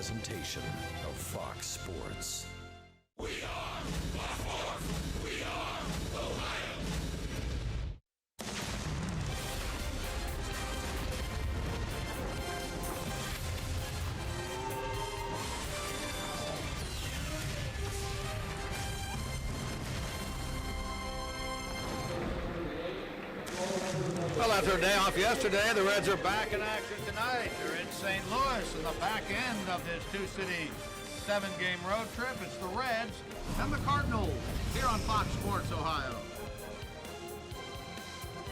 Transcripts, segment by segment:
presentation of Fox Sports. We are Baltimore. We are Ohio. Well, after a day off yesterday, the Reds are back in action tonight. They're in St. Louis in the back end of this two-city, seven-game road trip. It's the Reds and the Cardinals here on Fox Sports Ohio.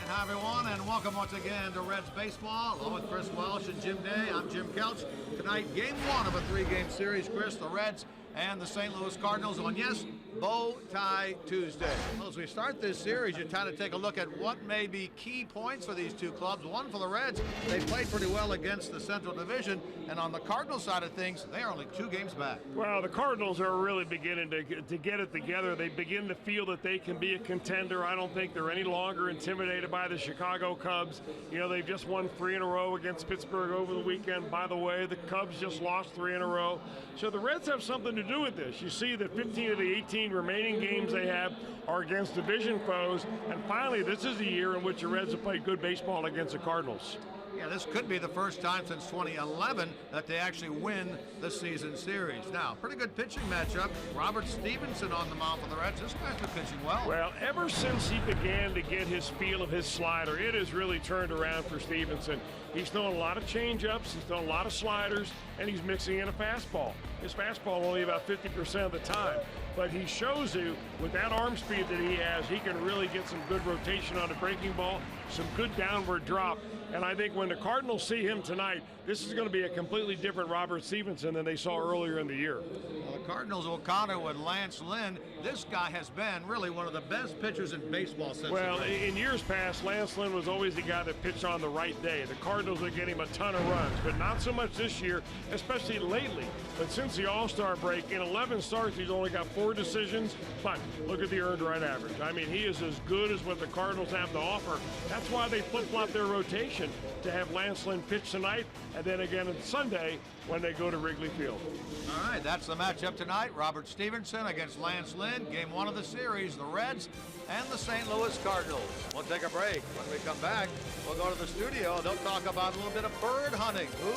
And hi, everyone, and welcome once again to Reds Baseball. Along with Chris Welsh and Jim Day, I'm Jim Kelch. Tonight, game one of a three-game series, Chris, the Reds and the St. Louis Cardinals on, yes, Bow Tie Tuesday. Well, as we start this series, you kind of take a look at what may be key points for these two clubs. One for the Reds, they played pretty well against the Central Division, and on the Cardinals side of things, they are only 2 games back. Well, the Cardinals are really beginning to get it together. They begin to feel that they can be a contender. I don't think they're any longer intimidated by the Chicago Cubs. You know, they've just won 3 in a row against Pittsburgh over the weekend. By the way, the Cubs just lost 3 in a row. So the Reds have something to do with this. You see that 15 of the 18 remaining games they have are against division foes, and finally this is the year in which the Reds have played good baseball against the Cardinals. Yeah, this could be the first time since 2011 that they actually win the season series. Now, pretty good pitching matchup. Robert Stevenson on the mound for the Reds. This guy's been pitching well. Well, ever since he began to get his feel of his slider, it has really turned around for Stevenson. He's throwing a lot of change-ups, he's throwing a lot of sliders, and he's mixing in a fastball. His fastball only about 50% of the time. But he shows you, with that arm speed that he has, he can really get some good rotation on a breaking ball, some good downward drop. And I think when the Cardinals see him tonight, this is going to be a completely different Robert Stevenson than they saw earlier in the year. Well, the Cardinals will counter with Lance Lynn. This guy has been really one of the best pitchers in baseball since. Well, in years past, Lance Lynn was always the guy that pitched on the right day. The Cardinals would get him a ton of runs, but not so much this year, especially lately. But since the All-Star break, in 11 starts, he's only got 4 decisions, but look at the earned run average. I mean, he is as good as what the Cardinals have to offer. That's why they flip-flop their rotation to have Lance Lynn pitch tonight, and then again on Sunday when they go to Wrigley Field. All right, that's the matchup tonight. Robert Stevenson against Lance Lynn. Game 1 of the series, the Reds and the St. Louis Cardinals. We'll take a break. When we come back, we'll go to the studio. They'll talk about a little bit of bird hunting. Who?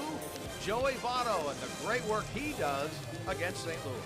Joey Votto and the great work he does against St. Louis.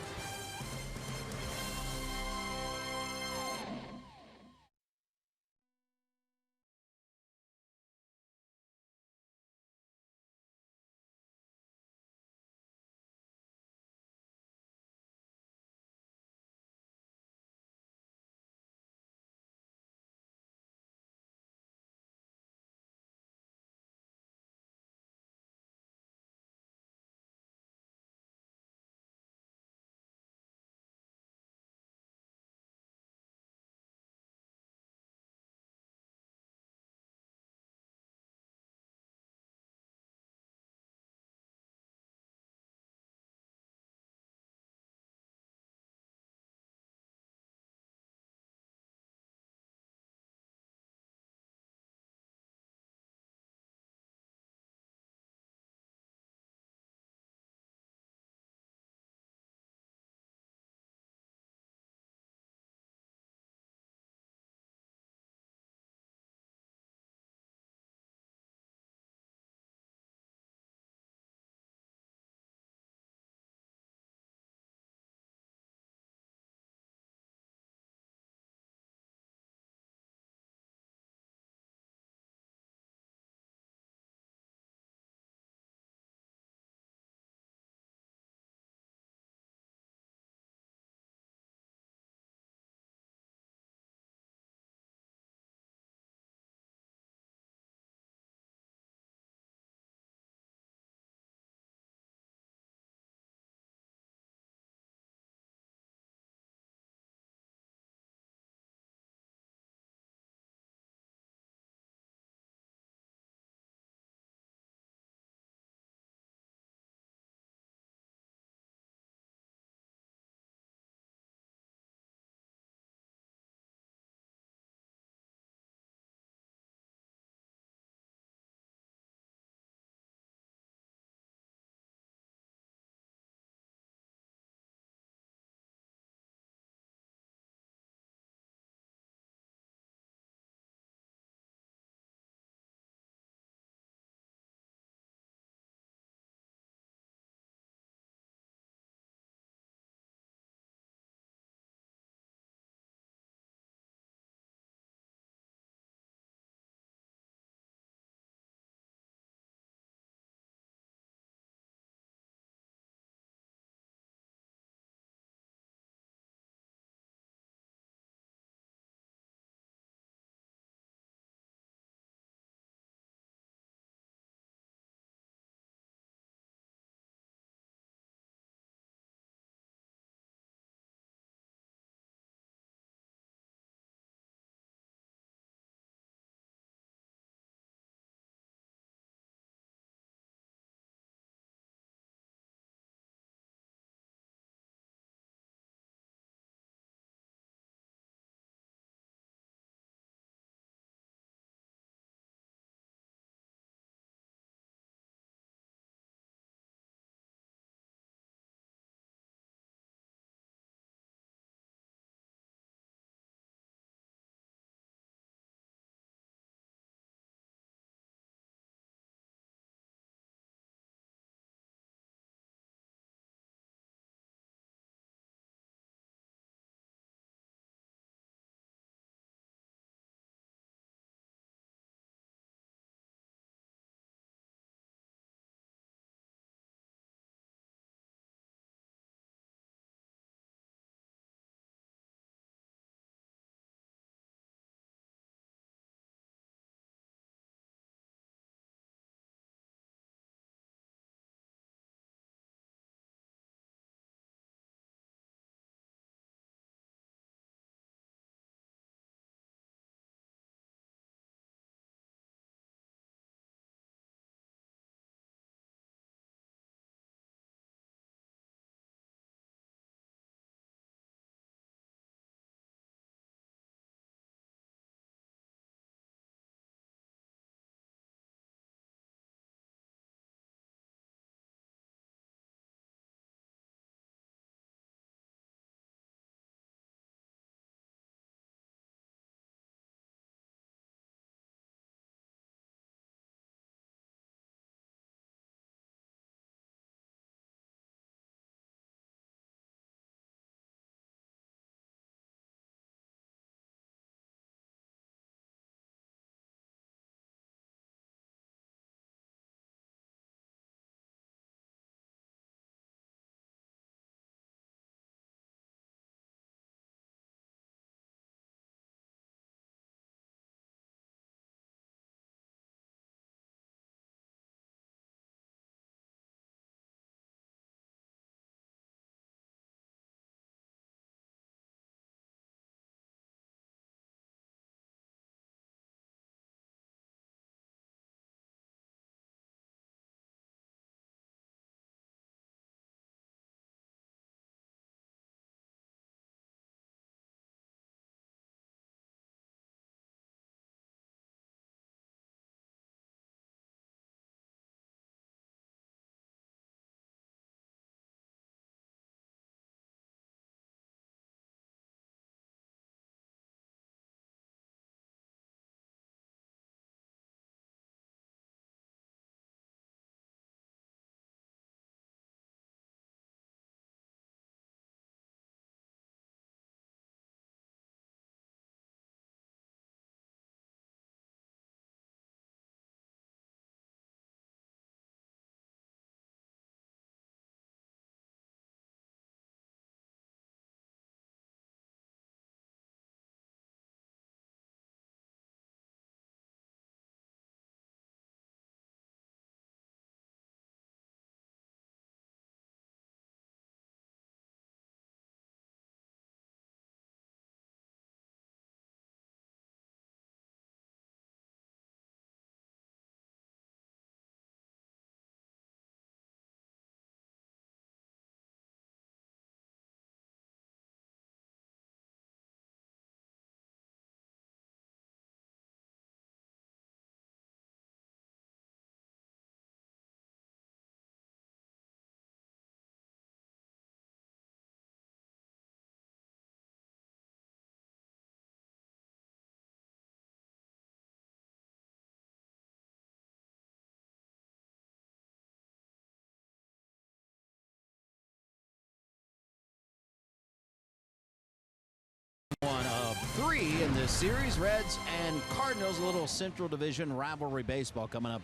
the series. Reds and Cardinals, a little Central Division rivalry baseball coming up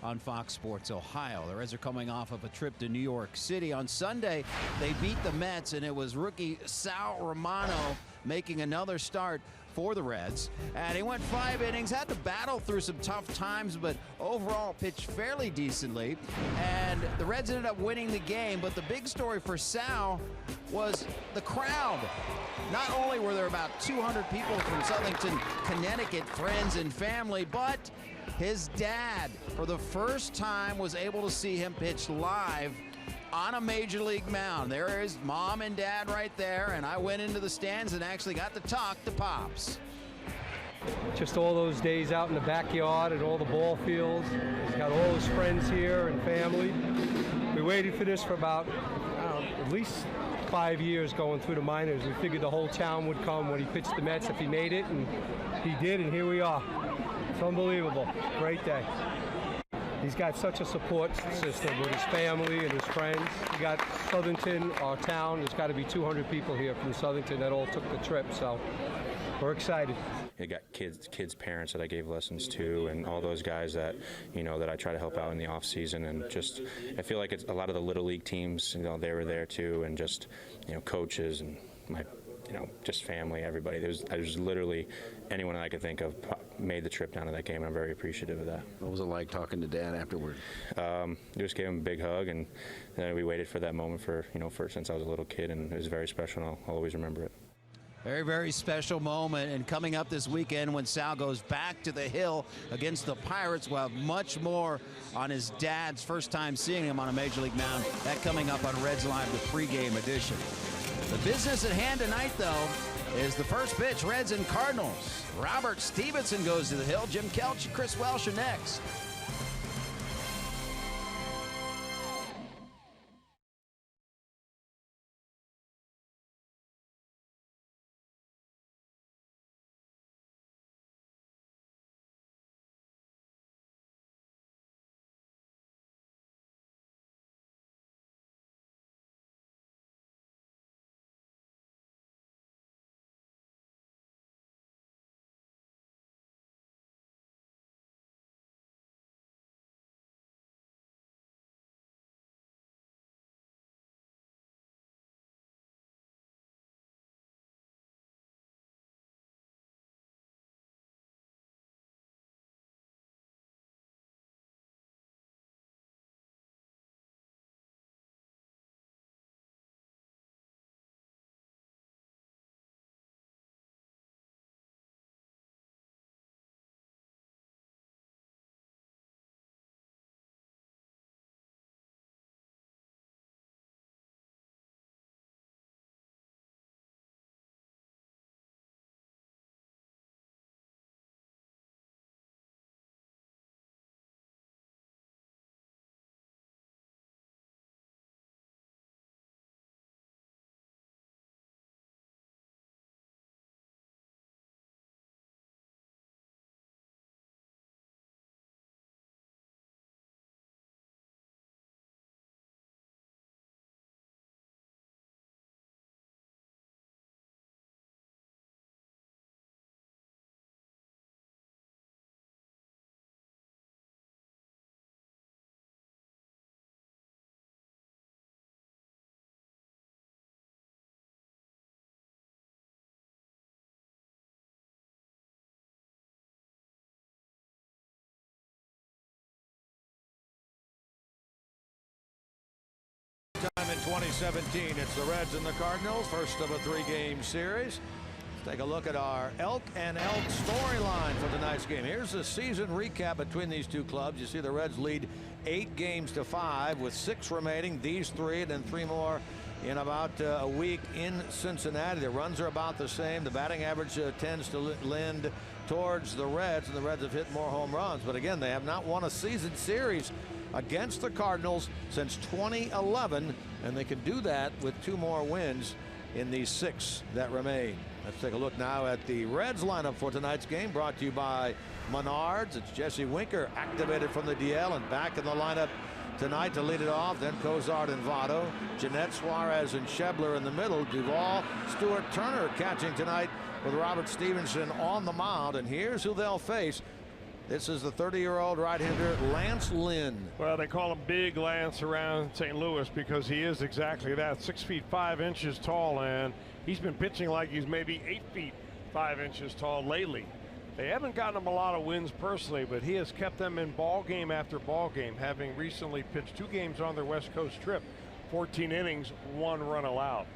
on Fox Sports Ohio. The Reds are coming off of a trip to New York City. On Sunday, they beat the Mets, and it was rookie Sal Romano making another start for the Reds. And he went 5 innings, had to battle through some tough times, but overall pitched fairly decently. And the Reds ended up winning the game, but the big story for Sal was the crowd. Not only were there about 200 people from Southington, Connecticut, friends and family, but his dad, for the first time, was able to see him pitch live on a major league mound. There is mom and dad right there, and I went into the stands and actually got to talk to Pops. Just all those days out in the backyard and all the ball fields. He's got all his friends here and family. We waited for this for about, at least 5 years going through the minors. We figured the whole town would come when he pitched the Mets if he made it, and he did, and here we are. It's unbelievable. Great day. He's got such a support system with his family and his friends. We got Southington, our town. There's got to be 200 people here from Southington that all took the trip, so we're excited. I got kids' parents that I gave lessons to, and all those guys that, that I try to help out in the off season, and just I feel like it's a lot of the little league teams. They were there too, and just coaches and my just family, everybody. There's literally anyone that I could think of made the trip down to that game, and I'm very appreciative of that. What was it like talking to Dad afterward? Just gave him a big hug, and then we waited for that moment for since I was a little kid, and it was very special, and I'll always remember it. Very, very special moment. And coming up this weekend when Sal goes back to the Hill against the Pirates, we'll have much more on his dad's first time seeing him on a Major League mound. That coming up on Reds Live, the pregame edition. The business at hand tonight, though, is the first pitch, Reds and Cardinals. Robert Stevenson goes to the Hill. Jim Kelch and Chris Welsh are next. Time in 2017, it's the Reds and the Cardinals, first of a 3-game series. Let's take a look at our Elk and Elk storyline for tonight's game. Here's the season recap between these two clubs. You see the Reds lead 8-5 with 6 remaining. These 3 and then 3 more in about a week in Cincinnati. The runs are about the same. The batting average tends to lend towards the Reds, and the Reds have hit more home runs. But again, they have not won a season series against the Cardinals since 2011, and they can do that with 2 more wins in these 6 that remain. Let's take a look now at the Reds lineup for tonight's game, brought to you by Menards. It's Jesse Winker activated from the DL, and back in the lineup tonight to lead it off. Then Cozart and Votto. Jeanette, Suarez, and Schebler in the middle. Duvall, Stewart, Turner catching tonight with Robert Stevenson on the mound. And here's who they'll face. This is the 30-year-old right-hander Lance Lynn. Well, they call him Big Lance around St. Louis because he is exactly that, 6 feet 5 inches tall, and he's been pitching like he's maybe 8 feet 5 inches tall lately. They haven't gotten him a lot of wins personally, but he has kept them in ball game after ball game, having recently pitched 2 games on their West Coast trip, 14 innings, 1 run allowed.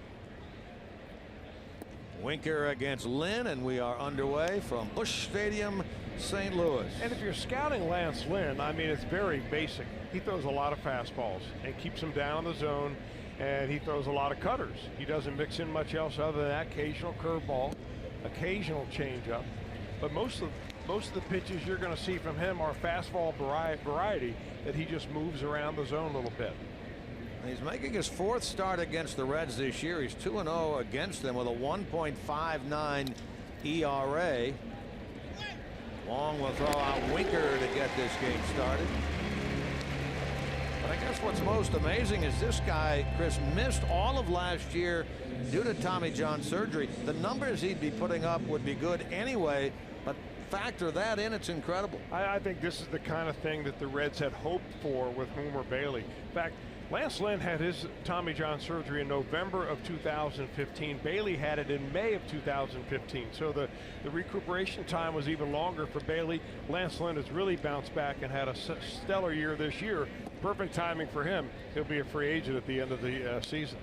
Winker against Lynn, and we are underway from Busch Stadium, St. Louis. And if you're scouting Lance Lynn, I mean, it's very basic. He throws a lot of fastballs and keeps them down in the zone, and he throws a lot of cutters. He doesn't mix in much else other than that occasional curveball, occasional changeup. But most of the pitches you're going to see from him are fastball variety that he just moves around the zone a little bit. He's making his 4th start against the Reds this year. He's 2-0 against them with a 1.59 ERA. Long will throw out Winker to get this game started. But I guess what's most amazing is this guy, Chris, missed all of last year due to Tommy John surgery. The numbers he'd be putting up would be good anyway, but factor that in, it's incredible. I think this is the kind of thing that the Reds had hoped for with Homer Bailey. In fact, Lance Lynn had his Tommy John surgery in November of 2015. Bailey had it in May of 2015. So the recuperation time was even longer for Bailey. Lance Lynn has really bounced back and had a stellar year this year. Perfect timing for him. He'll be a free agent at the end of the season.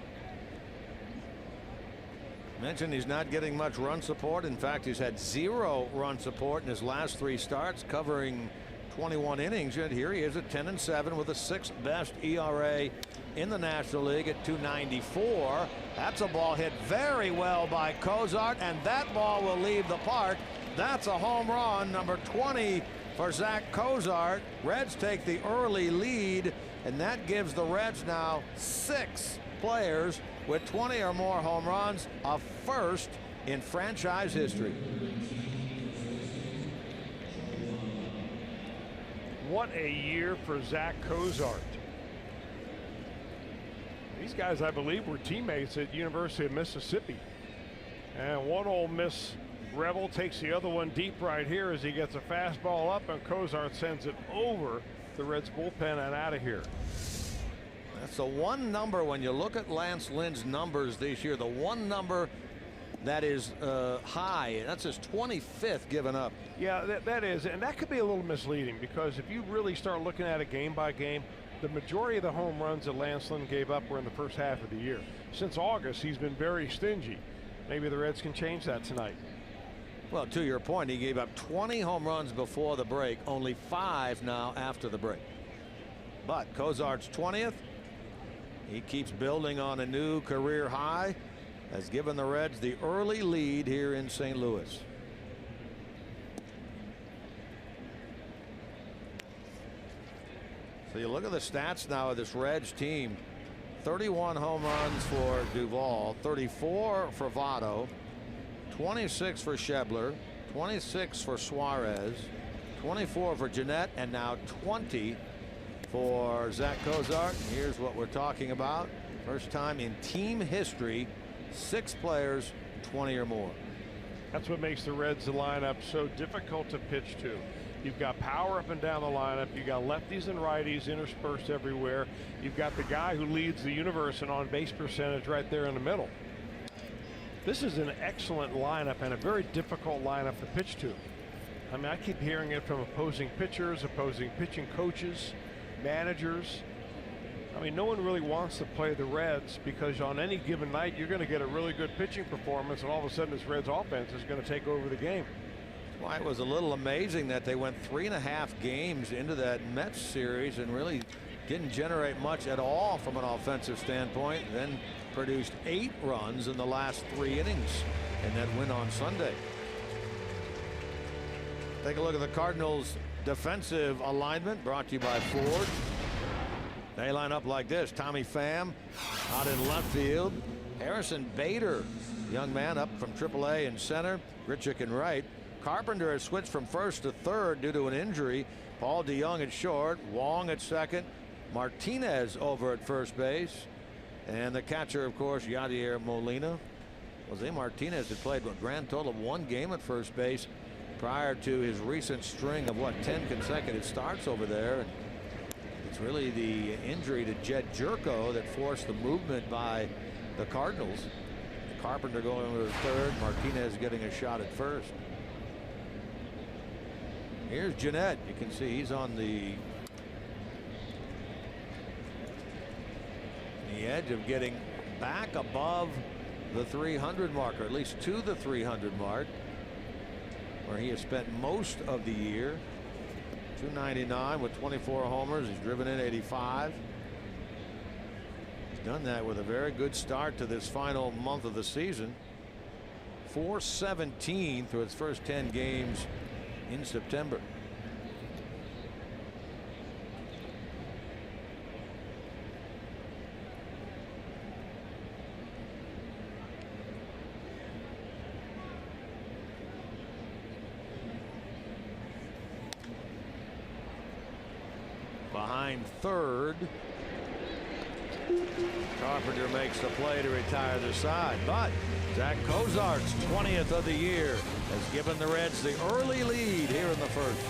Mentioned he's not getting much run support. In fact, he's had 0 run support in his last 3 starts, covering 21 innings, and here he is at 10-7 with the 6th best ERA in the National League at 294. That's a ball hit very well by Cozart, and that ball will leave the park. That's a home run, number 20 for Zach Cozart. Reds take the early lead, and that gives the Reds now 6 players with 20 or more home runs, a first in franchise history. What a year for Zach Cozart. These guys, I believe, were teammates at University of Mississippi. And one Ole Miss Rebel takes the other one deep right here as he gets a fastball up, and Cozart sends it over the Reds bullpen and out of here. That's the one number, when you look at Lance Lynn's numbers this year, the one number that is high. That's his 25th given up. Yeah, that is, and that could be a little misleading, because if you really start looking at it game by game, the majority of the home runs that Lance Lynn gave up were in the first half of the year. Since August, he's been very stingy. Maybe the Reds can change that tonight. Well, to your point, he gave up 20 home runs before the break, only 5 now after the break. But Cozart's 20th. He keeps building on a new career high, has given the Reds the early lead here in St. Louis. So you look at the stats now of this Reds team. 31 home runs for Duvall, 34 for Votto, 26 for Schebler, 26 for Suarez, 24 for Jeanette, and now 20 for Zach Cozart. Here's what we're talking about. First time in team history, 6 players 20 or more. That's what makes the Reds lineup so difficult to pitch to. You've got power up and down the lineup. You've got lefties and righties interspersed everywhere. You've got the guy who leads the universe in on-base percentage right there in the middle. This is an excellent lineup and a very difficult lineup to pitch to. I mean, I keep hearing it from opposing pitchers, opposing pitching coaches, managers. I mean, no one really wants to play the Reds because on any given night you're going to get a really good pitching performance, and all of a sudden this Reds offense is going to take over the game. Why it was a little amazing that they went 3.5 games into that Mets series and really didn't generate much at all from an offensive standpoint, then produced 8 runs in the last 3 innings in that win on Sunday. Take a look at the Cardinals defensive alignment, brought to you by Ford. They line up like this: Tommy Pham out in left field, Harrison Bader, young man, up from AAA in center, Grichuk in right. Carpenter has switched from first to third due to an injury. Paul DeYoung at short, Wong at second, Martinez over at first base. And the catcher, of course, Yadier Molina. Jose Martinez had played a grand total of 1 game at first base prior to his recent string of 10 consecutive starts over there. And it's really the injury to Jed Jerko that forced the movement by the Cardinals. Carpenter going over to third, Martinez getting a shot at first. Here's Jeanette. You can see he's on the edge of getting back above the 300 mark, or at least to the 300 mark, where he has spent most of the year. 299 with 24 homers. He's driven in 85. He's done that with a very good start to this final month of the season. 417 through its first 10 games in September. Behind third. Carpenter makes the play to retire the side, but Zach Cozart's 20th of the year has given the Reds the early lead here in the first.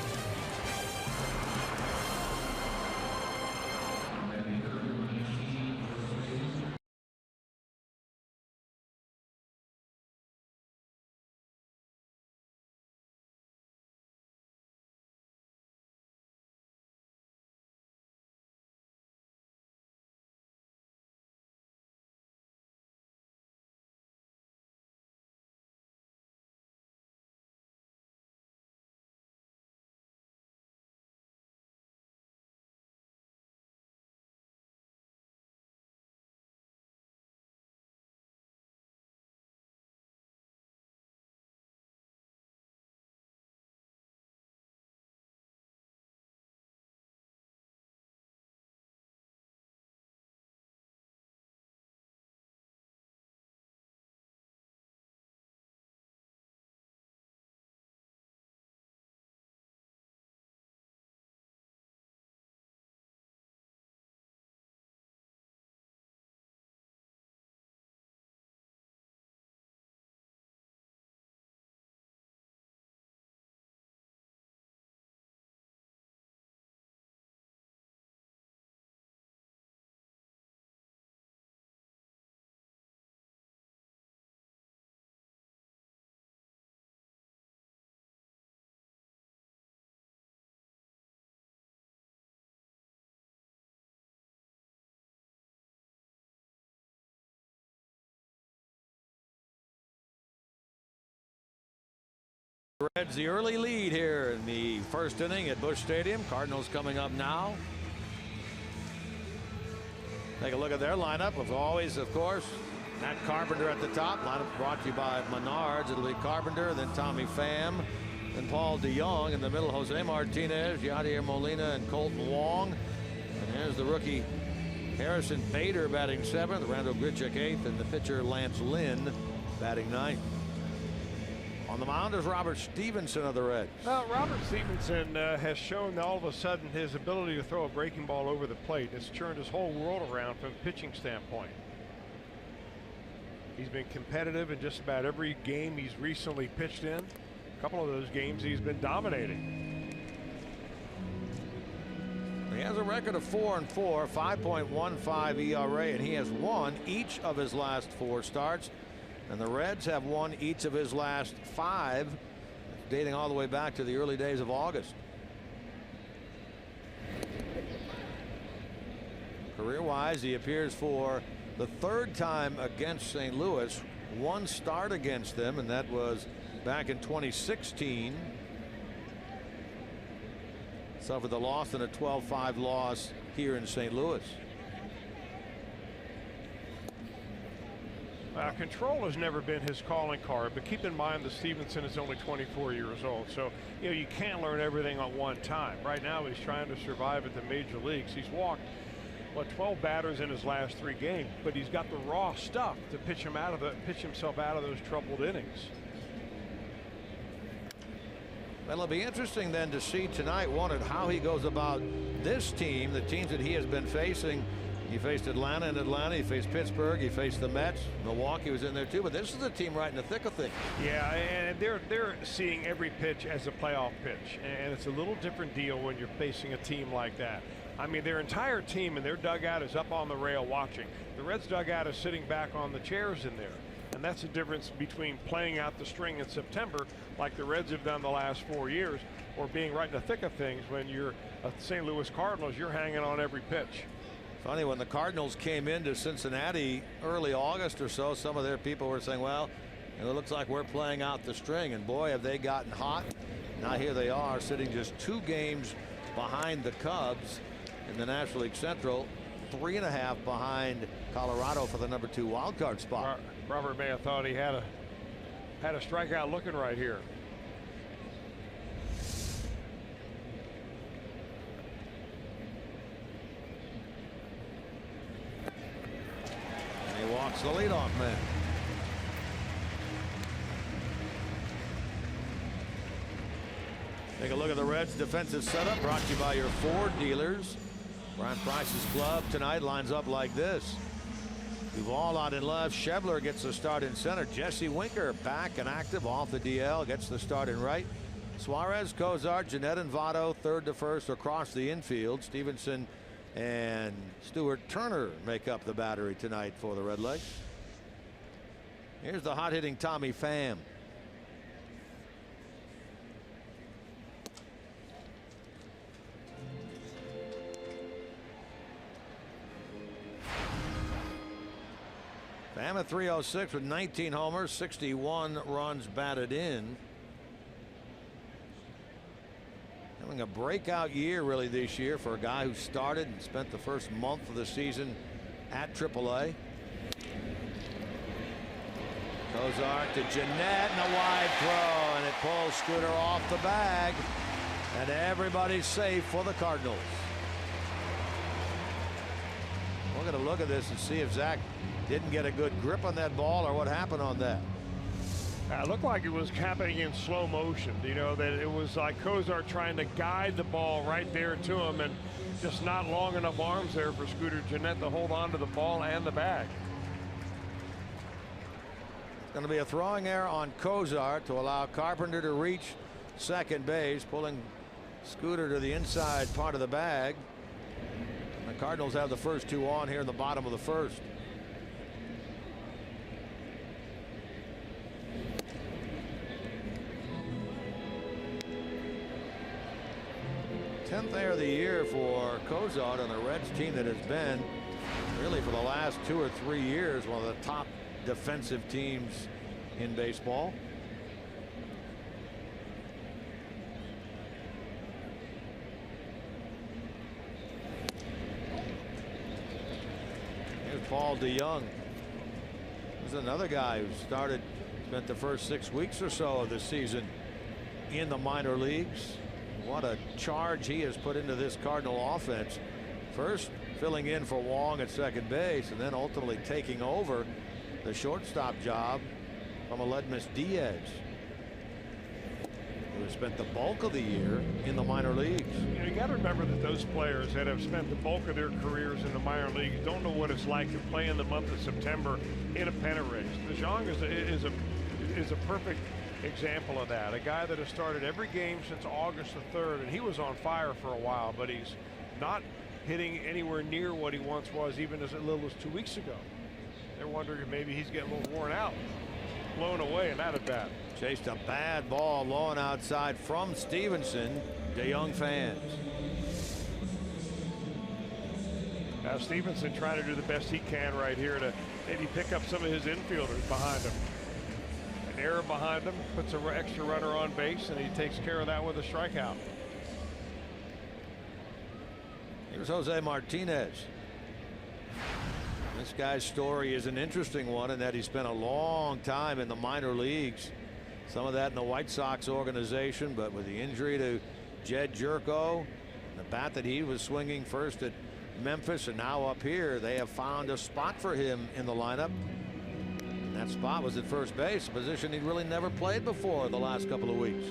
Reds the early lead here in the first inning at Busch Stadium. Cardinals coming up now. Take a look at their lineup. As always, of course, Matt Carpenter at the top. Lineup brought to you by Menards. It'll be Carpenter, then Tommy Pham, then Paul DeJong. In the middle, Jose Martinez, Yadier Molina, and Colton Wong. And there's the rookie Harrison Bader batting 7th, Randall Grichuk 8th, and the pitcher Lance Lynn batting 9th. On the mound is Robert Stevenson of the Reds. Well, Robert Stevenson has shown all of a sudden his ability to throw a breaking ball over the plate. It's turned his whole world around from a pitching standpoint. He's been competitive in just about every game he's recently pitched in. A couple of those games he's been dominating. He has a record of 4-4, 5.15 ERA, and he has won each of his last 4 starts. And the Reds have won each of his last 5, dating all the way back to the early days of August. Career-wise, he appears for the 3rd time against St. Louis. 1 start against them, and that was back in 2016. Suffered the loss in a 12-5 loss here in St. Louis. Control has never been his calling card, but keep in mind that Stevenson is only 24 years old, so you can't learn everything at one time. Right now he's trying to survive at the major leagues. He's walked 12 batters in his last 3 games, but he's got the raw stuff to pitch himself out of those troubled innings. Well, it'll be interesting then to see tonight, how he goes about this team, the teams that he has been facing. He faced Atlanta in Atlanta. He faced Pittsburgh. He faced the Mets. Milwaukee was in there too. But this is a team right in the thick of things. Yeah, and they're seeing every pitch as a playoff pitch, and it's a little different deal when you're facing a team like that. I mean, their entire team and their dugout is up on the rail watching. The Reds dugout is sitting back on the chairs in there. And that's the difference between playing out the string in September, like the Reds have done the last 4 years, or being right in the thick of things when you're St. Louis Cardinals. You're hanging on every pitch. Funny, when the Cardinals came into Cincinnati early August or so, some of their people were saying, well, it looks like we're playing out the string. And boy, have they gotten hot. Now here they are, sitting just 2 games behind the Cubs in the National League Central, 3.5 behind Colorado for the number 2 wild card spot. Robert may have thought he had a strikeout looking right here. And he walks the leadoff man. Take a look at the Reds' defensive setup, brought to you by your Ford dealers. Brian Price's club tonight lines up like this. Duvall out in left. Schebler gets the start in center. Jesse Winker back and active off the DL, gets the start in right. Suarez, Cozart, Jeanette, and Votto third to first across the infield. Stevenson and Stuart Turner make up the battery tonight for the Redlegs. Here's the hot-hitting Tommy Pham. Pham at 306 with 19 homers, 61 runs batted in. Having a breakout year really this year for a guy who started and spent the first month of the season at AAA. Cozart to Jeanette and a wide throw, and it pulls Scooter off the bag, and everybody's safe for the Cardinals. We're going to look at this and see if Zach didn't get a good grip on that ball or what happened on that. It looked like it was happening in slow motion. You know, that it was like Cozart trying to guide the ball right there to him, and just not long enough arms there for Scooter Jeanette to hold on to the ball and the bag. It's going to be a throwing error on Cozart to allow Carpenter to reach second base, pulling Scooter to the inside part of the bag. The Cardinals have the first 2 on here in the bottom of the first. Tenth error of the year for Cozart on the Reds team that has been really for the last 2 or 3 years one of the top defensive teams in baseball. Here's Paul DeYoung. This is another guy who spent the first 6 weeks or so of the season in the minor leagues. What a charge he has put into this Cardinal offense. First filling in for Wong at second base, and then ultimately taking over the shortstop job from Aledmus Diaz, who has spent the bulk of the year in the minor leagues. You got to remember that those players that have spent the bulk of their careers in the minor leagues don't know what it's like to play in the month of September in a pennant race. DeJong is a perfect example of that. A guy that has started every game since August the 3rd, and he was on fire for a while, but he's not hitting anywhere near what he once was, even as little as 2 weeks ago. They're wondering if maybe he's getting a little worn out, blown away in that at bat. Chased a bad ball low and outside from Stevenson. DeYoung fans. Now Stevenson trying to do the best he can right here to maybe pick up some of his infielders behind him. An error behind him puts an extra runner on base, and he takes care of that with a strikeout. Here's Jose Martinez. This guy's story is an interesting one in that he spent a long time in the minor leagues. Some of that in the White Sox organization, but with the injury to Jed Jerko, the bat that he was swinging first at Memphis and now up here, they have found a spot for him in the lineup. And that spot was at first base, a position he'd really never played before the last couple of weeks.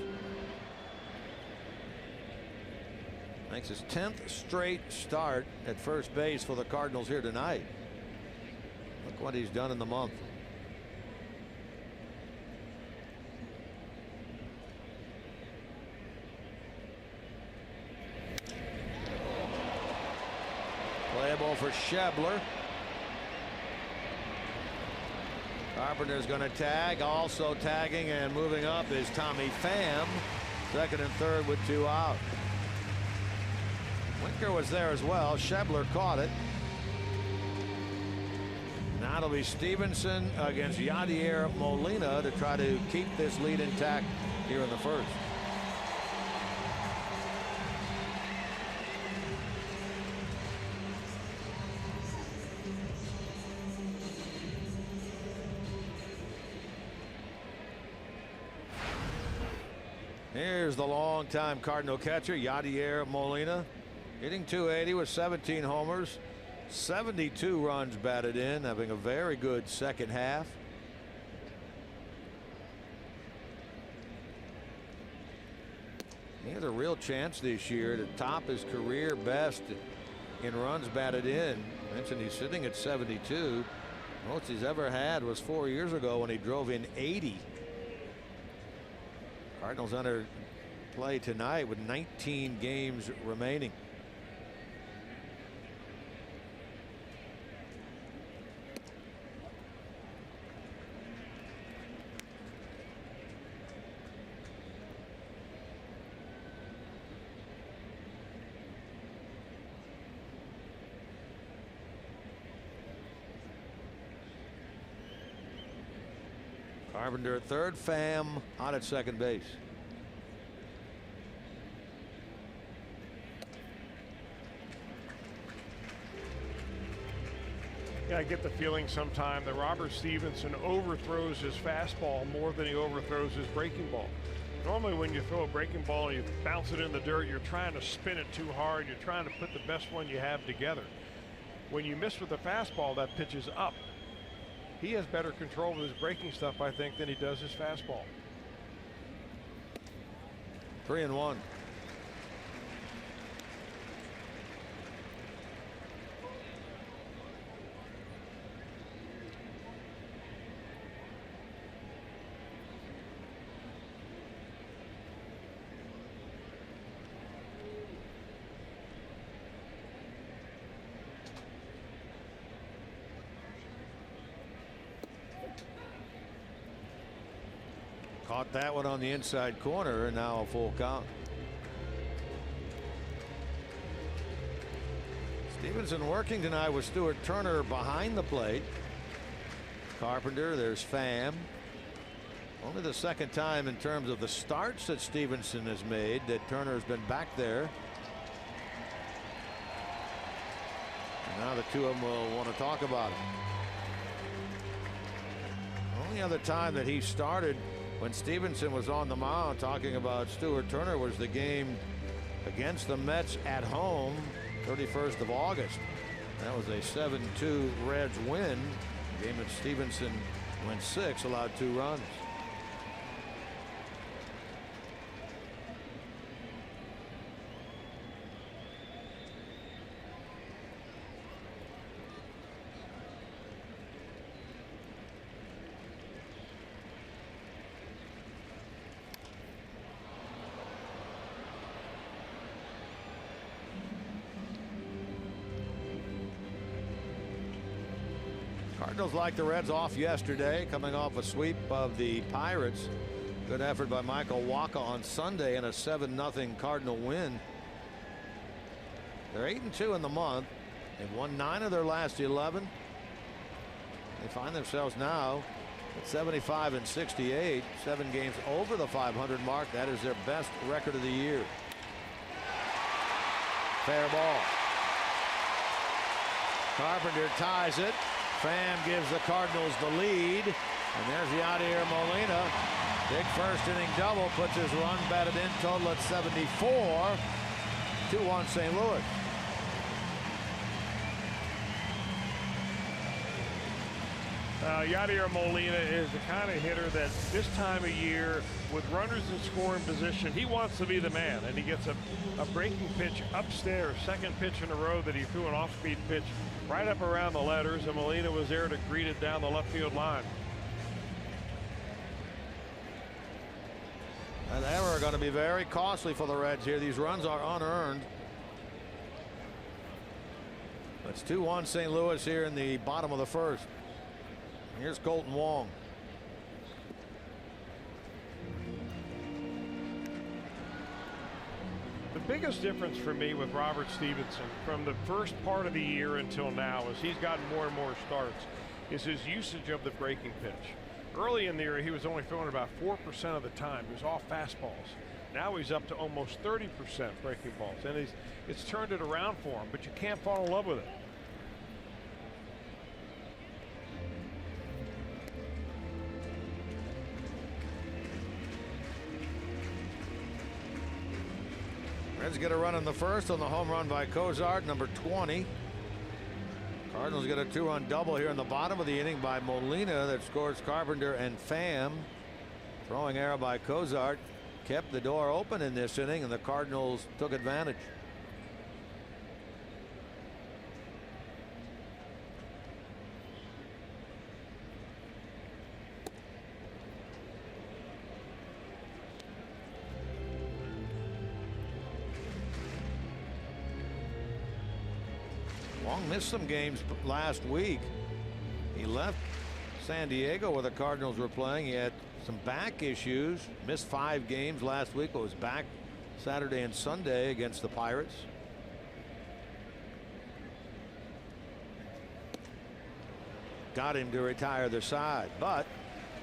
Makes his 10th straight start at first base for the Cardinals here tonight. Look what he's done in the month. Playable for Schebler. Carpenter's going to tag. Also tagging and moving up is Tommy Pham. Second and third with 2 out. Winker was there as well. Schebler caught it. Now it'll be Stevenson against Yadier Molina to try to keep this lead intact here in the first. Here's the longtime Cardinal catcher, Yadier Molina, hitting .280 with 17 homers, 72 runs batted in, having a very good second half. He has a real chance this year to top his career best in runs batted in. I mentioned he's sitting at 72. Most he's ever had was 4 years ago when he drove in 80. Cardinals under play tonight with 19 games remaining. Carpenter at third, Pham out at second base. Yeah, I get the feeling sometime that Robert Stevenson overthrows his fastball more than he overthrows his breaking ball. Normally when you throw a breaking ball and you bounce it in the dirt, you're trying to spin it too hard. You're trying to put the best one you have together. When you miss with the fastball, that pitch is up. He has better control of his breaking stuff, I think, than he does his fastball. 3-1. Caught that one on the inside corner, and now a full count. Stevenson working tonight with Stuart Turner behind the plate. Carpenter, there's Pham. Only the second time in terms of the starts that Stevenson has made that Turner's been back there. And now the two of them will want to talk about it. Only other time that he started when Stevenson was on the mound talking about Stuart Turner was the game against the Mets at home, 31st of August. That was a 7-2 Reds win. The game that Stevenson went 6, allowed 2 runs. Cardinals like the Reds off yesterday, coming off a sweep of the Pirates. Good effort by Michael Wacha on Sunday and a 7-0 Cardinal win. They're 8-2 in the month. They've won 9 of their last 11. They find themselves now at 75-68, 7 games over the 500 mark. That is their best record of the year. Fair ball. Carpenter ties it. Pham gives the Cardinals the lead, and there's Yadier Molina. Big first inning double puts his run batted in total at 74. 2-1 St. Louis. Yadier Molina is the kind of hitter that this time of year, with runners in scoring position, he wants to be the man, and he gets a breaking pitch upstairs, second pitch in a row that he threw an off-speed pitch right up around the letters, and Molina was there to greet it down the left field line. An error going to be very costly for the Reds here. These runs are unearned. It's 2-1 St. Louis here in the bottom of the first. Here's Colton Wong. The biggest difference for me with Robert Stevenson from the first part of the year until now, as he's gotten more and more starts, is his usage of the breaking pitch. Early in the year, he was only throwing about 4% of the time. He was all fastballs. Now he's up to almost 30% breaking balls, and it's turned it around for him, but you can't fall in love with it. Reds get a run in the first on the home run by Cozart, number 20. Cardinals get a 2-run double here in the bottom of the inning by Molina that scores Carpenter and Pham. Throwing error by Cozart kept the door open in this inning, and the Cardinals took advantage. Wong missed some games last week. He left San Diego where the Cardinals were playing. He had some back issues. Missed 5 games last week, but was back Saturday and Sunday against the Pirates. Got him to retire the side, but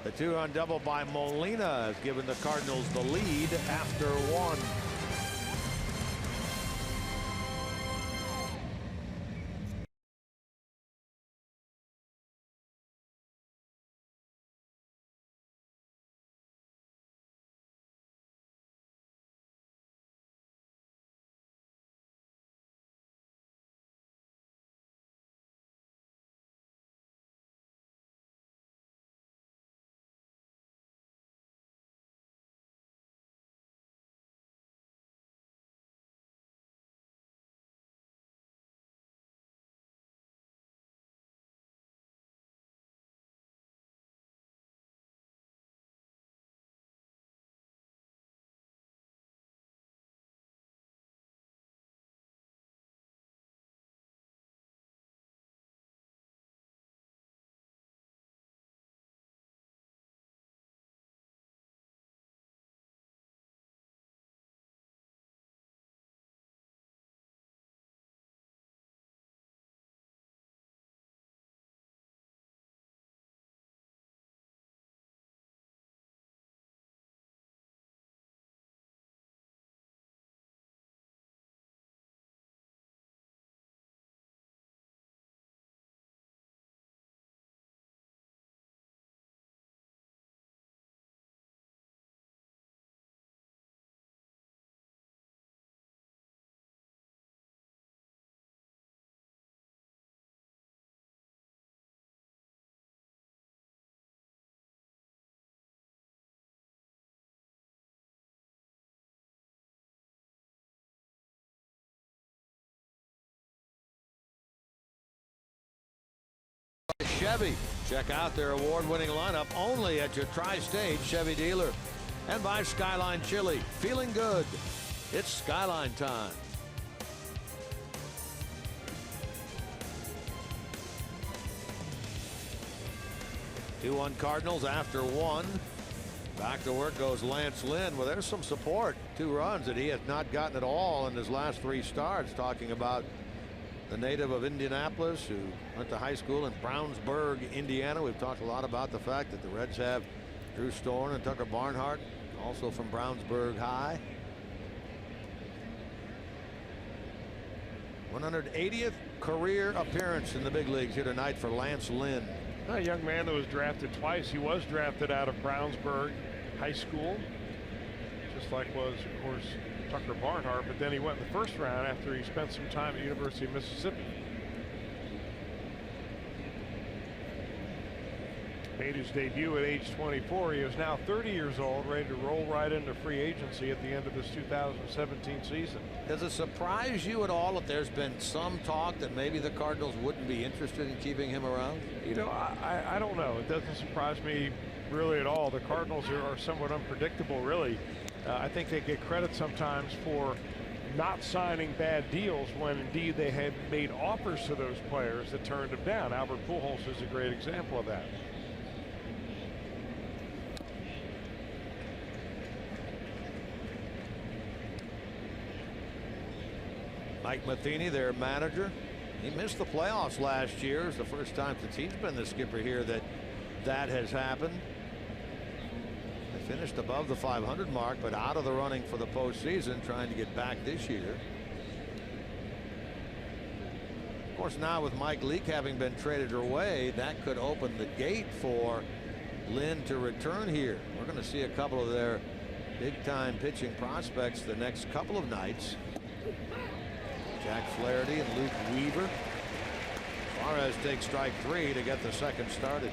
the 2-run double by Molina has given the Cardinals the lead after 1. Chevy. Check out their award-winning lineup only at your Tri-State Chevy dealer. And by Skyline Chili. Feeling good. It's Skyline time. Two-1 Cardinals after 1. Back to work goes Lance Lynn. Well, there's some support. 2 runs that he has not gotten at all in his last 3 starts. Talking about the native of Indianapolis who went to high school in Brownsburg, Indiana. We've talked a lot about the fact that the Reds have Drew Storn and Tucker Barnhart, also from Brownsburg High. 180th career appearance in the big leagues here tonight for Lance Lynn. A young man that was drafted twice. He was drafted out of Brownsburg High School, just like was, of course, Tucker Barnhart, but then he went in the first round after he spent some time at University of Mississippi. Made his debut at age 24. He is now 30 years old, ready to roll right into free agency at the end of this 2017 season. Does it surprise you at all if there's been some talk that maybe the Cardinals wouldn't be interested in keeping him around? You know, I don't know. It doesn't surprise me really at all. The Cardinals are somewhat unpredictable, really. I think they get credit sometimes for not signing bad deals when indeed they had made offers to those players that turned them down. Albert Pujols is a great example of that. Mike Matheny, their manager, he missed the playoffs last year. It's the first time since he's been the skipper here that has happened. They finished above the 500 mark, but out of the running for the postseason, trying to get back this year. Of course, now with Mike Leake having been traded away, that could open the gate for Lynn to return here. We're going to see a couple of their big-time pitching prospects the next couple of nights. Jack Flaherty and Luke Weaver. Suarez takes strike 3 to get the second started.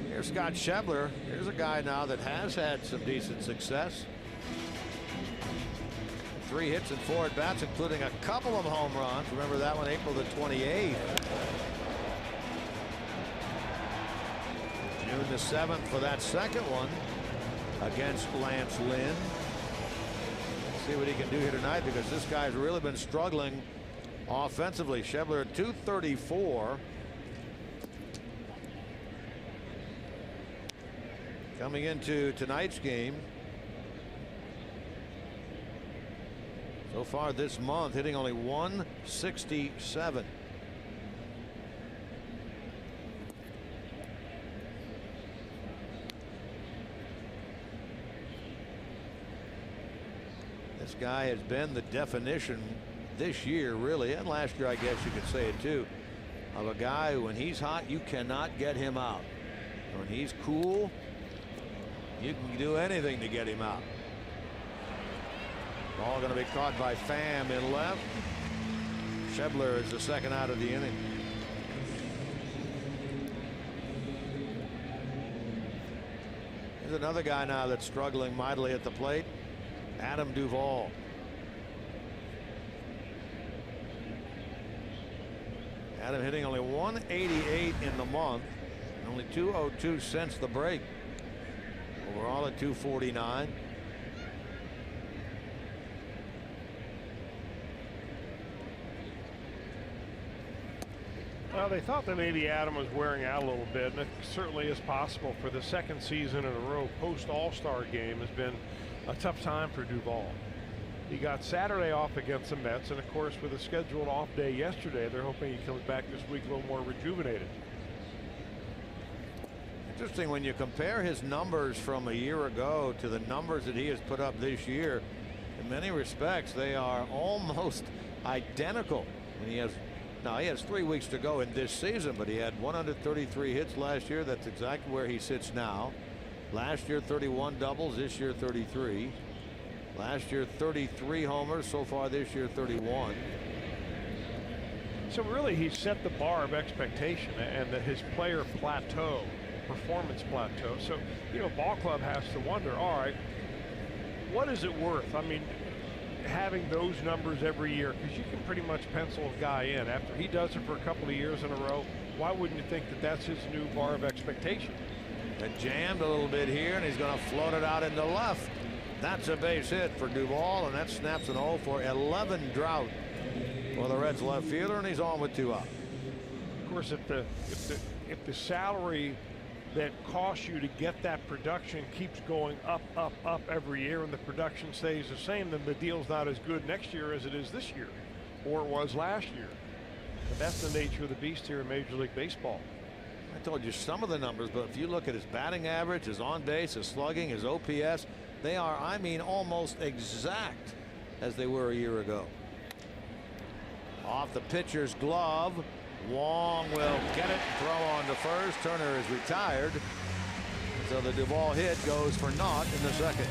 Here's Scott Schebler. Here's a guy now that has had some decent success. 3 hits and 4 at bats, including a couple of home runs. Remember that one, April the 28th. June the 7th for that second one against Lance Lynn. See what he can do here tonight, because this guy's really been struggling offensively. Schebler at 234. Coming into tonight's game, so far this month, hitting only 167. This guy has been the definition this year, really, and last year I guess you could say it too, of a guy who, when he's hot, you cannot get him out. When he's cool, you can do anything to get him out. Ball going to be caught by Pham in left. Schebler is the second out of the inning. There's another guy now that's struggling mightily at the plate. Adam Duvall. Adam hitting only 188 in the month, only 202 since the break. Overall at 249. Well, they thought that maybe Adam was wearing out a little bit, and it certainly is possible. For the second season in a row, post All-Star game has been a tough time for Duvall. He got Saturday off against the Mets, and of course with a scheduled off day yesterday, they're hoping he comes back this week a little more rejuvenated. Interesting when you compare his numbers from a year ago to the numbers that he has put up this year. In many respects, they are almost identical. And he has 3 weeks to go in this season, but he had 133 hits last year. That's exactly where he sits now. Last year 31 doubles, this year 33. Last year 33 homers, so far this year 31. So really he set the bar of expectation and his player plateau, performance plateau. So, you know, ball club has to wonder, all right, what is it worth? I mean, having those numbers every year, because you can pretty much pencil a guy in. After he does it for a couple of years in a row, why wouldn't you think that that's his new bar of expectation? It jammed a little bit here, and he's going to float it out into left. That's a base hit for Duvall, and that snaps an 0 for 11 drought for the Reds left fielder, and he's on with 2 out. Of course, if the salary that costs you to get that production keeps going up every year, and the production stays the same, then the deal's not as good next year as it is this year, or it was last year. But that's the nature of the beast here in Major League Baseball. I told you some of the numbers, but if you look at his batting average, his on base, his slugging, his OPS, they are, I mean, almost exact as they were a year ago. Off the pitcher's glove, Wong will get it, throw on to first. Turner is retired, so the Duvall hit goes for naught in the second.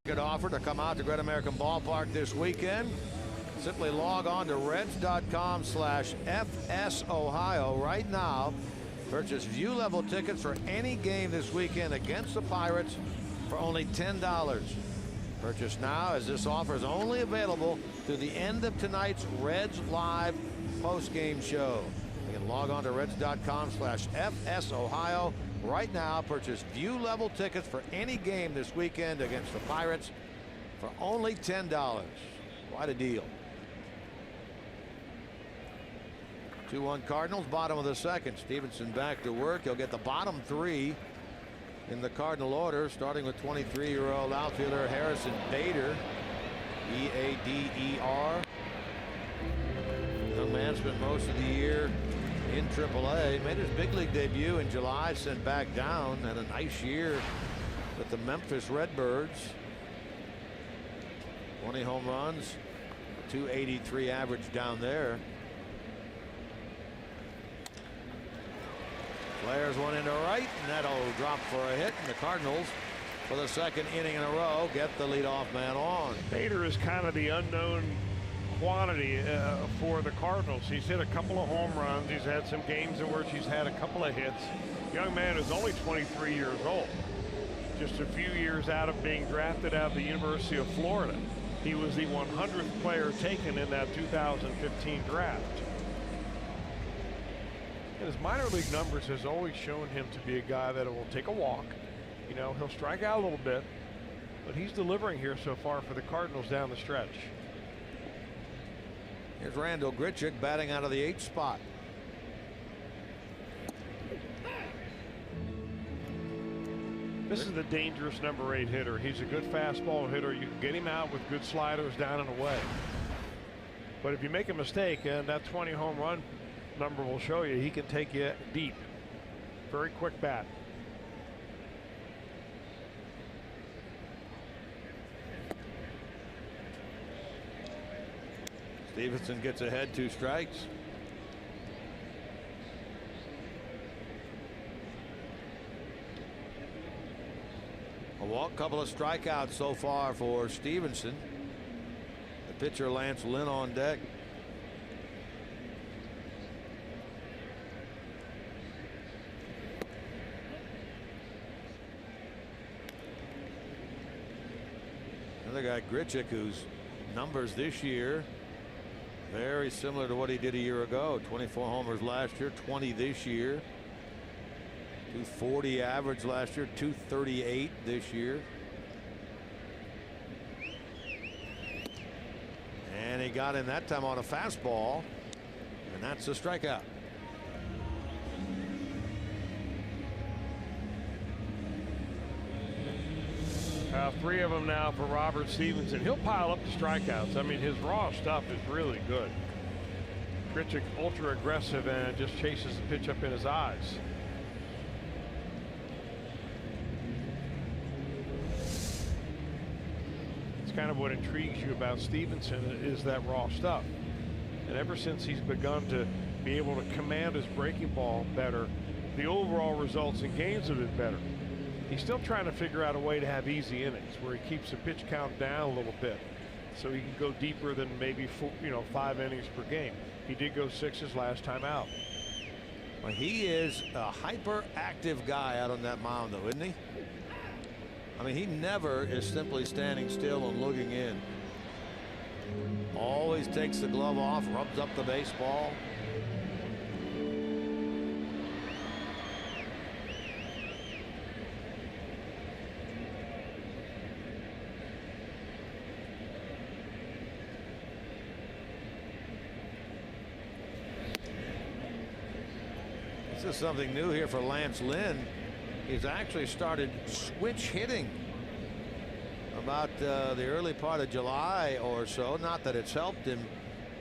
Good offer to come out to Great American Ballpark this weekend. Simply log on to Reds.com/FSOhio right now. Purchase view level tickets for any game this weekend against the Pirates for only $10. Purchase now, as this offer is only available through the end of tonight's Reds Live post-game show. You can log on to Reds.com/FSOhio right now. Purchase view level tickets for any game this weekend against the Pirates for only $10. Quite a deal. 2-1 Cardinals, bottom of the second. Stevenson back to work. He'll get the bottom three in the Cardinal order, starting with 23-year-old outfielder Harrison Bader. B-A-D-E-R. Young man spent most of the year in AAA. Made his big league debut in July, sent back down. Had a nice year with the Memphis Redbirds. 20 home runs, 283 average down there. Flares one into right, and that'll drop for a hit. And the Cardinals, for the second inning in a row, get the leadoff man on. Bader is kind of the unknown quantity for the Cardinals. He's hit a couple of home runs. He's had some games in which he's had a couple of hits. Young man is only 23 years old. Just a few years out of being drafted out of the University of Florida. He was the 100th player taken in that 2015 draft. And his minor league numbers has always shown him to be a guy that will take a walk. You know, he'll strike out a little bit, but he's delivering here so far for the Cardinals down the stretch. Here's Randall Grichuk batting out of the 8th spot. This is the dangerous number 8 hitter. He's a good fastball hitter. You can get him out with good sliders down and away. But if you make a mistake, and that 20 home run number will show you, he can take you deep. Very quick bat. Stevenson gets ahead, 2 strikes. A walk, couple of strikeouts so far for Stevenson. The pitcher Lance Lynn on deck. Another guy, Grichuk, whose numbers this year very similar to what he did a year ago. 24 homers last year, 20 this year. 240 average last year, 238 this year. And he got in that time on a fastball, and that's a strikeout. Three of them now for Robert Stevenson. He'll pile up the strikeouts. I mean, his raw stuff is really good. Grichuk ultra aggressive and just chases the pitch up in his eyes. It's kind of what intrigues you about Stevenson is that raw stuff. And ever since he's begun to be able to command his breaking ball better, the overall results in games have been better. He's still trying to figure out a way to have easy innings where he keeps the pitch count down a little bit so he can go deeper than maybe 5 innings per game. He did go 6 his last time out. Well, he is a hyperactive guy out on that mound, though, isn't he? I mean, he never is simply standing still and looking in. Always takes the glove off, rubs up the baseball. This is something new here for Lance Lynn. He's actually started switch hitting about the early part of July or so. Not that it's helped him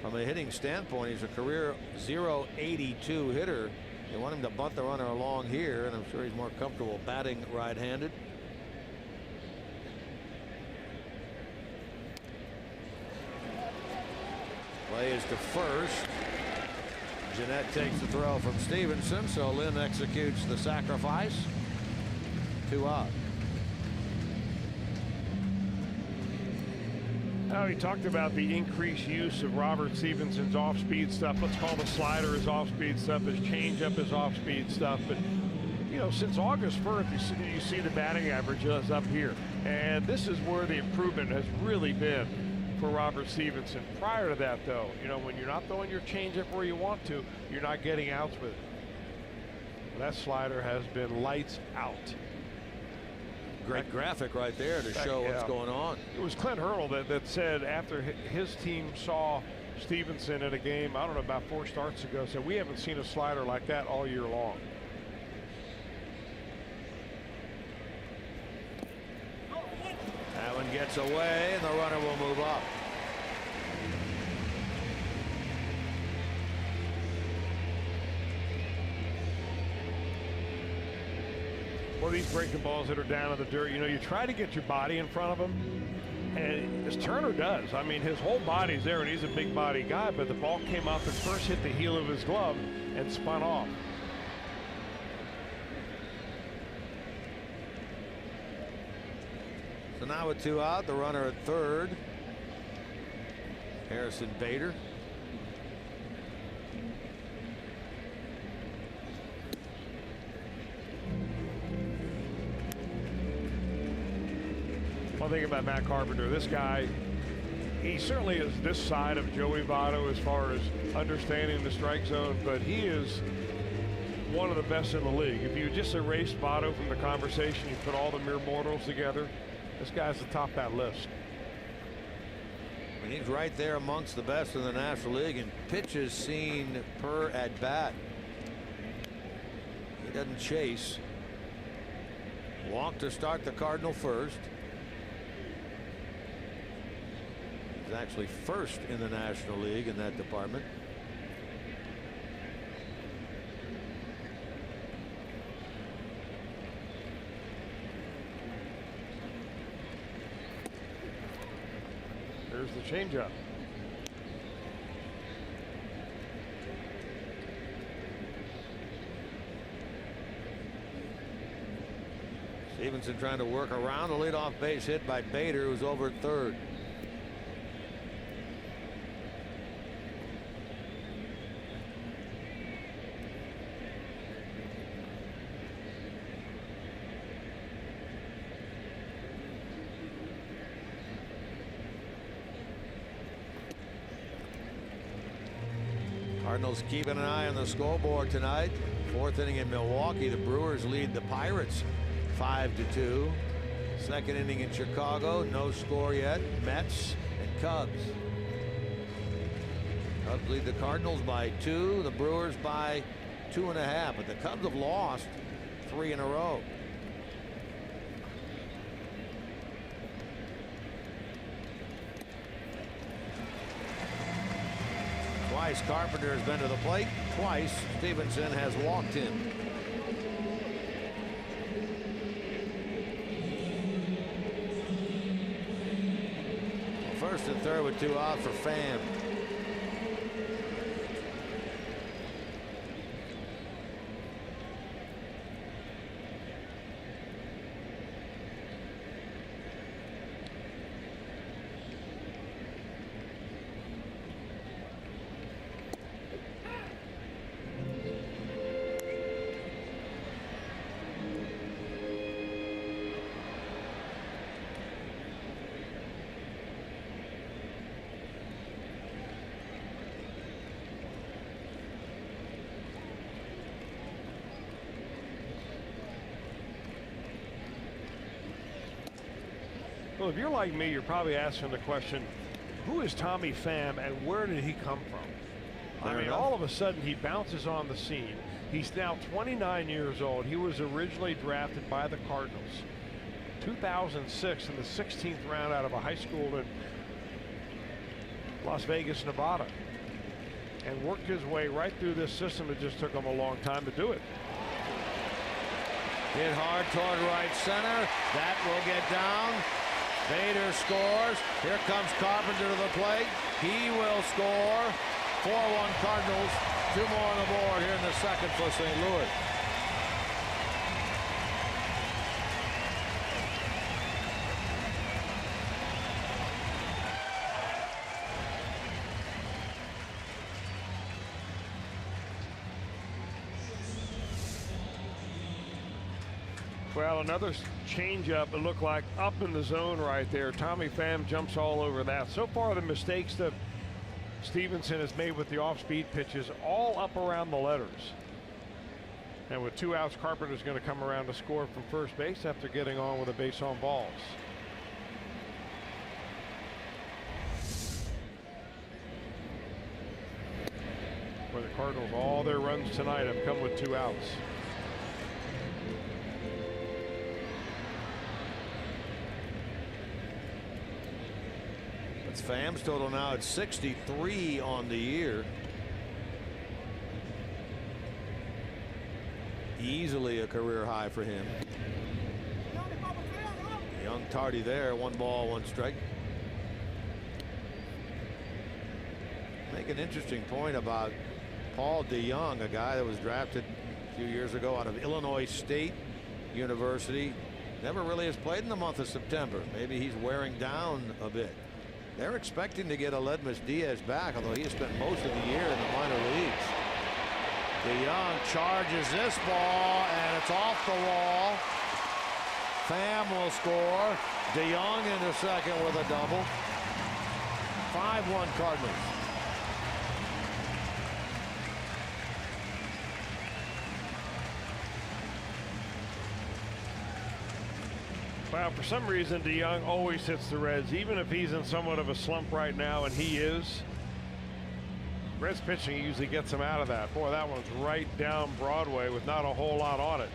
from a hitting standpoint. He's a career .082 hitter. You want him to bunt the runner along here, and I'm sure he's more comfortable batting right-handed. Play is to first. Jeanette takes the throw from Stevenson, so Lynn executes the sacrifice. 2 out. Now, he talked about the increased use of Robert Stephenson's off-speed stuff. Let's call the slider his off-speed stuff, his changeup his off-speed stuff. But, you know, since August 1st, you see the batting average is up here. And this is where the improvement has really been for Robert Stephenson. Prior to that, though, you know, when you're not throwing your changeup where you want to, you're not getting outs with it. That slider has been lights out. Great graphic right there to show what's going on. It was Clint Hurdle that said after his team saw Stephenson in a game, I don't know, about 4 starts ago, said we haven't seen a slider like that all year long. That one gets away, and the runner will move up. One of these breaking balls that are down in the dirt, you know, you try to get your body in front of him, and as Turner does. I mean, his whole body's there, and he's a big body guy, but the ball came up and first hit the heel of his glove and spun off. So now with 2 out, the runner at third, Harrison Bader. One thing about Matt Carpenter, this guy, he certainly is this side of Joey Votto as far as understanding the strike zone, but he is one of the best in the league. If you just erase Votto from the conversation, you put all the mere mortals together, this guy's the top of that list. I mean, he's right there amongst the best in the National League in pitches seen per at bat. He doesn't chase. Walk to start the Cardinal first. He's actually first in the National League in that department. There's the changeup. Stevenson trying to work around the leadoff base hit by Bader, who's over at third. Cardinals keeping an eye on the scoreboard tonight. 4th inning in Milwaukee. The Brewers lead the Pirates 5-2. 2nd inning in Chicago. No score yet. Mets and Cubs. Cubs lead the Cardinals by 2. The Brewers by 2.5. But the Cubs have lost 3 in a row. Twice Carpenter has been to the plate. Twice Stevenson has walked him. First and third with 2 out for Pham. Well, if you're like me, you're probably asking the question, who is Tommy Pham and where did he come from? I mean, all of a sudden he bounces on the scene. He's now 29 years old. He was originally drafted by the Cardinals 2006 in the 16th round out of a high school in Las Vegas, Nevada, and worked his way right through this system. It just took him a long time to do it. Hit hard toward right center. That will get down. Bader scores. Here comes Carpenter to the plate. He will score. 4-1 Cardinals. 2 more on the board here in the second for St. Louis. Well, another changeup. It looked like up in the zone right there. Tommy Pham jumps all over that. So far, the mistakes that Stevenson has made with the off-speed pitches all up around the letters. And with 2 outs, Carpenter's going to come around to score from first base after getting on with a base on balls. Where the Cardinals, all their runs tonight have come with 2 outs. It's Pham's total now at 63 on the year. Easily a career high for him. Young tardy there. 1 ball, 1 strike. Make an interesting point about Paul DeYoung, a guy that was drafted a few years ago out of Illinois State University. Never really has played in the month of September. Maybe he's wearing down a bit. They're expecting to get Aledmus Diaz back, although he has spent most of the year in the minor leagues. DeYoung charges this ball, and it's off the wall. Pham will score. DeYoung into second with a double. 5-1 Cardinals. Well, for some reason, DeYoung always hits the Reds, even if he's in somewhat of a slump right now, and he is. Reds pitching usually gets him out of that. Boy, that one's right down Broadway with not a whole lot on it.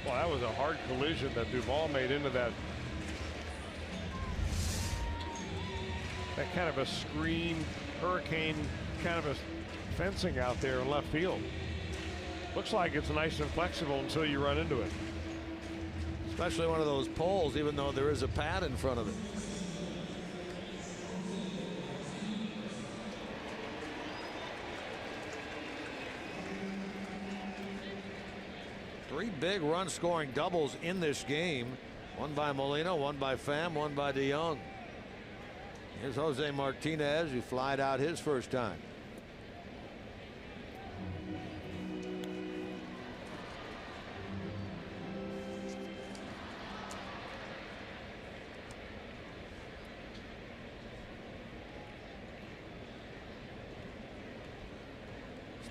Well, that was a hard collision that Duvall made into that. That kind of a screen, hurricane kind of a fencing out there in left field. Looks like it's nice and flexible until you run into it. Especially one of those poles, even though there is a pad in front of it. Three big run scoring doubles in this game. One by Molina, one by Pham, one by DeYoung. Here's Jose Martinez, who flied out his first time.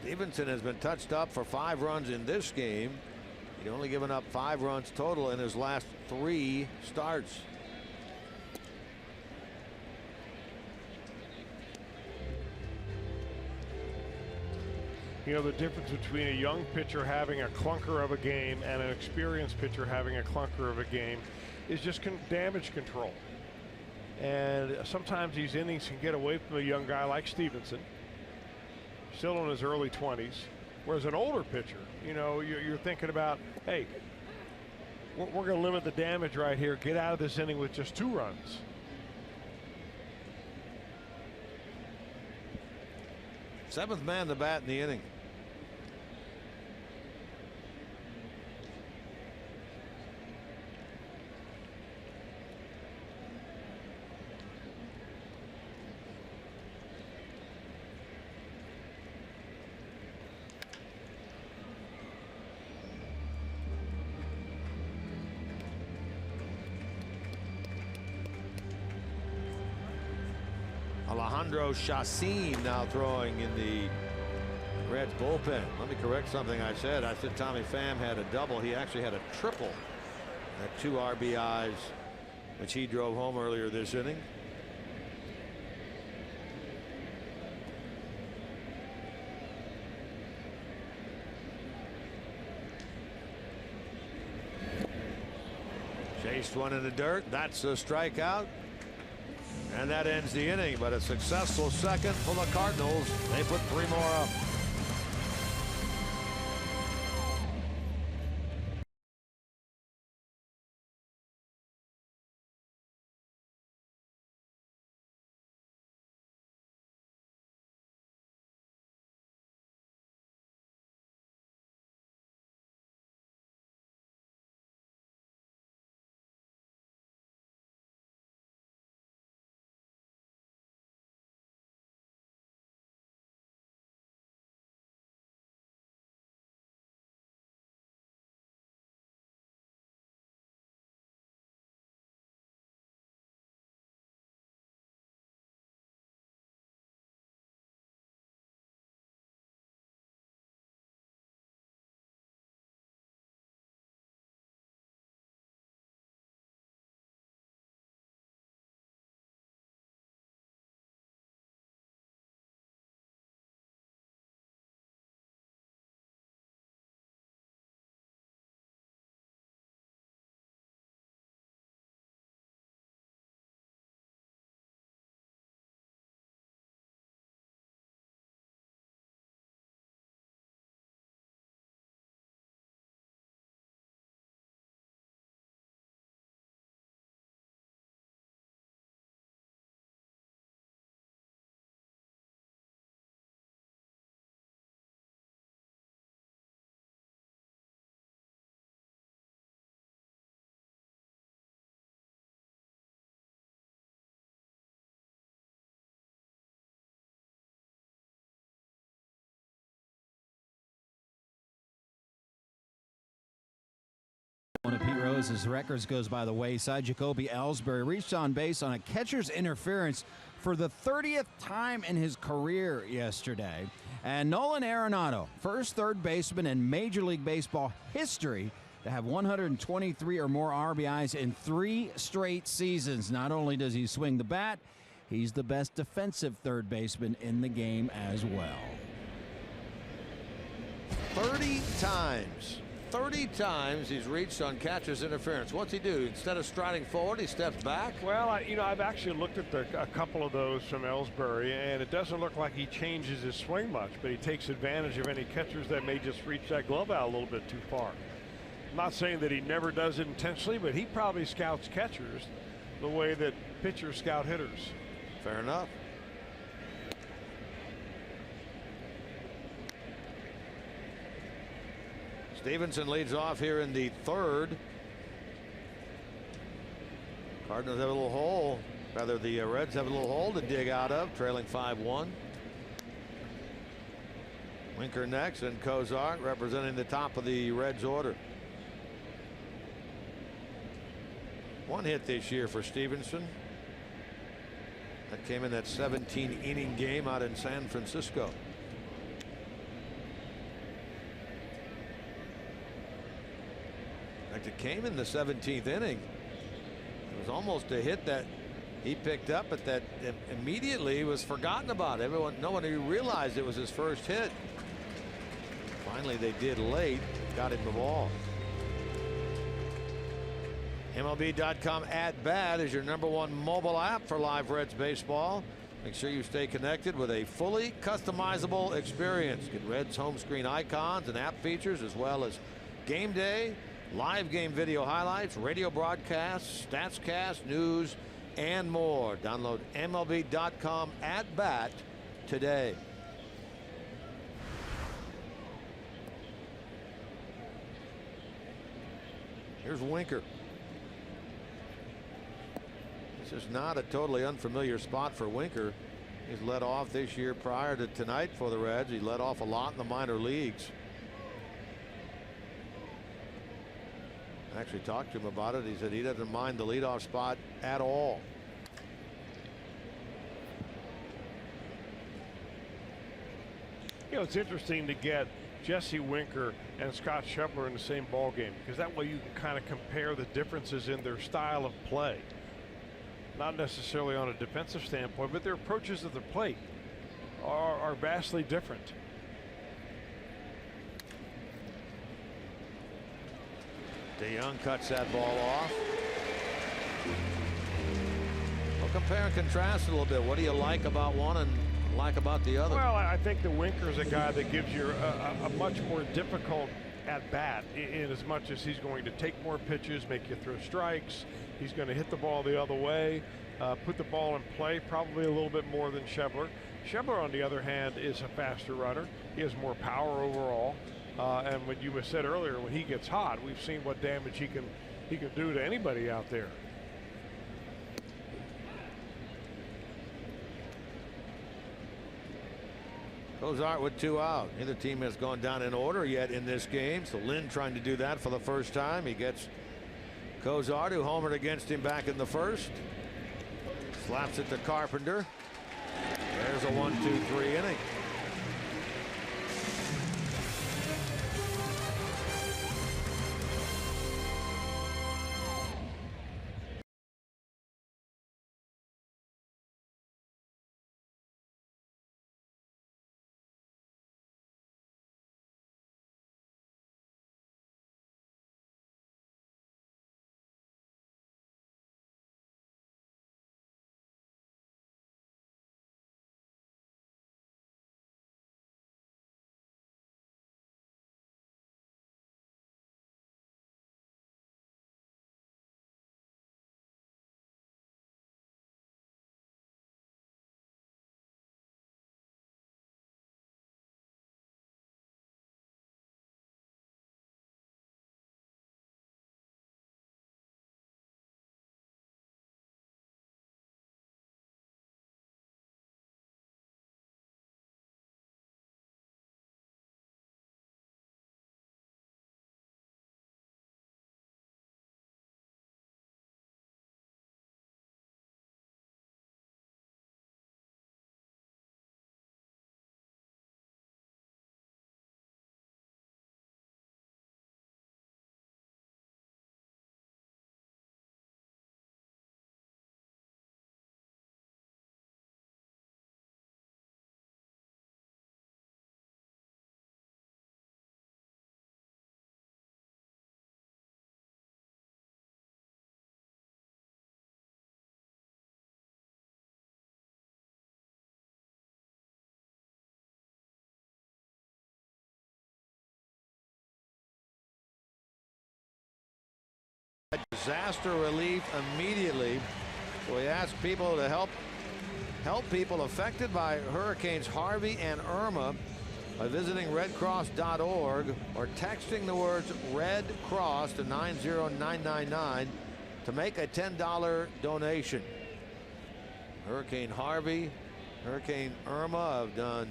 Stevenson has been touched up for 5 runs in this game. He'd only given up 5 runs total in his last 3 starts. You know, the difference between a young pitcher having a clunker of a game and an experienced pitcher having a clunker of a game is just damage control. And sometimes these innings can get away from a young guy like Stevenson, still in his early 20s, whereas an older pitcher, you know, you're thinking about, hey, we're going to limit the damage right here, get out of this inning with just 2 runs. Seventh man to bat in the inning. Alejandro Chacin now throwing in the Reds bullpen. Let me correct something I said. I said Tommy Pham had a double. He actually had a triple at 2 RBIs, which he drove home earlier this inning. Chased one in the dirt. That's a strikeout. And that ends the inning, but a successful second for the Cardinals. They put 3 more up. One of Pete Rose's records goes by the wayside. Jacoby Ellsbury reached on base on a catcher's interference for the 30th time in his career yesterday. And Nolan Arenado, first third baseman in Major League Baseball history to have 123 or more RBIs in 3 straight seasons. Not only does he swing the bat, he's the best defensive third baseman in the game as well. 30 times he's reached on catcher's interference. What's he do? Instead of striding forward, he steps back? Well, I've actually looked at a couple of those from Ellsbury, and it doesn't look like he changes his swing much, but he takes advantage of any catchers that may just reach that glove out a little bit too far. I'm not saying that he never does it intentionally, but he probably scouts catchers the way that pitchers scout hitters. Fair enough. Stevenson leads off here in the 3rd. Cardinals have a little hole. Rather, the Reds have a little hole to dig out of, trailing 5-1. Winker next, and Cozart representing the top of the Reds order. 1 hit this year for Stevenson. That came in that 17-inning game out in San Francisco. In fact, it came in the 17th inning. It was almost a hit that he picked up, but that immediately was forgotten about. No one even realized it was his first hit. Finally, they did late, got him the ball. MLB.com @bat is your #1 mobile app for live Reds baseball. Make sure you stay connected with a fully customizable experience. Get Reds home screen icons and app features, as well as game day, live game video highlights, radio broadcasts, StatsCast, news, and more. Download MLB.com @bat today. Here's Winker. This is not a totally unfamiliar spot for Winker. He's led off this year prior to tonight for the Reds. He led off a lot in the minor leagues. I actually talked to him about it. He said he doesn't mind the leadoff spot at all. You know, it's interesting to get Jesse Winker and Scott Schebler in the same ball game, because that way you can kind of compare the differences in their style of play. Not necessarily on a defensive standpoint, but their approaches at the plate are vastly different. DeYoung cuts that ball off. Well, compare and contrast a little bit. What do you like about one and like about the other? Well, I think the Winker's a guy that gives you a much more difficult at bat, in as much as he's going to take more pitches, make you throw strikes. He's going to hit the ball the other way, put the ball in play probably a little bit more than Schebler. Schebler, on the other hand, is a faster runner. He has more power overall. And what you said earlier, when he gets hot, we've seen what damage he can do to anybody out there. Cozart with 2 out. Neither team has gone down in order yet in this game. So Lynn trying to do that for the first time. He gets Cozart, who homered against him back in the 1st. Slaps it to Carpenter. There's a 1-2-3 inning. Disaster relief immediately. So we ask people to help people affected by Hurricanes Harvey and Irma by visiting redcross.org or texting the words Red Cross to 90999 to make a $10 donation. Hurricane Harvey, Hurricane Irma have done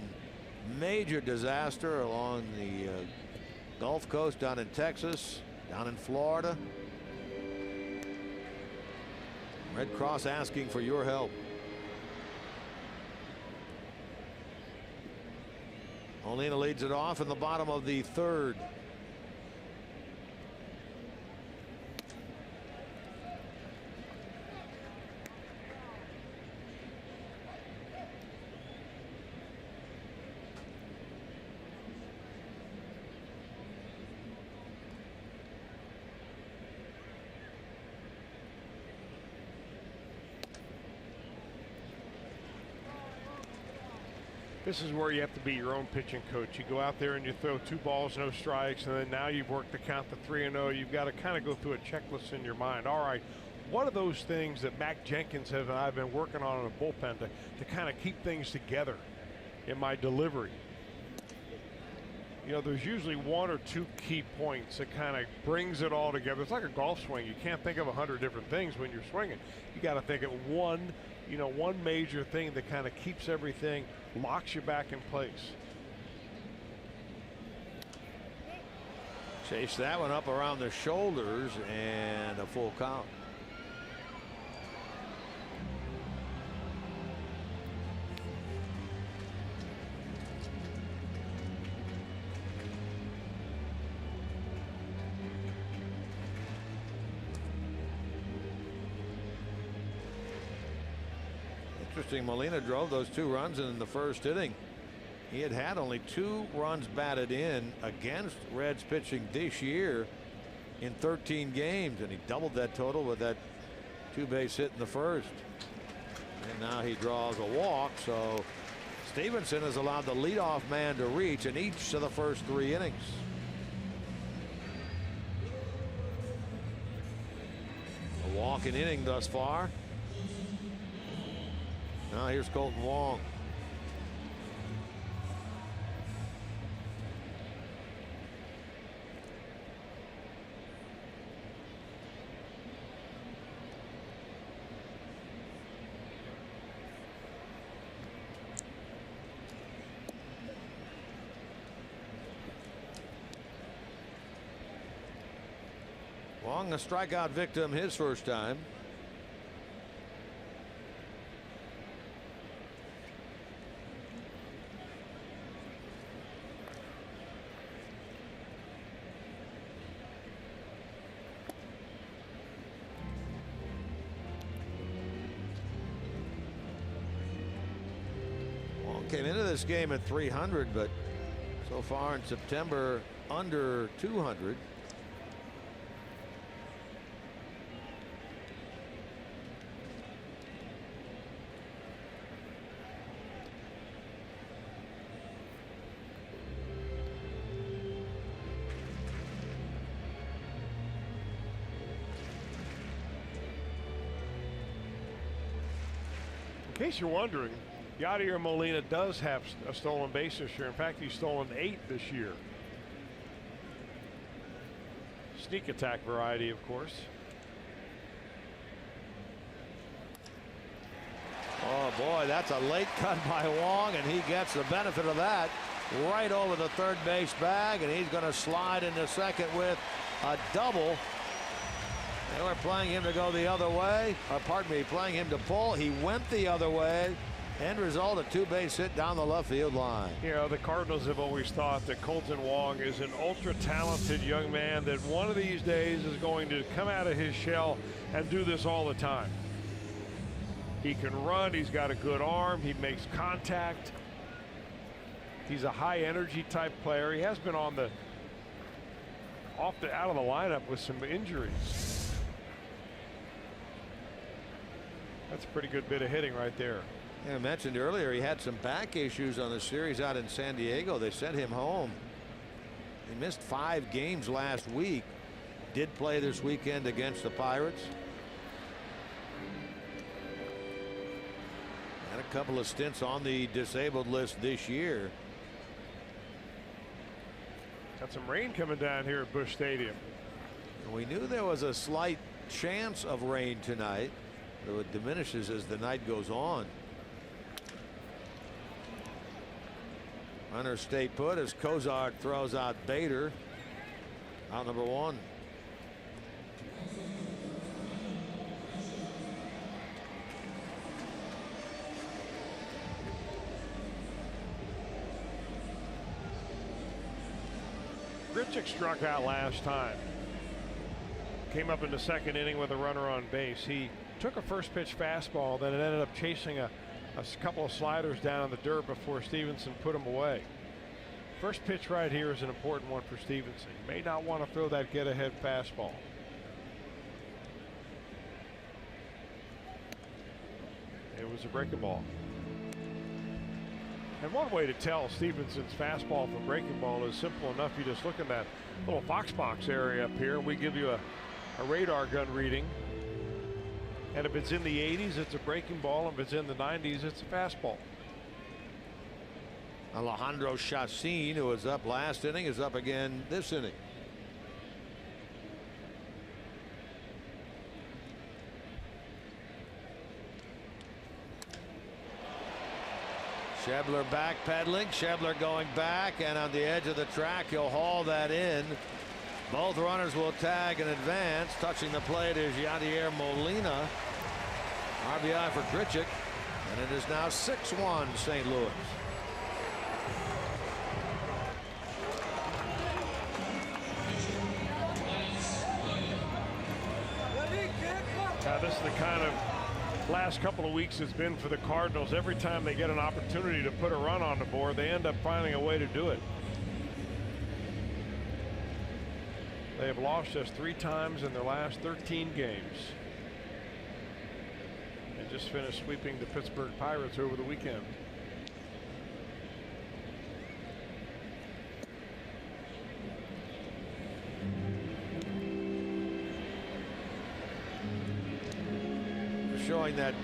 major disaster along the Gulf Coast, down in Texas, down in Florida. Red Cross asking for your help. Molina leads it off in the bottom of the third. This is where you have to be your own pitching coach. You go out there and you throw 2 balls, no strikes, and then now you've worked the count to 3-0. You've got to kind of go through a checklist in your mind. All right, what are those things that Mac Jenkins and I've been working on in the bullpen to kind of keep things together in my delivery? You know, there's usually 1 or 2 key points that kind of brings it all together. It's like a golf swing. You can't think of 100 different things when you're swinging. You got to think of one major thing that kind of keeps everything, locks you back in place. Chase that one up around the shoulders and a full count. Interesting, Molina drove those 2 runs in the first inning. He had only 2 runs batted in against Reds pitching this year in 13 games, and he doubled that total with that 2-base hit in the first. And now he draws a walk, so Stevenson has allowed the leadoff man to reach in each of the first 3 innings. A walking inning thus far. Now here's Colton Wong. Wong, a strikeout victim his first time. Came into this game at 300, but so far in September under 200. In case you're wondering, Yadier Molina does have a stolen base this year. In fact, he's stolen 8 this year. Sneak attack variety, of course. Oh boy, that's a late cut by Wong, and he gets the benefit of that right over the third base bag, and he's going to slide into second with a double. They were playing him to go the other way. Pardon me, playing him to pull. He went the other way. End result, a 2-base hit down the left field line. You know, the Cardinals have always thought that Colton Wong is an ultra-talented young man that one of these days is going to come out of his shell and do this all the time. He can run. He's got a good arm. He makes contact. He's a high-energy type player. He has been on the out of the lineup with some injuries. That's a pretty good bit of hitting right there. Yeah, I mentioned earlier he had some back issues on the series out in San Diego. They sent him home. He missed 5 games last week. did play this weekend against the Pirates. Had a couple of stints on the disabled list this year. Got some rain coming down here at Busch Stadium. We knew there was a slight chance of rain tonight, though it diminishes as the night goes on. Runner stay put as Kozar throws out Bader. Out number 1. Grichuk struck out last time. Came up in the second inning with a runner on base. He took a first pitch fastball, then it ended up chasing a couple of sliders down in the dirt before Stevenson put him away. First pitch right here is an important one for Stevenson. He may not want to throw that get ahead fastball. It was a breaking ball. And one way to tell Stevenson's fastball from breaking ball is simple enough. You just look in that little Fox box area up here. We give you a radar gun reading. And if it's in the 80s, it's a breaking ball. If it's in the 90s, it's a fastball. Alejandro Chacin, who was up last inning, is up again this inning. Schebler backpedaling. Schebler going back, and on the edge of the track, he'll haul that in. Both runners will tag and advance. Touching the plate is Yadier Molina. RBI for Grichuk, and it is now 6-1 St. Louis. Now this is the kind of last couple of weeks it's been for the Cardinals. Every time they get an opportunity to put a run on the board, they end up finding a way to do it. They have lost just 3 times in their last 13 games. They just finished sweeping the Pittsburgh Pirates over the weekend. Showing that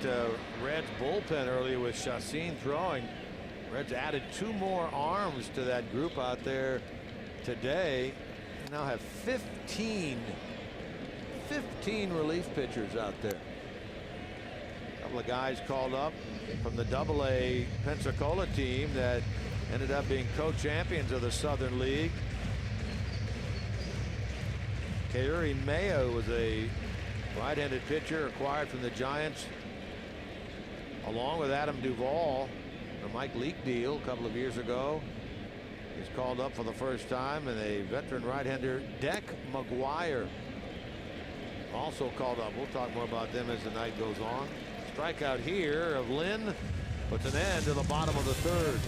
Reds bullpen earlier with Chacin throwing. Reds added 2 more arms to that group out there today. They now have 15 relief pitchers out there. A couple of guys called up from the AA Pensacola team that ended up being co-champions of the Southern League. Kairi Mayo was a right-handed pitcher acquired from the Giants along with Adam Duvall, the Mike Leake deal a couple of years ago. He's called up for the first time, and a veteran right-hander, Deck McGuire, also called up. We'll talk more about them as the night goes on. Strikeout here of Lynn puts an end to the bottom of the 3rd.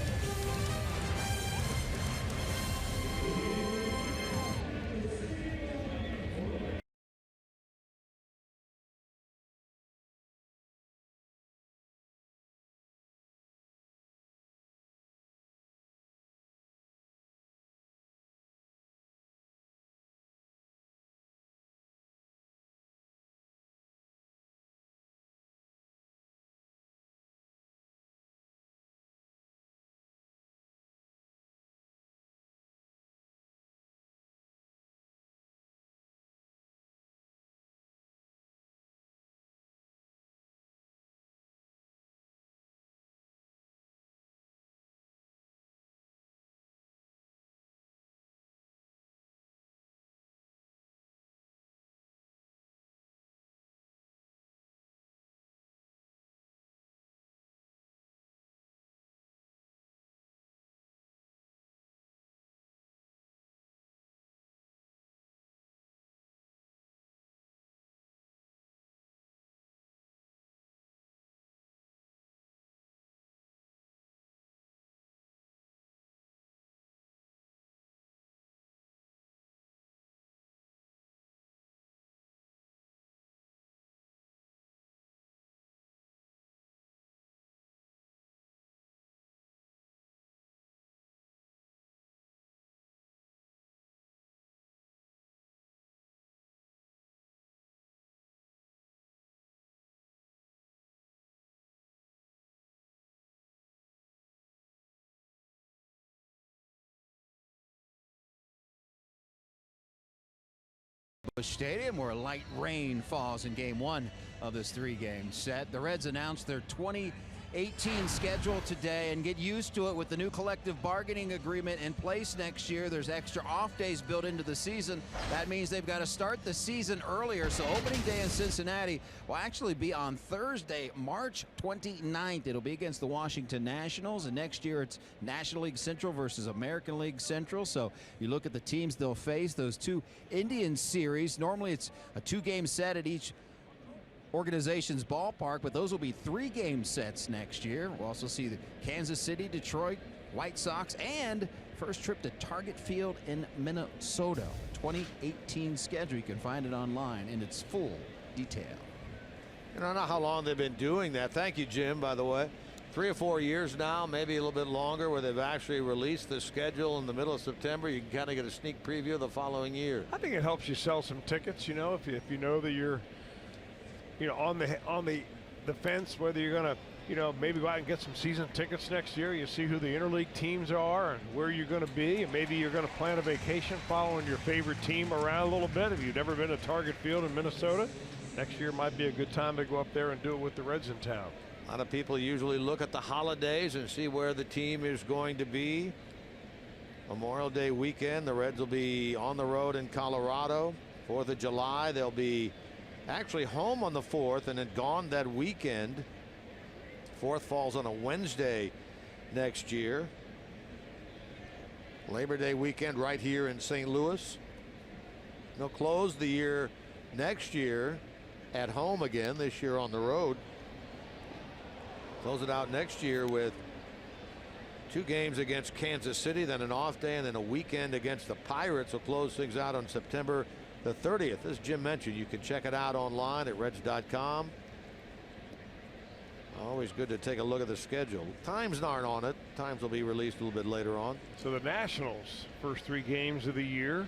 Stadium, where light rain falls in game 1 of this 3-game set. The Reds announced their 2018 schedule today, and get used to it with the new collective bargaining agreement in place next year. There's extra off days built into the season. That means they've got to start the season earlier. So opening day in Cincinnati will actually be on Thursday, March 29th. It'll be against the Washington Nationals, and next year it's National League Central versus American League Central. So you look at the teams they'll face, those two Indian series. Normally it's a 2-game set at each organization's ballpark, but those will be 3-game sets next year. We'll also see the Kansas City, Detroit, White Sox, and first trip to Target Field in Minnesota. 2018 schedule. You can find it online in its full detail. I don't know how long they've been doing that. Thank you, Jim, by the way. 3 or 4 years now, maybe a little bit longer, where they've actually released the schedule in the middle of September. You can kind of get a sneak preview of the following year. I think it helps you sell some tickets, you know, if you know that you're on the fence, whether you're going to, maybe go out and get some season tickets next year. You see who the interleague teams are and where you're going to be, and maybe you're going to plan a vacation following your favorite team around a little bit. If you've never been to Target Field in Minnesota, next year might be a good time to go up there and do it with the Reds in town. A lot of people usually look at the holidays and see where the team is going to be. Memorial Day weekend, the Reds will be on the road in Colorado. 4th of July, they'll be actually home on the 4th and then gone that weekend. 4th falls on a Wednesday next year. Labor Day weekend right here in St. Louis. They'll close the year next year at home again, this year on the road. Close it out next year with 2 games against Kansas City, then an off day, and then a weekend against the Pirates. Will close things out on September the 30th. As Jim mentioned, you can check it out online at Reds.com. Always good to take a look at the schedule. Times aren't on it. Times will be released a little bit later on. So the Nationals, first 3 games of the year.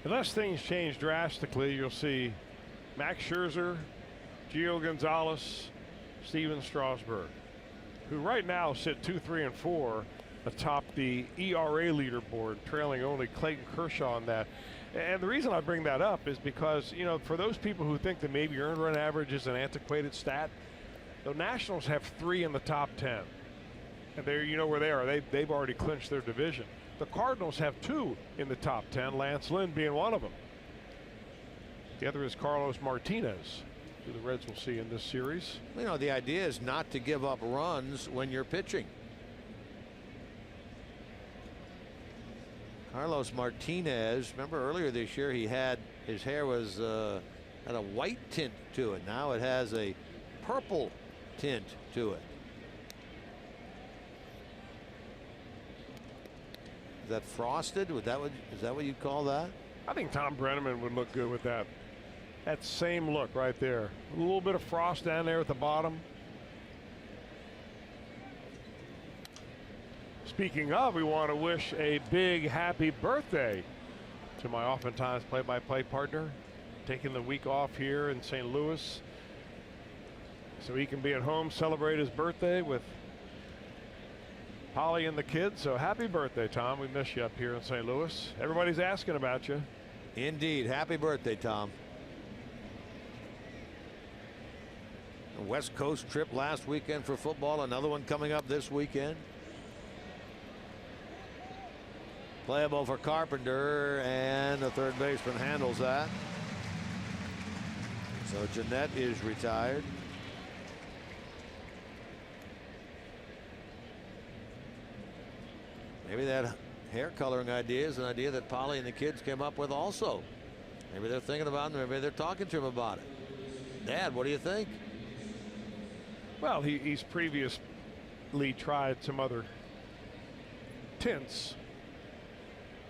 Unless things change drastically, you'll see Max Scherzer, Gio Gonzalez, Steven Strasburg, who right now sit 2, 3, and 4 atop the ERA leaderboard, trailing only Clayton Kershaw on that. And the reason I bring that up is because, for those people who think that maybe earned run average is an antiquated stat, the Nationals have 3 in the top 10. And there, you know where they are. They've already clinched their division. The Cardinals have 2 in the top 10, Lance Lynn being one of them. The other is Carlos Martinez, who the Reds will see in this series. The idea is not to give up runs when you're pitching. Carlos Martinez, remember earlier this year his hair was had a white tint to it. Now it has a purple tint to it. Is that frosted? Is that what you'd call that? I think Tom Brenneman would look good with that. That same look right there. A little bit of frost down there at the bottom. Speaking of, we want to wish a big happy birthday to my oftentimes play-by-play partner, taking the week off here in St. Louis so he can be at home, celebrate his birthday with Polly and the kids. So happy birthday, Tom. We miss you up here in St. Louis. Everybody's asking about you. Indeed. Happy birthday, Tom. A West Coast trip last weekend for football. Another one coming up this weekend. Playable for Carpenter, and the third baseman handles that. So Jeanette is retired. Maybe that hair coloring idea is an idea that Polly and the kids came up with also. Maybe they're thinking about it, maybe they're talking to him about it. Dad, what do you think? Well, he's previously tried some other tints.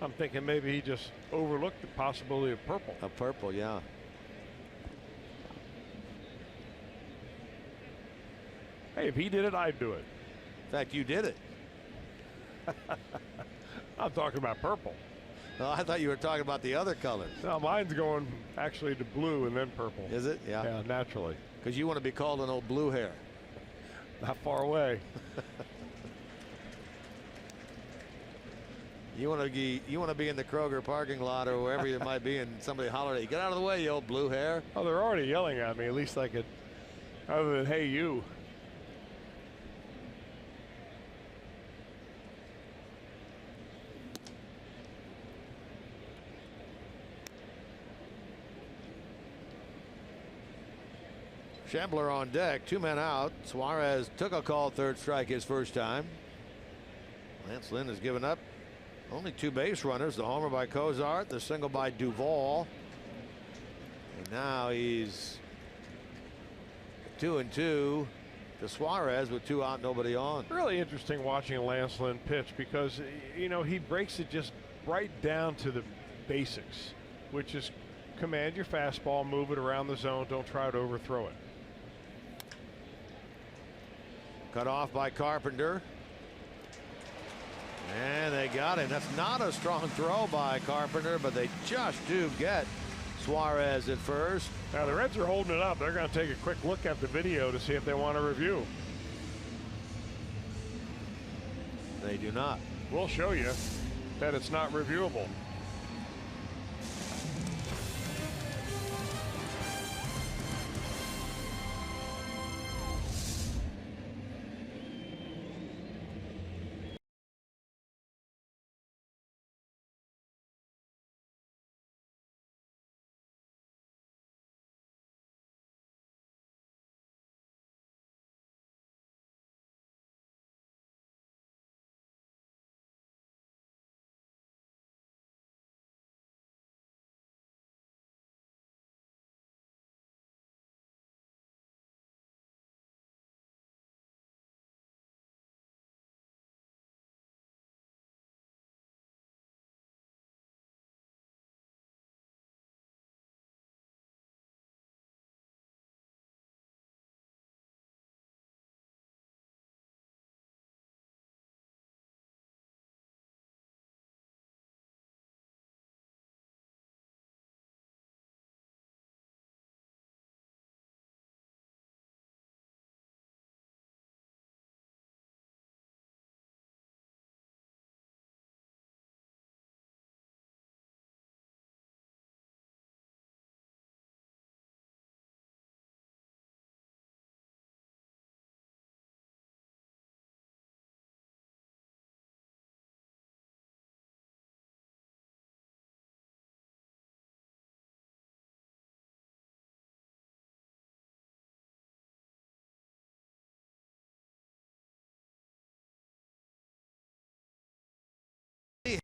I'm thinking maybe he just overlooked the possibility of purple. Of purple, yeah. Hey, if he did it, I'd do it. In fact, you did it. I'm talking about purple. Oh, I thought you were talking about the other colors. No, mine's going actually to blue and then purple. Is it? Yeah. Yeah, naturally. Because you want to be called an old blue hair. Not far away. You want to be in the Kroger parking lot or wherever you might be, and somebody holler at you, "Get out of the way, you old blue hair." Oh, they're already yelling at me. At least I could, other than "Hey, you." Schembler on deck, 2 men out. Suarez took a called third strike his first time. Lance Lynn has given up only 2 base runners, the homer by Cozart, the single by Duvall. And now he's 2-2 to Suarez with 2 out, nobody on. Really interesting watching Lance Lynn pitch because, you know, he breaks it just right down to the basics, which is command your fastball, move it around the zone, don't try to overthrow it. Cut off by Carpenter. And they got him. That's not a strong throw by Carpenter, but they just do get Suarez at first. Now the Reds are holding it up. They're going to take a quick look at the video to see if they want to review. They do not. We'll show you that it's not reviewable.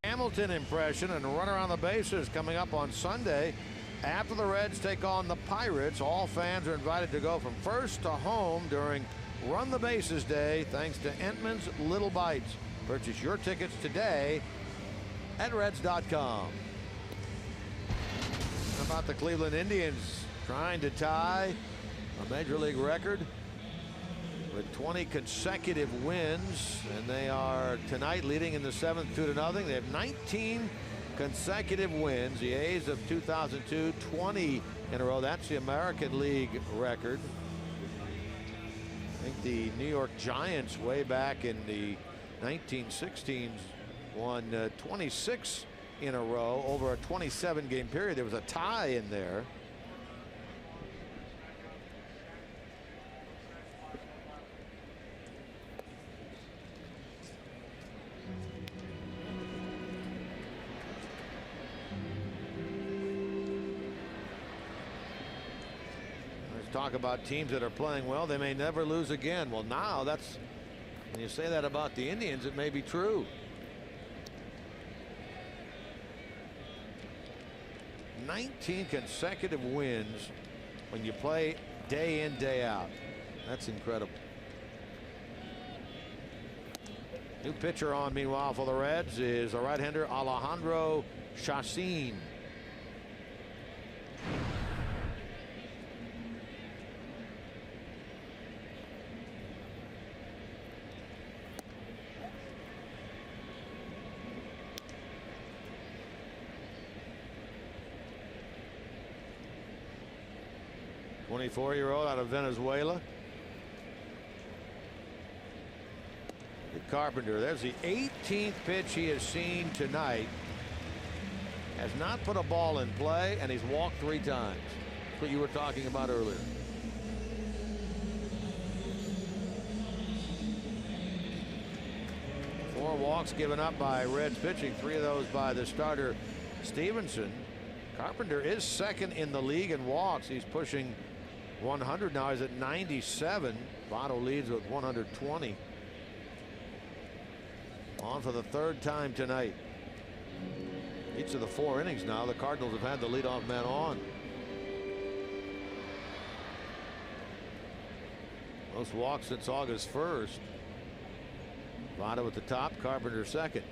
Hamilton impression and a runner on the bases coming up on Sunday. After the Reds take on the Pirates, all fans are invited to go from first to home during Run the Bases Day thanks to Entman's Little Bites. Purchase your tickets today at Reds.com. How about the Cleveland Indians trying to tie a Major League record with 20 consecutive wins, and they are tonight leading in the 7th 2-0. They have 19 consecutive wins. The A's of 2002, 20 in a row. That's the American League record. I think the New York Giants way back in the 1916s won 26 in a row over a 27-game period. There was a tie in there. Talk about teams that are playing well, they may never lose again. Well, now that's, when you say that about the Indians, it may be true. 19 consecutive wins when you play day in, day out. That's incredible. New pitcher on, meanwhile, for the Reds is a right-hander, Alejandro Chacin. '24-year-old out of Venezuela. Carpenter. There's the 18th pitch he has seen tonight. Has not put a ball in play, and he's walked 3 times. That's what you were talking about earlier. Four walks given up by Reds pitching, 3 of those by the starter Stevenson. Carpenter is second in the league in walks. He's pushing 100 now. He's at 97. Votto leads with 120. On for the 3rd time tonight. Each of the 4 innings now, the Cardinals have had the leadoff man on. Most walks since August 1st. Votto at the top, Carpenter second.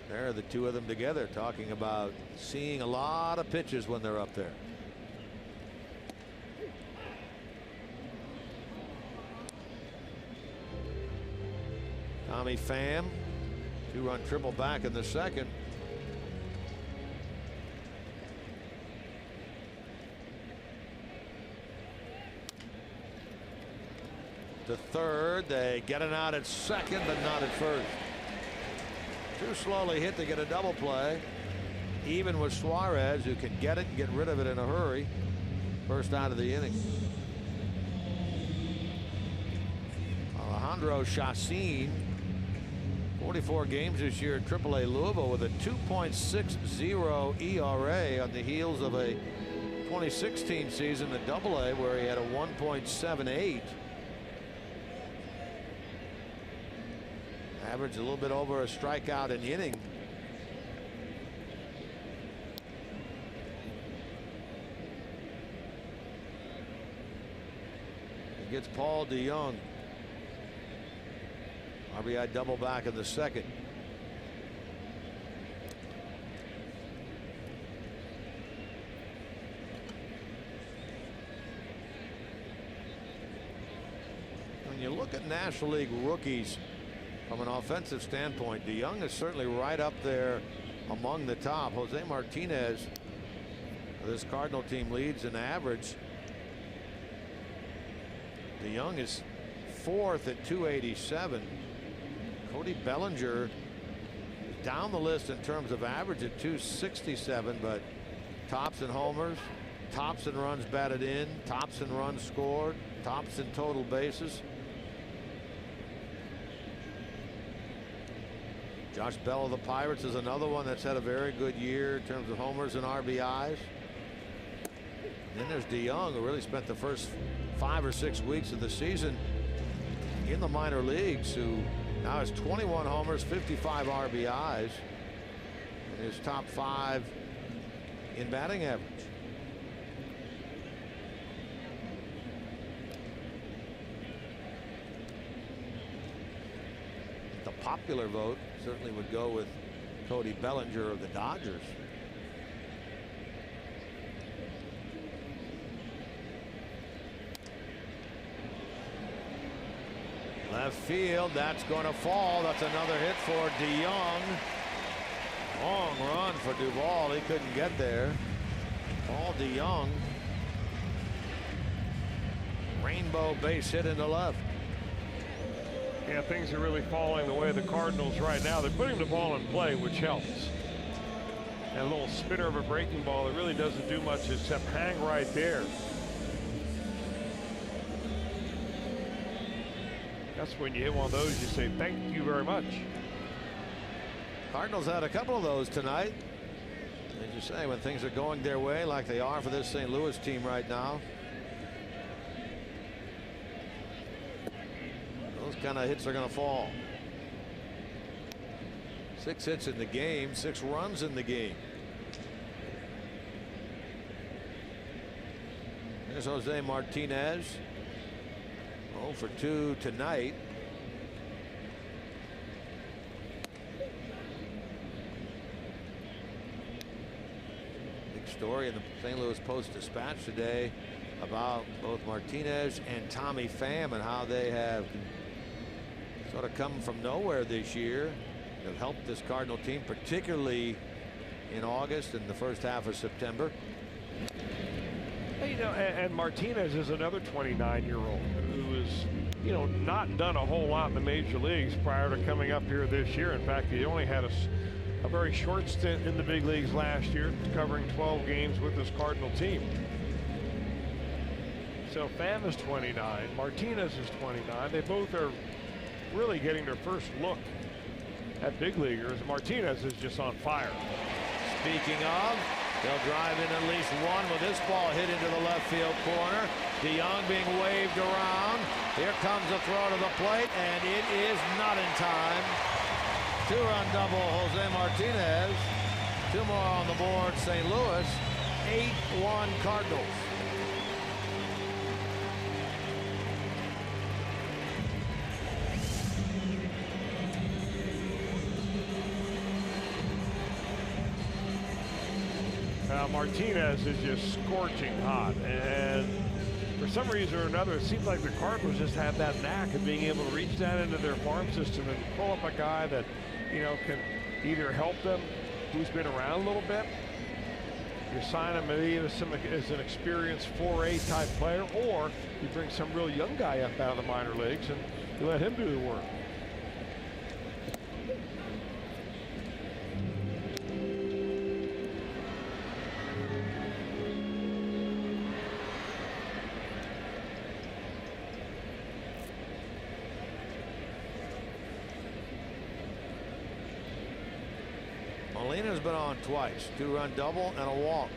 There are the 2 of them together talking about seeing a lot of pitches when they're up there. Tommy Pham, 2-run triple back in the second. To third, they get it out at second, but not at first. Too slowly hit to get a double play. Even with Suarez, who can get it and get rid of it in a hurry. First out of the inning. Alejandro Chacin, 44 games this year at AAA Louisville with a 2.60 ERA on the heels of a 2016 season at AA where he had a 1.78. Average a little bit over a strikeout an inning. He gets Paul DeJong. RBI double back in the second. When you look at National League rookies from an offensive standpoint, DeJong is certainly right up there among the top. Jose Martinez, this Cardinal team, leads in average. DeJong is 4th at 287. Cody Bellinger is down the list in terms of average at 267, but tops in homers, tops in runs batted in, tops in runs scored, tops in total bases. Josh Bell of the Pirates is another one that's had a very good year in terms of homers and RBIs. And then there's DeJong, who really spent the first 5 or 6 weeks of the season in the minor leagues, who now has 21 homers, 55 RBIs, and is top 5 in batting average. The popular vote certainly would go with Cody Bellinger of the Dodgers. Left field, that's going to fall. That's another hit for DeJong. Long run for Duvall. He couldn't get there. Paul DeJong. Rainbow base hit into left. Yeah, things are really falling the way of the Cardinals right now. They're putting the ball in play, which helps. And a little spinner of a breaking ball that really doesn't do much except hang right there. That's when you hit one of those, you say thank you very much. Cardinals had a couple of those tonight. As you say, when things are going their way like they are for this St. Louis team right now. Those kind of hits are going to fall. 6 hits in the game, 6 runs in the game. There's Jose Martinez. 0 for 2 tonight. Big story in the St. Louis Post-Dispatch today about both Martinez and Tommy Pham and how they have sort of come from nowhere this year. Have helped this Cardinal team, particularly in August and the first half of September. You know, and Martinez is another 29-year-old who is, you know, not done a whole lot in the major leagues prior to coming up here this year. In fact, he only had a very short stint in the big leagues last year, covering 12 games with his Cardinal team. So Pham is 29, Martinez is 29. They both are really getting their first look at big leaguers. Martinez is just on fire. Speaking of, they'll drive in at least one with this ball hit into the left field corner. DeYoung being waved around. Here comes the throw to the plate, and it is not in time. Two-run double, Jose Martinez. Two more on the board, St. Louis. 8-1 Cardinals. Martinez is just scorching hot, and for some reason or another, it seems like the Cardinals just have that knack of being able to reach down into their farm system and pull up a guy that, you know, can either help them, who's been around a little bit. You sign him maybe as an experienced 4A type player, or you bring some real young guy up out of the minor leagues and you let him do the work. Molina's been on twice. Two-run double and a walk.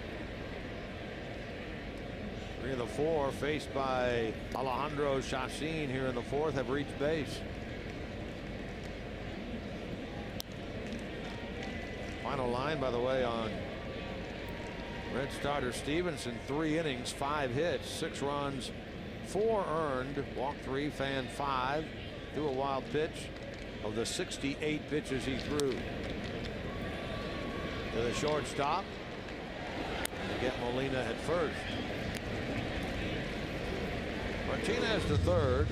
3 of the 4 faced by Alejandro Chacin here in the 4th have reached base. Final line, by the way, on Red starter Stevenson: 3 innings, 5 hits, 6 runs, 4 earned, walked 3, fanned 5, threw a wild pitch of the 68 pitches he threw. To the shortstop to get Molina at first. Martinez to third.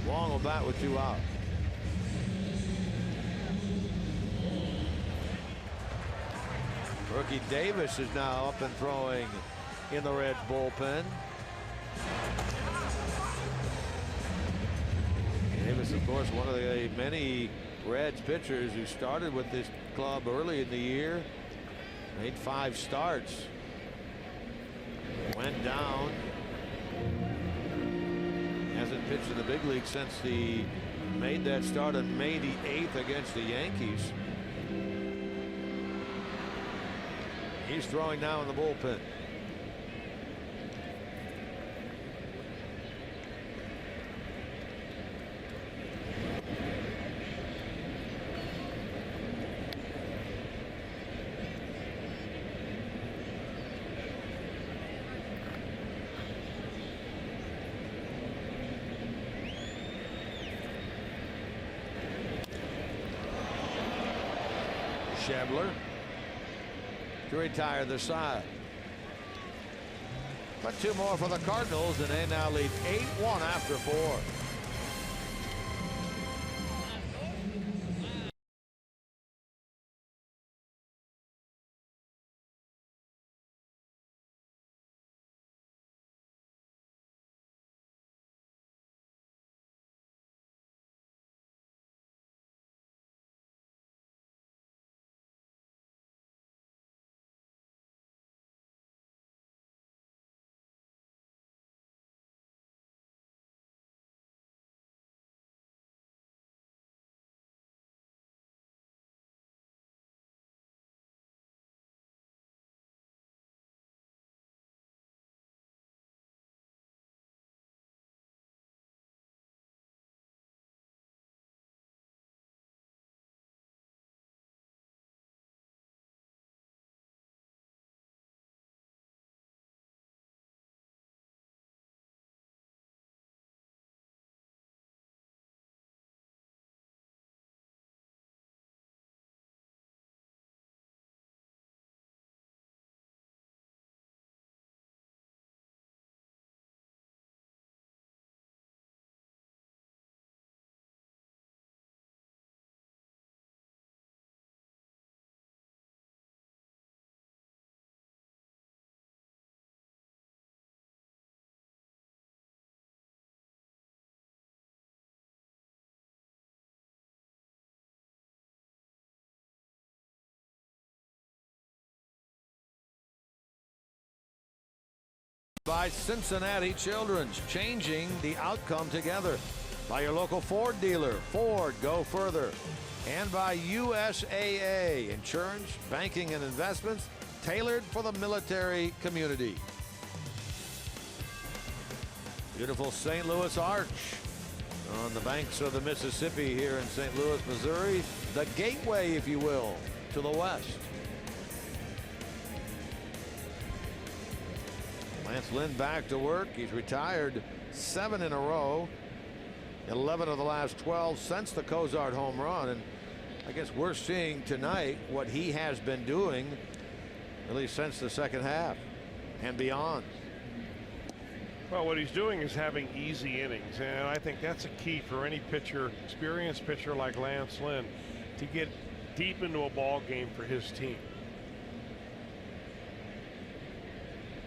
Long will bat with 2 out. Rookie Davis is now up and throwing in the Reds bullpen. Davis, of course, one of the many Reds pitchers who started with this club early in the year. Made 5 starts. Went down. Hasn't pitched in the big league since he made that start on May the 8th against the Yankees. He's throwing now in the bullpen. Schebler to retire the side. But 2 more for the Cardinals, and they now lead 8-1 after 4. By Cincinnati Children's, changing the outcome together. By your local Ford dealer, Ford, go further. And by USAA, insurance, banking, and investments tailored for the military community. Beautiful St. Louis Arch on the banks of the Mississippi here in St. Louis, Missouri. The gateway, if you will, to the west. Lance Lynn back to work. He's retired 7 in a row. 11 of the last 12 since the Cozart home run. And I guess we're seeing tonight what he has been doing, at least since the second half and beyond. Well, what he's doing is having easy innings, and I think that's a key for any pitcher, experienced pitcher like Lance Lynn, to get deep into a ball game for his team.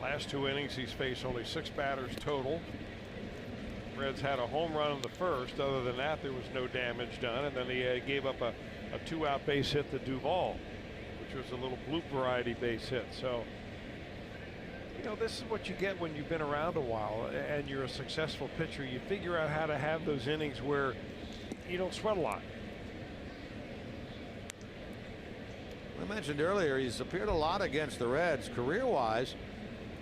Last 2 innings, he's faced only 6 batters total. Reds had a home run in the first. Other than that, there was no damage done, and then he gave up a 2-out base hit to Duvall, which was a little bloop variety base hit. So, you know, this is what you get when you've been around a while and you're a successful pitcher. You figure out how to have those innings where you don't sweat a lot. I mentioned earlier he's appeared a lot against the Reds career-wise.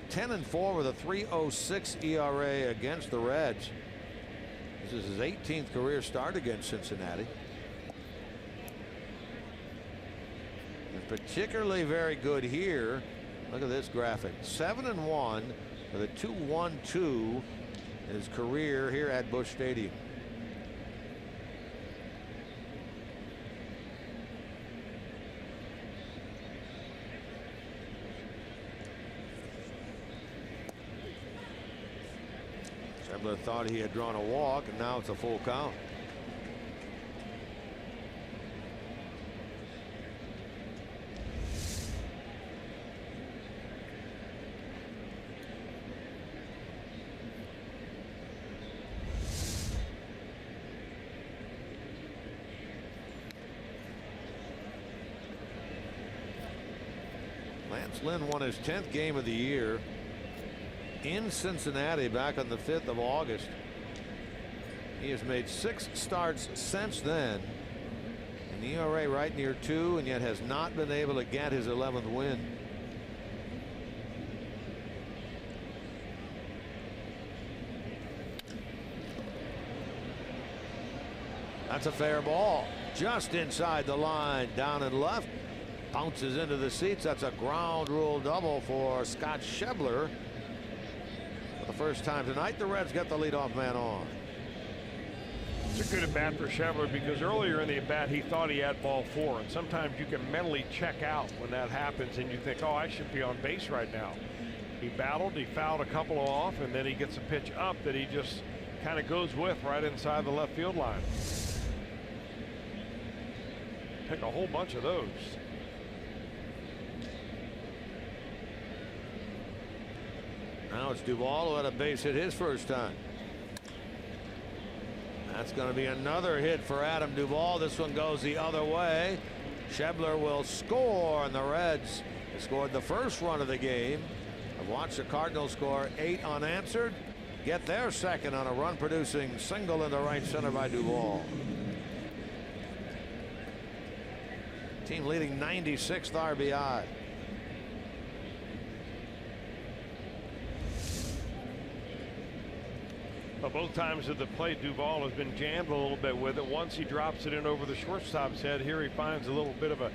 10-4 with a 3.06 ERA against the Reds. This is his 18th career start against Cincinnati. And particularly very good here. Look at this graphic. 7-1 with a 2.12 in his career here at Busch Stadium. Schebler thought he had drawn a walk, and now it's a full count. Lance Lynn won his 10th game of the year in Cincinnati back on the 5th of August. He has made 6 starts since then. An ERA right near 2, and yet has not been able to get his 11th win. That's a fair ball. Just inside the line, down and left. Bounces into the seats. That's a ground rule double for Scott Schebler. For the first time tonight, the Reds get the leadoff man on. It's a good at bat for Schebler because earlier in the at bat he thought he had ball 4, and sometimes you can mentally check out when that happens and you think, oh, I should be on base right now. He battled, he fouled a couple off, and then he gets a pitch up that he just kind of goes with right inside the left field line. Pick a whole bunch of those. Now it's Duvall who had a base hit his first time. That's going to be another hit for Adam Duvall. This one goes the other way. Schebler will score, and the Reds scored the first run of the game. I've watched the Cardinals score 8 unanswered, get their second on a run-producing single into right center by Duvall. Team leading 96th RBI. But both times at the plate, Duvall has been jammed a little bit with it. Once he drops it in over the shortstop's head. Here he finds a little bit of a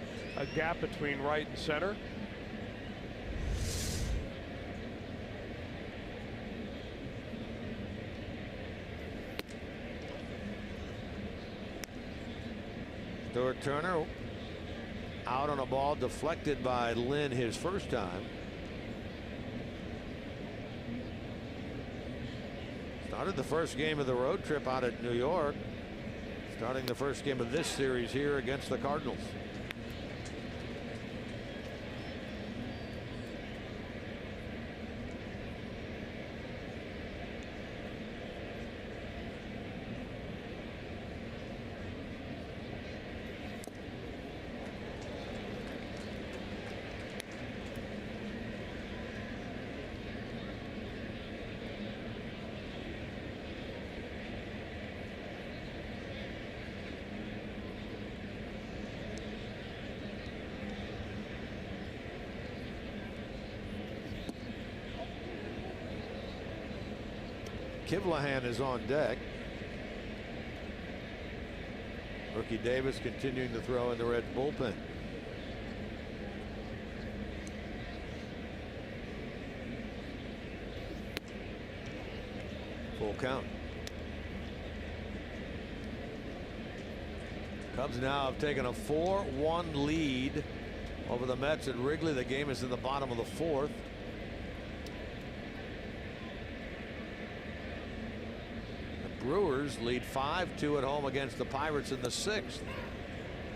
gap between right and center. Stuart Turner out on a ball deflected by Lynn his first time. Started the first game of the road trip out at New York. Starting the first game of this series here against the Cardinals. Kivlahan is on deck. Rookie Davis continuing to throw in the Reds bullpen. Full count. Cubs now have taken a 4-1 lead over the Mets at Wrigley. The game is in the bottom of the 4th. The Brewers lead 5-2 at home against the Pirates in the 6th.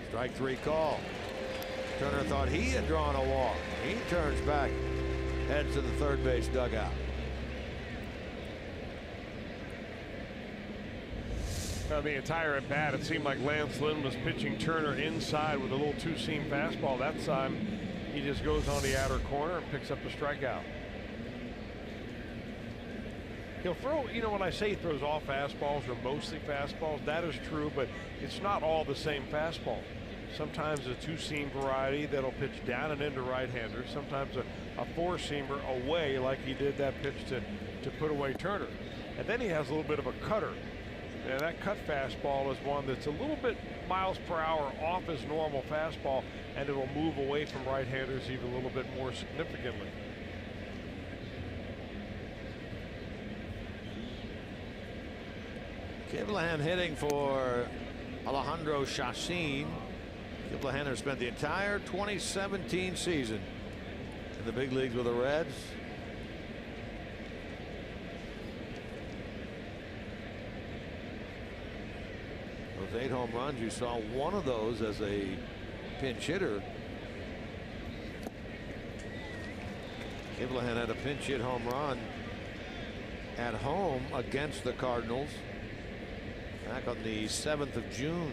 Strike 3 call. Turner thought he had drawn a walk. He turns back, heads to the third base dugout. The entire at bat, it seemed like Lance Lynn was pitching Turner inside with a little two-seam fastball. That time, he just goes on the outer corner and picks up the strikeout. He'll throw, you know, when I say he throws all fastballs or mostly fastballs, that is true, but it's not all the same fastball. Sometimes a two-seam variety that'll pitch down and into right-handers. Sometimes a four-seamer away, like he did that pitch to put away Turner. And then he has a little bit of a cutter. And that cut fastball is one that's a little bit miles per hour off his normal fastball, and it'll move away from right-handers even a little bit more significantly. Kivlahan hitting for Alejandro Chacin. Kivlahan has spent the entire 2017 season in the big leagues with the Reds. Those 8 home runs, you saw one of those as a pinch hitter. Kivlahan had a pinch hit home run at home against the Cardinals back on the 7th of June.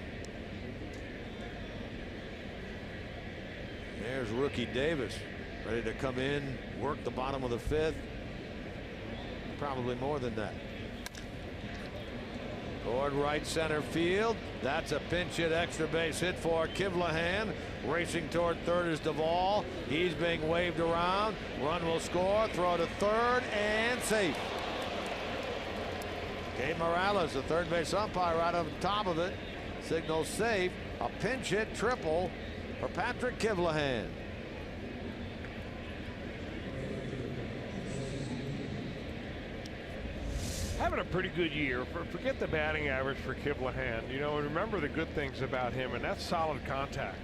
There's rookie Davis ready to come in, work the bottom of the 5th. Probably more than that. Toward right center field. That's a pinch hit extra base hit for Kivlahan. Racing toward third is Duvall. He's being waved around. Run will score. Throw to third and safe. Gabe Morales, the third base umpire, right on top of it. Signals safe. A pinch hit triple for Patrick Kivlahan. Having a pretty good year. Forget the batting average for Kivlahan. You know, and remember the good things about him, and that's solid contact.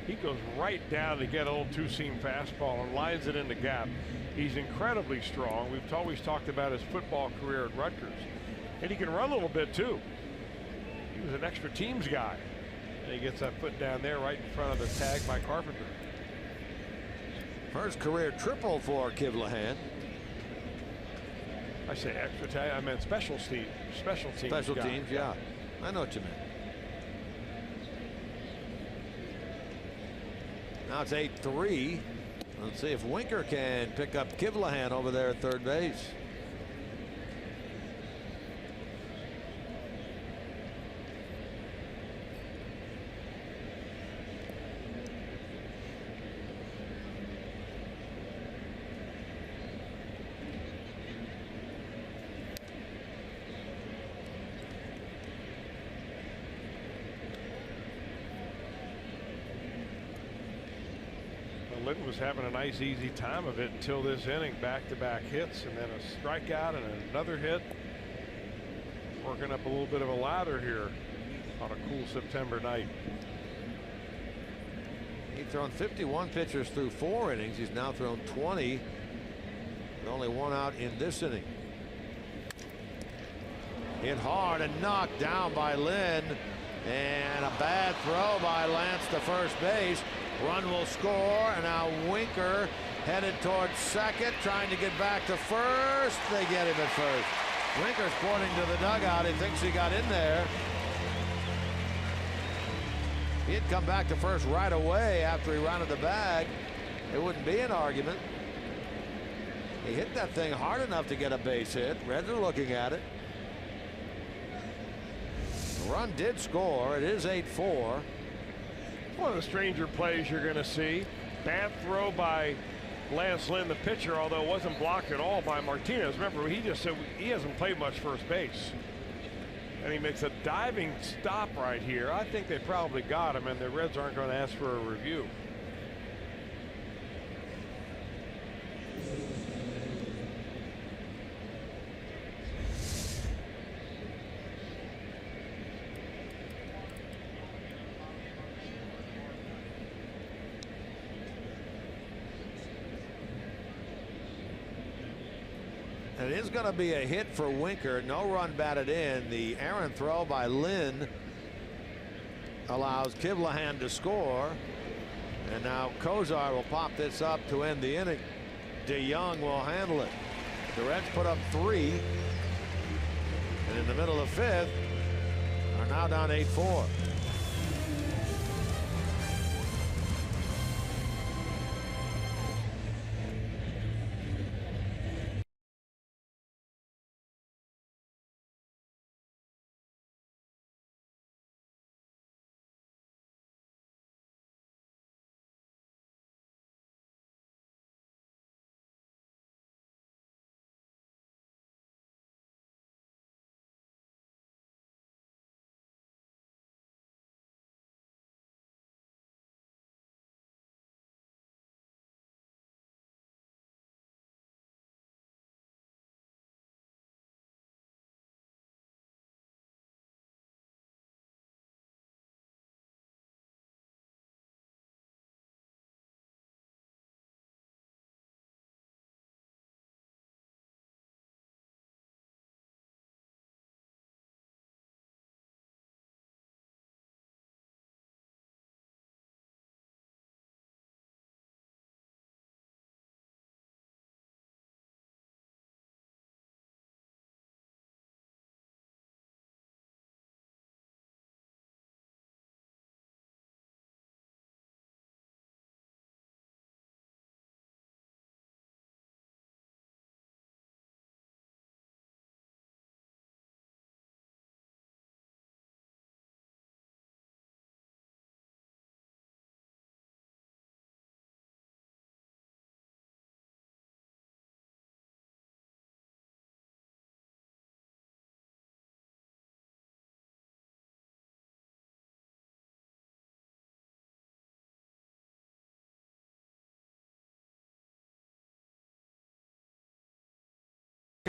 He goes right down to get a little two-seam fastball and lines it in the gap. He's incredibly strong. We've always talked about his football career at Rutgers. And he can run a little bit, too. He was an extra teams guy. And he gets that foot down there right in front of the tag by Carpenter. First career triple for Kivlahan. I say extra tag, I meant special teams. Special teams, yeah. I know what you meant. Now it's 8-3. Let's see if Winker can pick up Kivlahan over there at third base. Lynn was having a nice easy time of it until this inning. Back-to-back hits and then a strikeout and another hit. Working up a little bit of a lather here on a cool September night. He's thrown 51 pitchers through 4 innings. He's now thrown 20 with only 1 out in this inning. Hit hard and knocked down by Lynn, and a bad throw by Lance to first base. Run will score, and now Winker headed towards second, trying to get back to first. They get him at first. Winker's pointing to the dugout. He thinks he got in there. If he had come back to first right away after he rounded the bag, it wouldn't be an argument. He hit that thing hard enough to get a base hit. Reds are looking at it. The run did score. It is 8-4. One of the stranger plays you're going to see. Bad throw by Lance Lynn, the pitcher, although wasn't blocked at all by Martinez. Remember, he just said he hasn't played much first base. And he makes a diving stop right here. I think they probably got him, and the Reds aren't going to ask for a review. It is going to be a hit for Winker. No run batted in. The errant throw by Lynn allows Kivlahan to score. And now Kozar will pop this up to end the inning. DeYoung will handle it. The Reds put up 3. And in the middle of 5th are now down 8-4.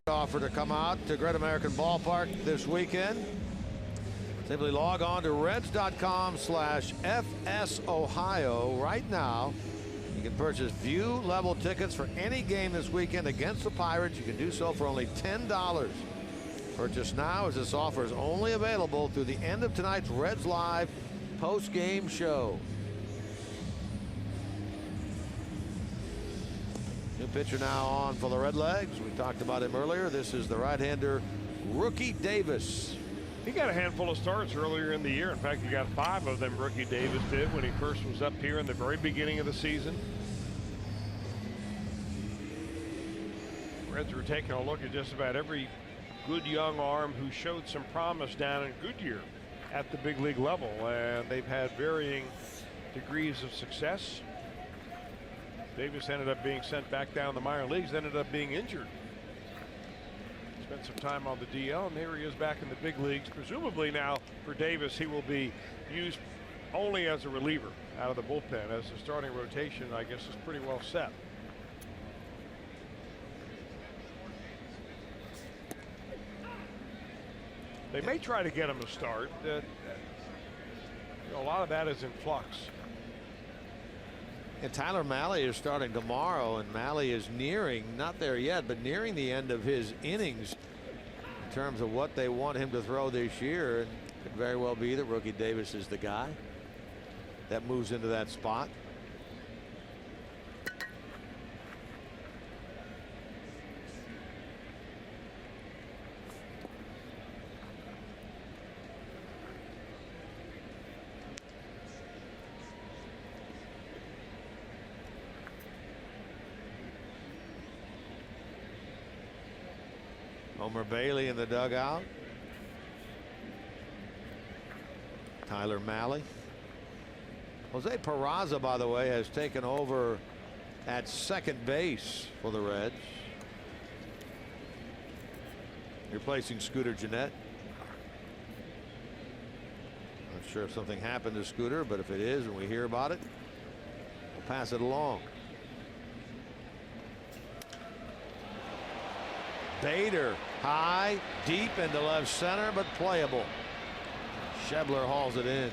Offer to come out to Great American Ballpark this weekend. Simply log on to Reds.com/FSOhio right now. You can purchase view level tickets for any game this weekend against the Pirates. You can do so for only $10. Purchase now, as this offer is only available through the end of tonight's Reds Live post-game show. New pitcher now on for the Redlegs. We talked about him earlier. This is the right-hander Rookie Davis. He got a handful of starts earlier in the year. In fact, he got 5 of them, Rookie Davis did, when he first was up here in the very beginning of the season. Reds were taking a look at just about every good young arm who showed some promise down in Goodyear at the big league level, and they've had varying degrees of success. Davis ended up being sent back down the minor leagues, ended up being injured. Spent some time on the DL, and here he is back in the big leagues. Presumably now for Davis, he will be used only as a reliever out of the bullpen, as the starting rotation, I guess, is pretty well set. They may try to get him to start. A lot of that is in flux. And Tyler Mahle is starting tomorrow, and Mahle is nearing, not there yet, but nearing the end of his innings in terms of what they want him to throw this year. And it could very well be that Rookie Davis is the guy that moves into that spot. Homer Bailey in the dugout. Tyler Mahle. Jose Peraza, by the way, has taken over at second base for the Reds, replacing Scooter Gennett. Not sure if something happened to Scooter, but if it is and we hear about it, we'll pass it along. Bader high, deep into left center, but playable. Schebler hauls it in.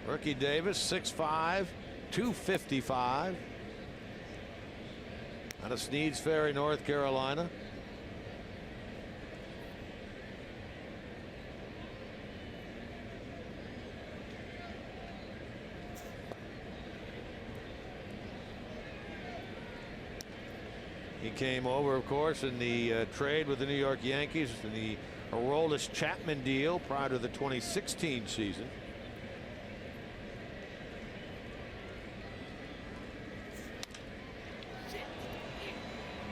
Ricky Davis, 6'5", 255. Out of Sneads Ferry, North Carolina. He came over, of course, in the trade with the New York Yankees in the Aroldis Chapman deal prior to the 2016 season.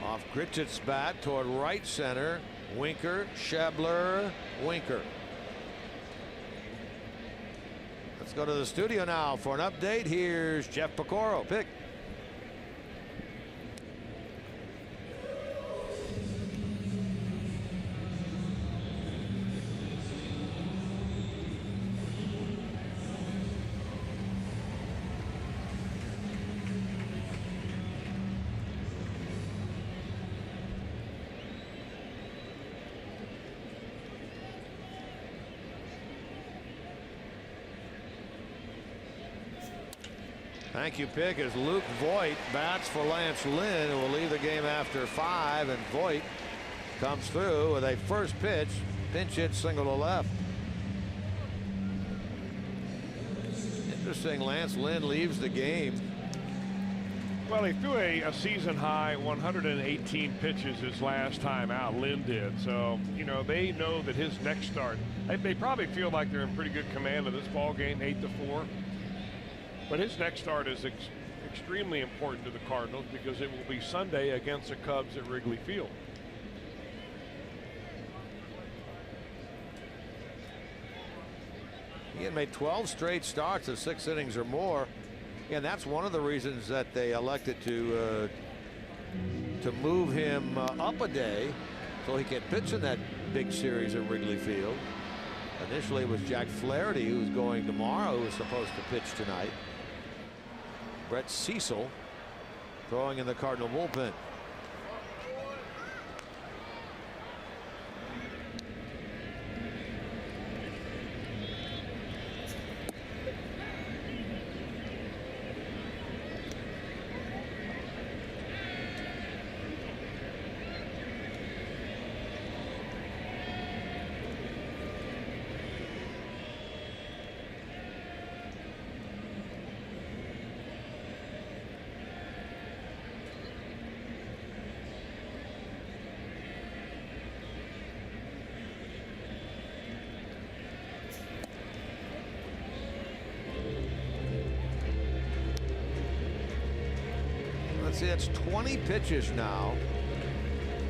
Off Gritchett's bat toward right center. Winker, Schebler, Winker. Let's go to the studio now for an update. Here's Jeff Pecoro. Pick. Thank you, Pick, as Luke Voit bats for Lance Lynn, who will leave the game after 5, and Voit comes through with a first pitch, pinch hit single to left. Interesting, Lance Lynn leaves the game. Well, he threw a season high 118 pitches his last time out. Lynn did. So, you know, they know that his next start, they probably feel like they're in pretty good command of this ball game, 8-4. But his next start is extremely important to the Cardinals because it will be Sunday against the Cubs at Wrigley Field. He had made 12 straight starts of 6 innings or more. And that's one of the reasons that they elected to move him up a day so he can pitch in that big series at Wrigley Field. Initially it was Jack Flaherty who was going tomorrow, who was supposed to pitch tonight. Brett Cecil throwing in the Cardinal bullpen. See, it's 20 pitches now.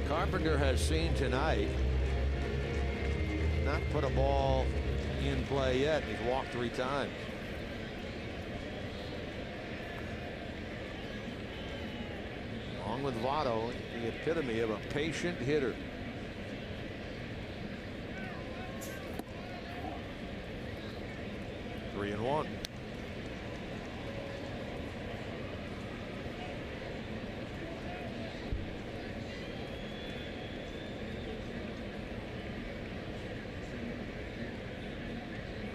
Carpenter has seen tonight. Not put a ball in play yet. He's walked 3 times. Along with Votto, the epitome of a patient hitter. Three and one.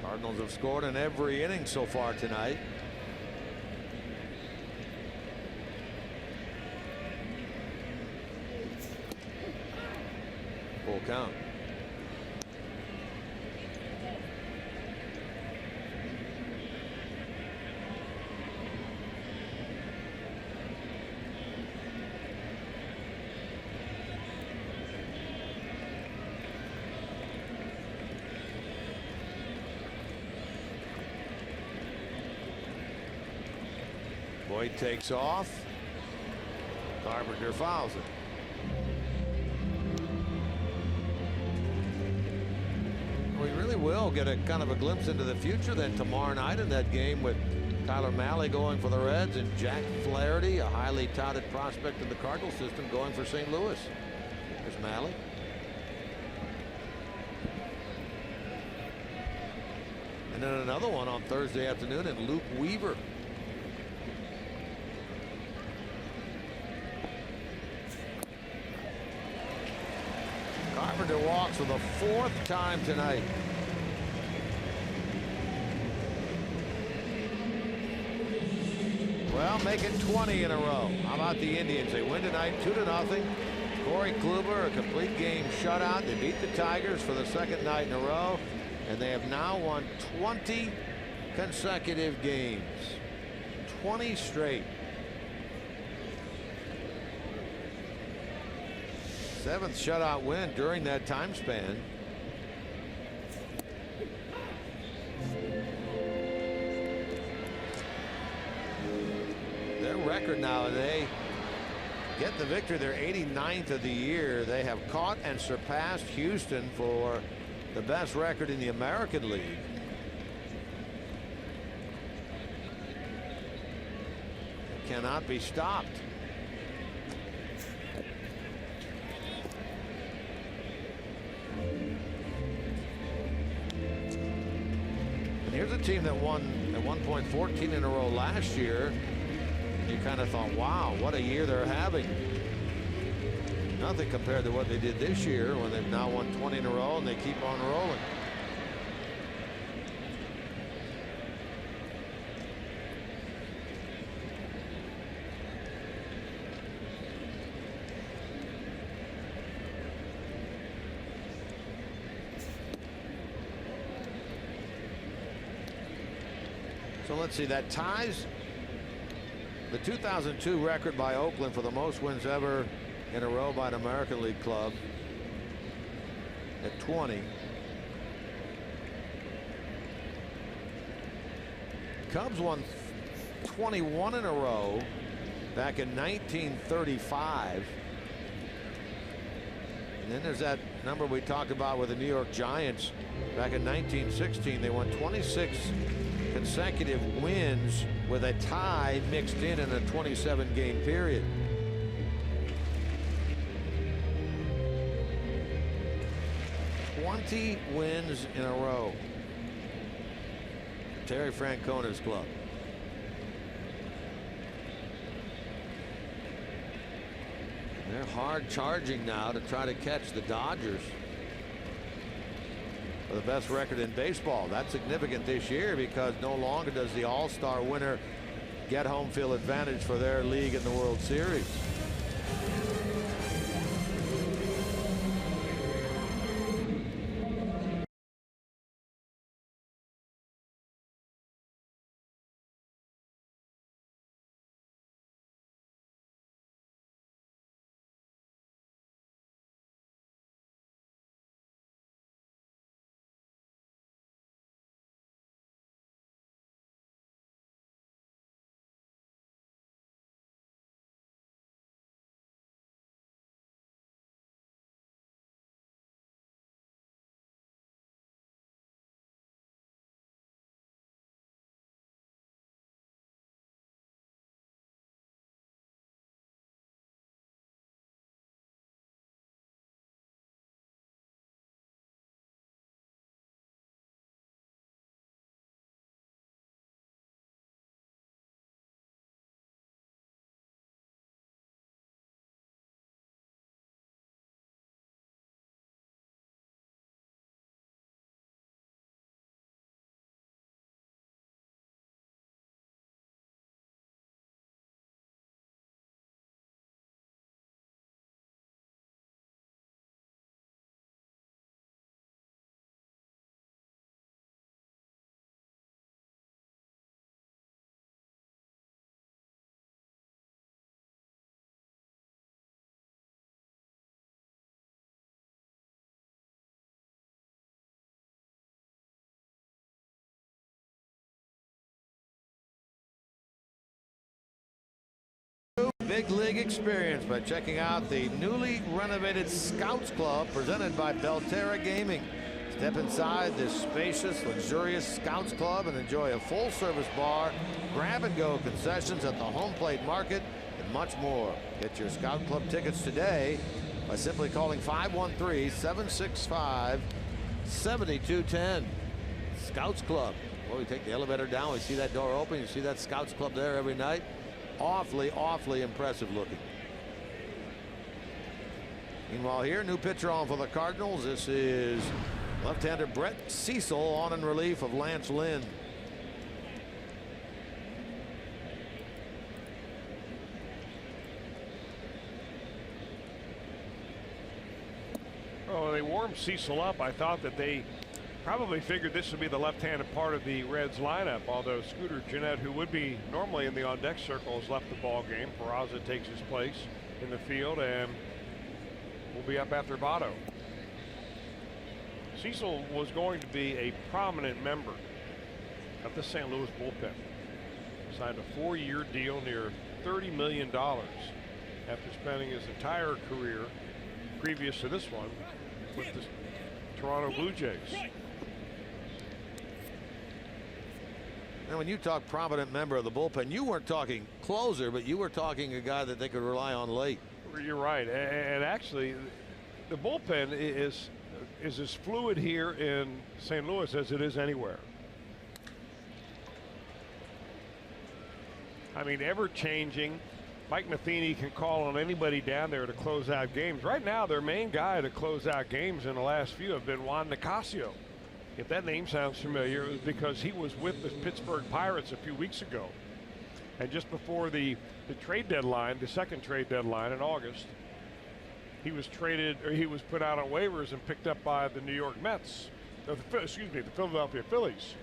Cardinals have scored in every inning so far tonight. Full count. Boyd takes off. Carpenter fouls it. We really will get a kind of a glimpse into the future then tomorrow night in that game with Tyler Mahle going for the Reds and Jack Flaherty, a highly touted prospect in the Cardinal system, going for St. Louis. There's Mahle. And then another one on Thursday afternoon in Luke Weaver. Carpenter walks for the 4th time tonight. Well, make it 20 in a row. How about the Indians? They win tonight 2-0. Corey Kluber, a complete game shutout. They beat the Tigers for the 2nd night in a row, and they have now won 20 consecutive games. 20 straight. 7th shutout win during that time span. Their record now, they get the victory. They're 89th of the year. They have caught and surpassed Houston for the best record in the American League. It cannot be stopped. Here's a team that won at one point 14 in a row last year. You kind of thought, wow, what a year they're having. Nothing compared to what they did this year when they've now won 20 in a row and they keep on rolling. So let's see, that ties the 2002 record by Oakland for the most wins ever in a row by an American League club at 20. Cubs won 21 in a row back in 1935. And then there's that number we talked about with the New York Giants back in 1916. They won 26 consecutive wins with a tie mixed in a 27-game period. "20 wins in a row. Terry Francona's club. They're hard charging now to try to catch the Dodgers for the best record in baseball. That's significant this year because no longer does the All-Star winner get home field advantage for their league in the World Series. big league experience by checking out the newly renovated Scouts Club presented by Belterra Gaming. Step inside this spacious, luxurious Scouts Club and enjoy a full-service bar, grab-and-go concessions at the home plate market, and much more. Get your Scout Club tickets today by simply calling 513-765-7210. Scouts Club. Well, we take the elevator down, we see that door open, you see that Scouts Club there every night. Awfully, awfully impressive looking. Meanwhile here, new pitcher on for the Cardinals. This is left-hander Brett Cecil on in relief of Lance Lynn. Oh, they warmed Cecil up. I thought that they probably figured this would be the left-handed part of the Reds lineup, although Scooter Gennett, who would be normally in the on-deck circle, has left the ball game. Peraza takes his place in the field and will be up after Votto. Cecil was going to be a prominent member of the St. Louis bullpen. Signed a 4-year deal near $30 million after spending his entire career previous to this one with the Toronto Blue Jays. Now, when you talk prominent member of the bullpen, you weren't talking closer, but you were talking a guy that they could rely on late. You're right, and actually, the bullpen is as fluid here in St. Louis as it is anywhere. I mean, ever changing. Mike Matheny can call on anybody down there to close out games. Right now, their main guy to close out games in the last few have been Juan Nicasio. If that name sounds familiar, it was because he was with the Pittsburgh Pirates a few weeks ago. And just before the trade deadline, the second trade deadline in August, he was traded, or he was put out on waivers and picked up by the New York Mets, or the Philadelphia Phillies.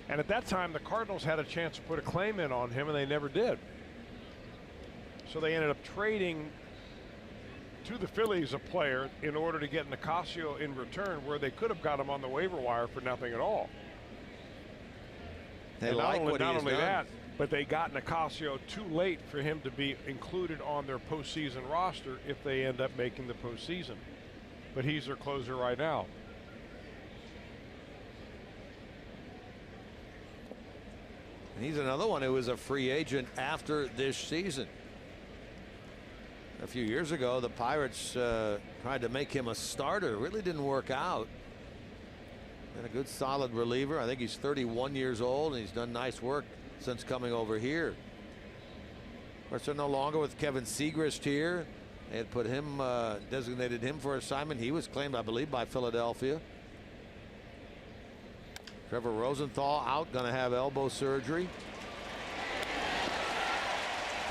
And at that time, the Cardinals had a chance to put a claim in on him, and they never did. So they ended up trading to the Phillies a player in order to get Nicasio in return, where they could have got him on the waiver wire for nothing at all. They like what he has done. Not only that, but they got Nicasio too late for him to be included on their postseason roster if they end up making the postseason. But he's their closer right now. And he's another one who is a free agent after this season. A few years ago, the Pirates tried to make him a starter. Really didn't work out. And a good solid reliever. I think he's 31 years old, and he's done nice work since coming over here. Of course, they're no longer with Kevin Segrist here. They had put him, designated him for assignment. He was claimed, I believe, by Philadelphia. Trevor Rosenthal out, going to have elbow surgery.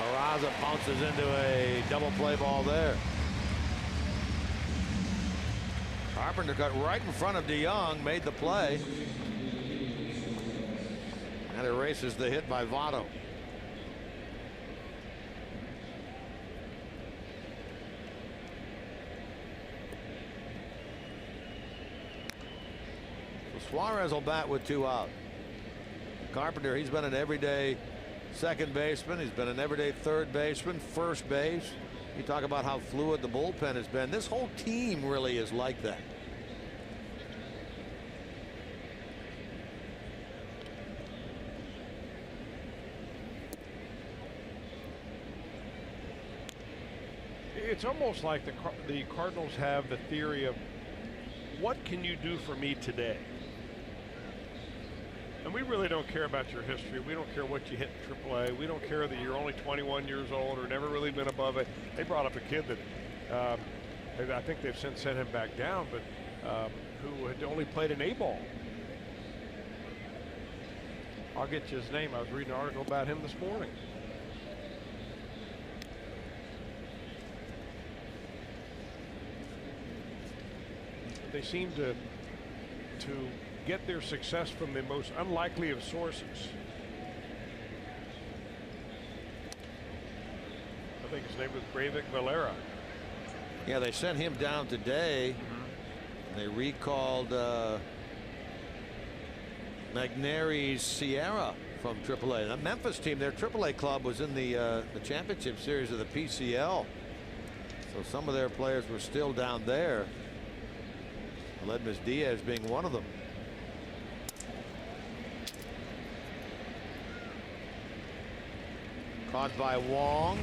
Peraza bounces into a double play ball there. Carpenter got right in front of DeYoung, made the play. And erases the hit by Votto. So Suarez will bat with 2 out. Carpenter, he's been an everyday second baseman. He's been an everyday third baseman, first base. You talk about how fluid the bullpen has been. This whole team really is like that. It's almost like the Cardinals have the theory of, what can you do for me today? And we really don't care about your history. We don't care what you hit in AAA. We don't care that you're only 21 years old or never really been above it. They brought up a kid that I think they've since sent him back down, but who had only played an A-ball. I'll get you his name. I was reading an article about him this morning. They seem to get their success from the most unlikely of sources. I think his name was Breivik Valera. Yeah, they sent him down today. They recalled Magneri's Sierra from AAA. The Memphis team, their AAA club was in the championship series of the PCL. So some of their players were still down there. Aledmys Diaz being one of them. Caught by Wong.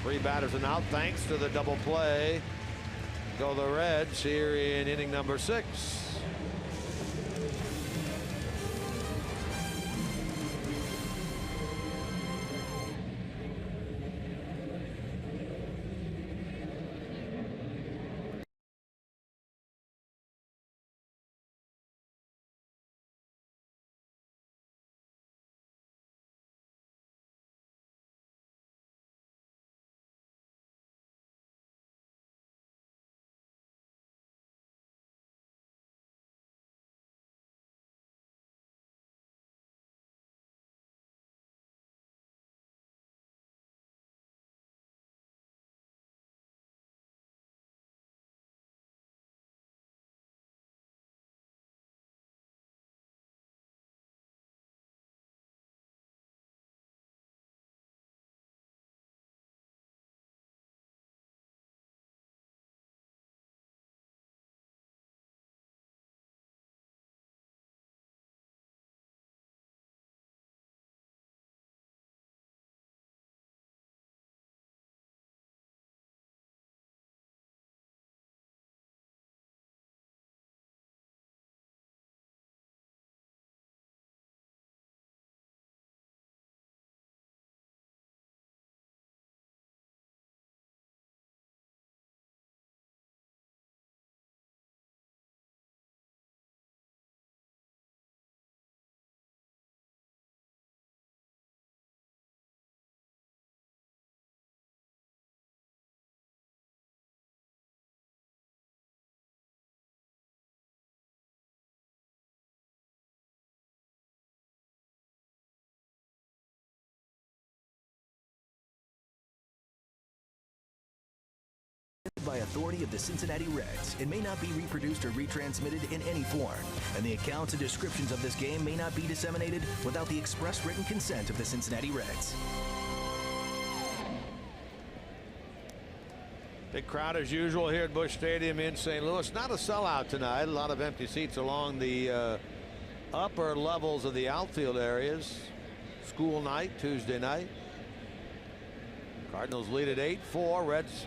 3 batters and out thanks to the double play. Go the Reds here in inning number 6. By authority of the Cincinnati Reds, it may not be reproduced or retransmitted in any form, and the accounts and descriptions of this game may not be disseminated without the express written consent of the Cincinnati Reds. Big crowd as usual here at Busch Stadium in St. Louis. Not a sellout tonight. A lot of empty seats along the upper levels of the outfield areas. School night, Tuesday night. Cardinals lead at 8-4. Reds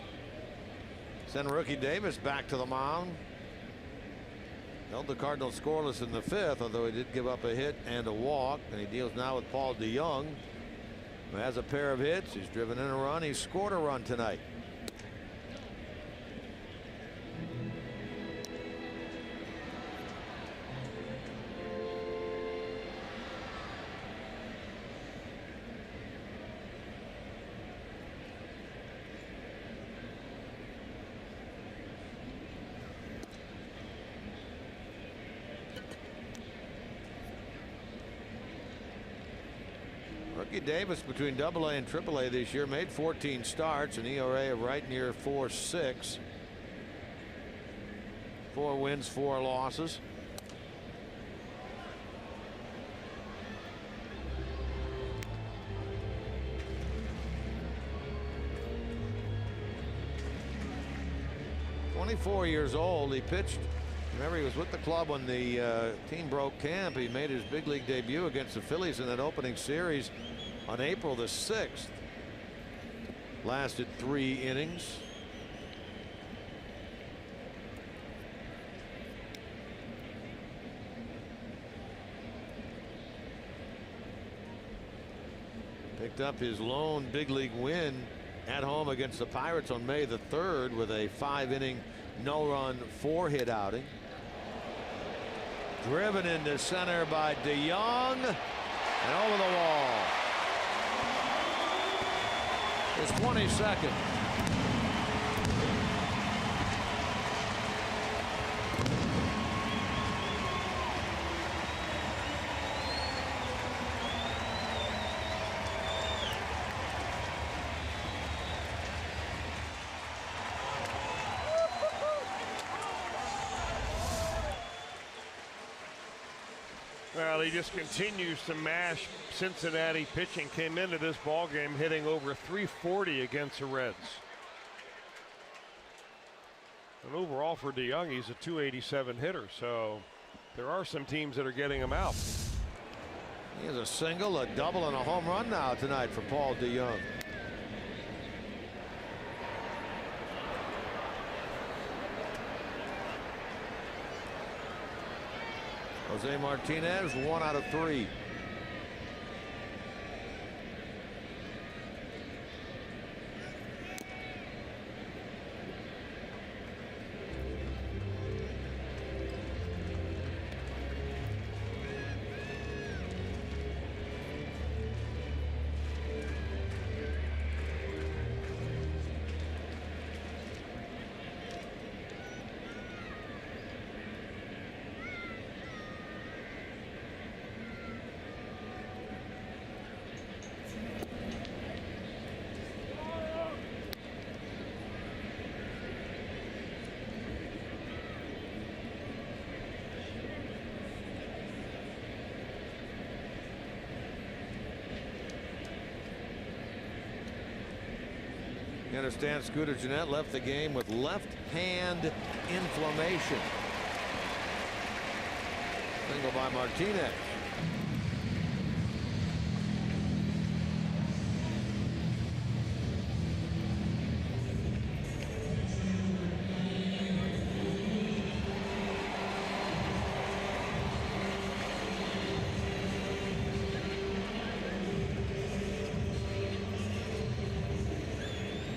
send Rookie Davis back to the mound. Held the Cardinals scoreless in the 5th, although he did give up a hit and a walk. And he deals now with Paul DeJong, who has a pair of hits. He's driven in a run. He's scored a run tonight. Davis between AA and AAA this year made 14 starts, an ERA of right near 4.6. 4 wins, 4 losses. "24 years old. He pitched. Remember, he was with the club when the team broke camp. He made his big league debut against the Phillies in that opening series on April the 6th. Lasted 3 innings. Picked up his lone big league win at home against the Pirates on May the 3rd with a 5-inning no-run 4-hit outing. Driven into center by DeJong and over the wall. His 22nd. Well, he just continues to mash Cincinnati pitching. Came into this ball game hitting over 340 against the Reds. And overall for DeYoung, he's a 287 hitter. So there are some teams that are getting him out. He has a single, a double, and a home run now tonight for Paul DeYoung. Jose Martinez, 1 out of 3. You understand Scooter Gennett left the game with left hand inflammation. Single by Martinez.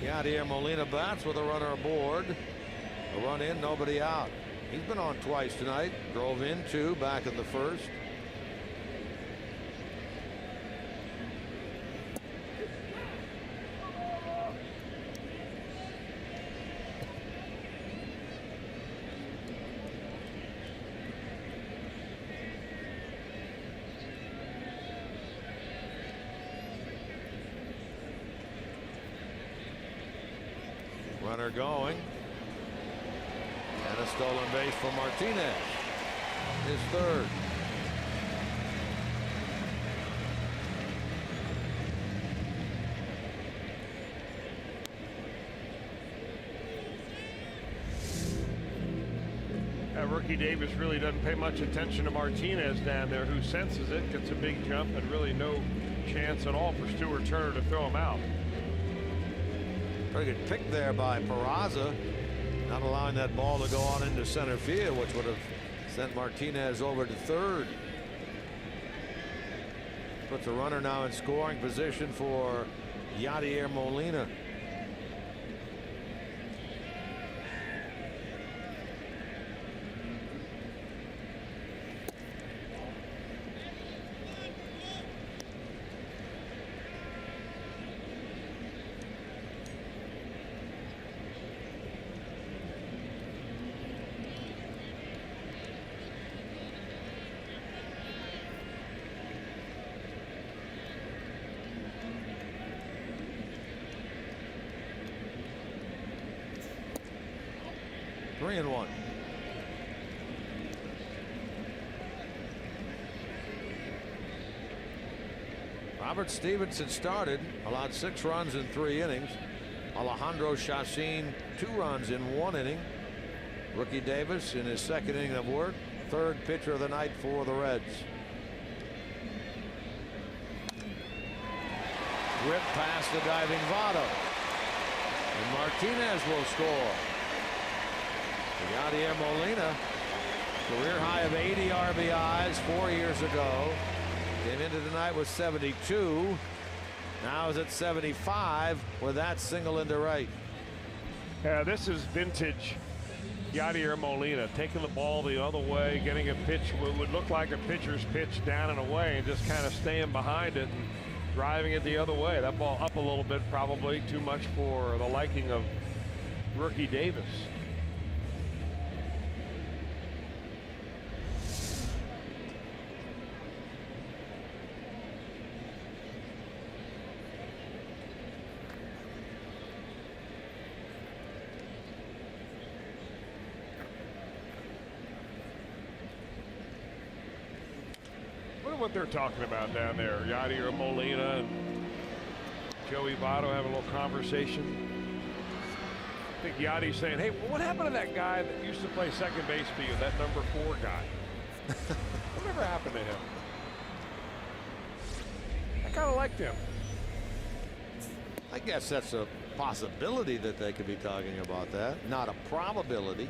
Yadier Molina bats with a runner aboard. A run in, nobody out. He's been on twice tonight. Drove in 2 back in the first. Runner going. And a stolen base for Martinez. His third. Rookie Davis really doesn't pay much attention to Martinez down there, who senses it, gets a big jump, and really no chance at all for Stuart Turner to throw him out. Pretty good pick there by Peraza, not allowing that ball to go on into center field, which would have sent Martinez over to third. Puts a runner now in scoring position for Yadier Molina. Three and one. Robert Stevenson started, allowed 6 runs in 3 innings. Alejandro Chacin 2 runs in 1 inning. Rookie Davis in his 2nd inning of work, 3rd pitcher of the night for the Reds. Whip past the diving Votto. And Martinez will score. Yadier Molina, career high of 80 RBIs 4 years ago. Came into tonight with 72. Now is at 75 with that single into right. Yeah, this is vintage Yadier Molina, taking the ball the other way, getting a pitch what would look like a pitcher's pitch down and away, and just kind of staying behind it and driving it the other way. That ball up a little bit, probably too much for the liking of Rookie Davis. wonder what they're talking about down there. Yadier Molina and Joey Votto having a little conversation. I think Yadi's saying, hey, what happened to that guy that used to play second base for you, that number 4 guy? Whatever happened to him? I kind of liked him. I guess that's a possibility that they could be talking about that, not a probability.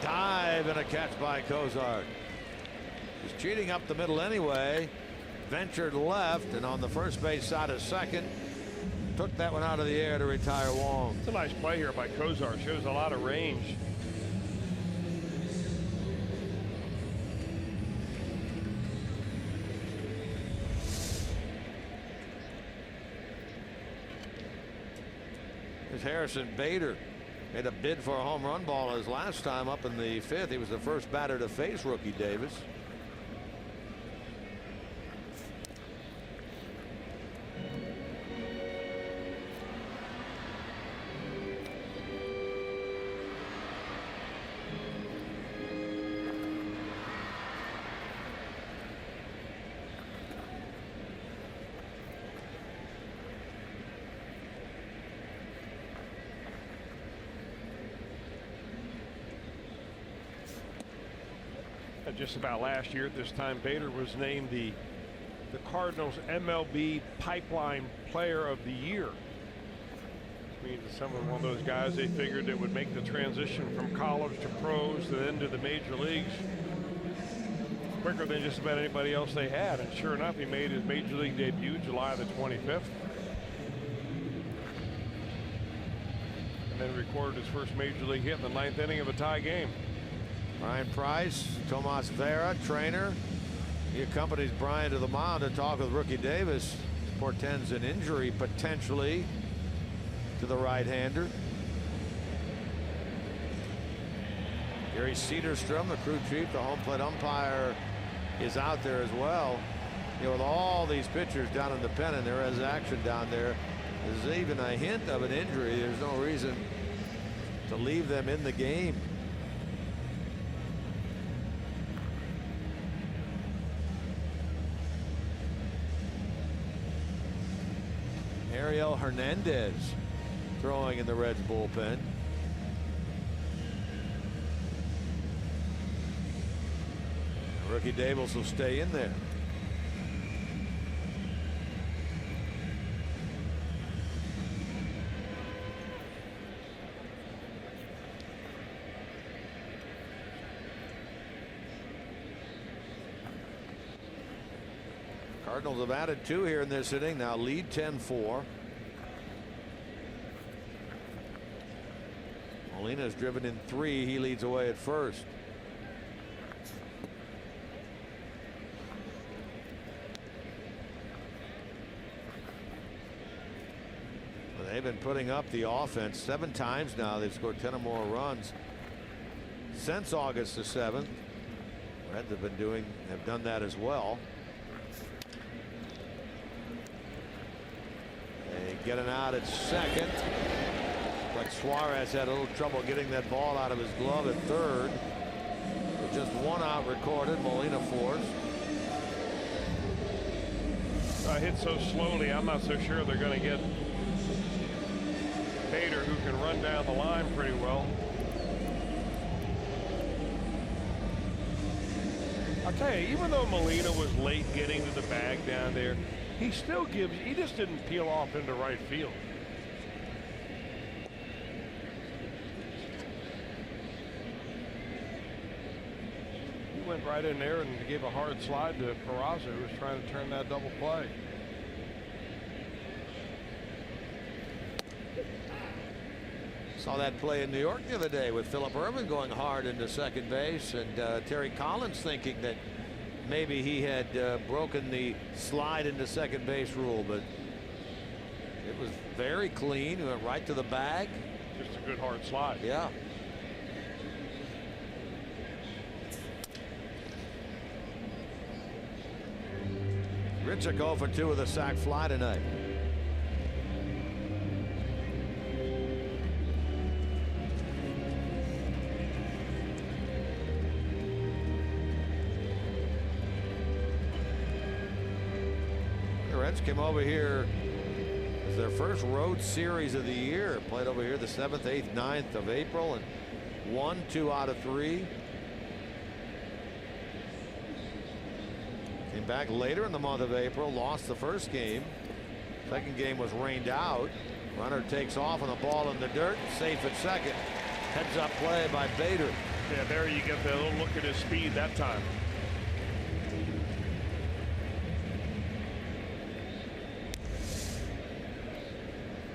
Dive and a catch by Cozart. He's cheating up the middle anyway. Ventured left, and on the first base side of second, took that one out of the air to retire Wong. It's a nice play here by Cozart. Shows a lot of range. Here's Harrison Bader. Made a bid for a home run ball his last time up in the 5th. He was the first batter to face rookie Davis. Just about last year at this time, Bader was named the Cardinals MLB Pipeline Player of the Year. Which means that someone, one of those guys they figured that would make the transition from college to pros and then to the major leagues quicker than just about anybody else they had. And sure enough, he made his major league debut July the 25th. And then recorded his first major league hit in the 9th inning of a tie game. Brian Price, Tomas Vera, trainer. He accompanies Brian to the mound to talk with rookie Davis. Portends an injury potentially to the right-hander. Gary Cedarstrom, the crew chief, the home plate umpire, is out there as well. You know, with all these pitchers down in the pen and there is action down there, there's even a hint of an injury. There's no reason to leave them in the game. Ariel Hernandez throwing in the Reds bullpen. Rookie Davis will stay in there. Cardinals have added 2 here in this inning, now lead 10-4. Molina's driven in 3. He leads away at first. Well, they've been putting up the offense 7 times now. They've scored 10 or more runs since August the 7th. Reds have done that as well. They get an out at second, but Suarez had a little trouble getting that ball out of his glove at third. With just 1 out recorded, Molina forced. Hit so slowly, I'm not so sure they're going to get Bader, who can run down the line pretty well. I'll tell you, even though Molina was late getting to the bag down there, he just didn't peel off into right field. He went right in there and gave a hard slide to Peraza, who was trying to turn that double play. Saw that play in New York the other day with Phillip Ervin going hard into second base, and Terry Collins thinking that maybe he had broken the slide into second base rule, but it was very clean. He went right to the bag. Just a good hard slide. Yeah. Grichuk 0 for 2 with a sac fly tonight. The Reds came over here as their first road series of the year. Played over here the 7th, 8th, 9th of April and won 2 out of 3. Came back later in the month of April, lost the first game. Second game was rained out. Runner takes off on the ball in the dirt, safe at second. Heads up play by Bader. Yeah, there you get the little look at his speed that time.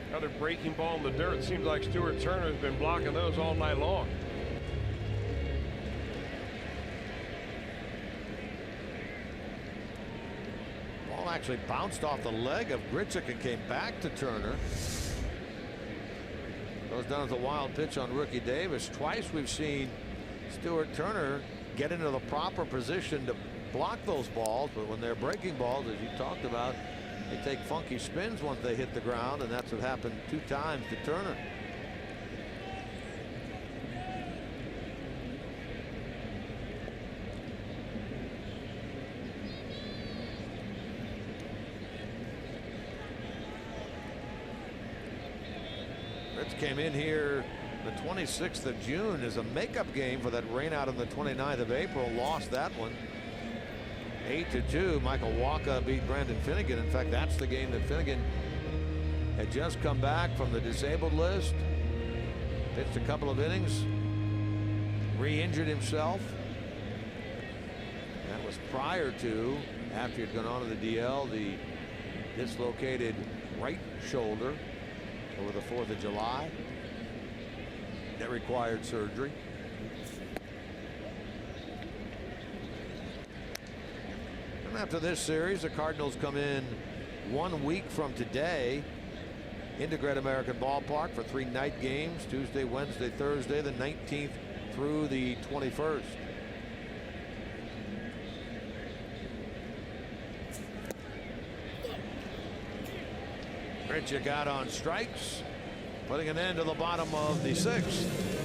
Another breaking ball in the dirt. Seems like Stuart Turner's been blocking those all night long. Ball actually bounced off the leg of Grichuk and came back to Turner. Goes down with a wild pitch on Rookie Davis. Twice we've seen Stuart Turner get into the proper position to block those balls, but when they're breaking balls, as you talked about, they take funky spins once they hit the ground, and that's what happened 2 times to Turner. Reds came in here the 26th of June as a makeup game for that rainout on the 29th of April. Lost that one 8-2. Michael Wacha beat Brandon Finnegan. In fact, that's the game that Finnegan had just come back from the disabled list. Pitched a couple of innings. Re-injured himself. That was prior to, after he'd gone on to the DL, the dislocated right shoulder over the 4th of July. That required surgery. And after this series, the Cardinals come in 1 week from today into Great American Ballpark for 3 night games, Tuesday, Wednesday, Thursday, the 19th through the 21st. Grichuk got on strikes, putting an end to the bottom of the 6th.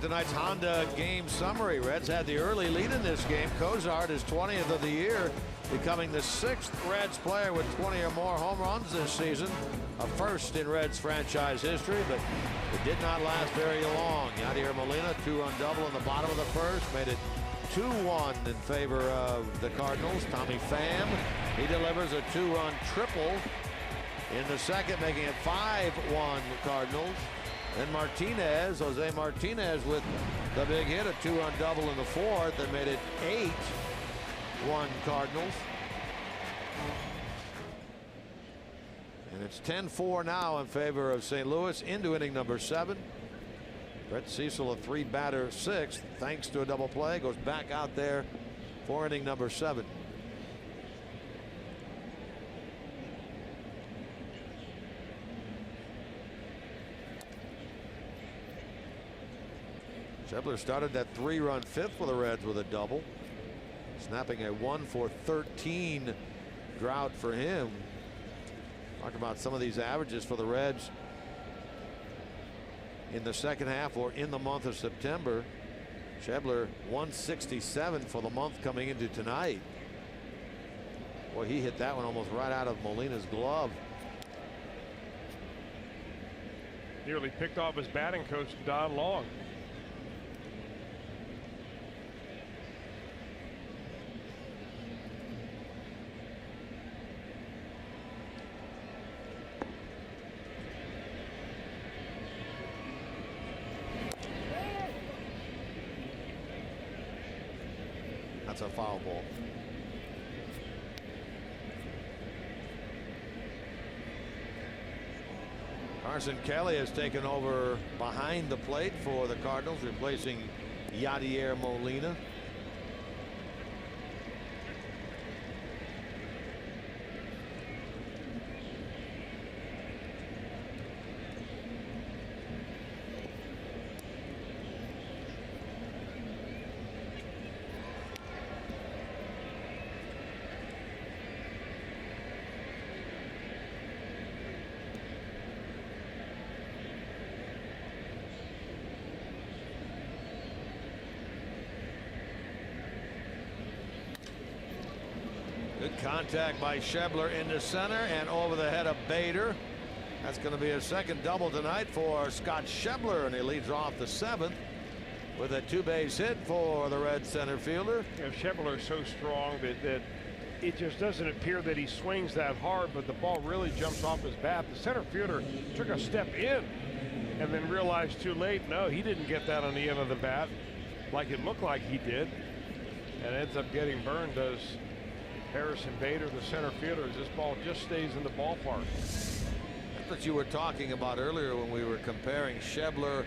Tonight's Honda game summary. Reds had the early lead in this game. Cozart is 20th of the year, becoming the 6th Reds player with 20 or more home runs this season. A first in Reds franchise history, but it did not last very long. Yadier Molina, 2-run double in the bottom of the first, made it 2-1 in favor of the Cardinals. Tommy Pham, he delivers a 2-run triple in the second, making it 5-1 Cardinals. Then Martinez, Jose Martinez with the big hit, a 2-run double in the 4th that made it 8-1 Cardinals. And And it's 10-4 now in favor of St. Louis into inning number 7. Brett Cecil, a 3-batter 6th, thanks to a double play, goes back out there for inning number 7. Schebler started that 3-run 5th for the Reds with a double, snapping a 1-for-13 drought for him. Talk about some of these averages for the Reds in the second half or in the month of September. Schebler 167 for the month coming into tonight. Boy, he hit that one almost right out of Molina's glove. Nearly picked off his batting coach, Don Long. That's a foul ball. Carson Kelly has taken over behind the plate for the Cardinals, replacing Yadier Molina. Good contact by Schebler into center and over the head of Bader. That's going to be a second double tonight for Scott Schebler, and he leads off the 7th with a 2-base hit for the Red center fielder. You know, Schebler is so strong that it just doesn't appear that he swings that hard, but the ball really jumps off his bat. The center fielder took a step in and then realized too late, no, he didn't get that on the end of the bat like it looked like he did, and ends up getting burned, does Harrison Bader, the center fielder, as this ball just stays in the ballpark. That's what you were talking about earlier when we were comparing Schebler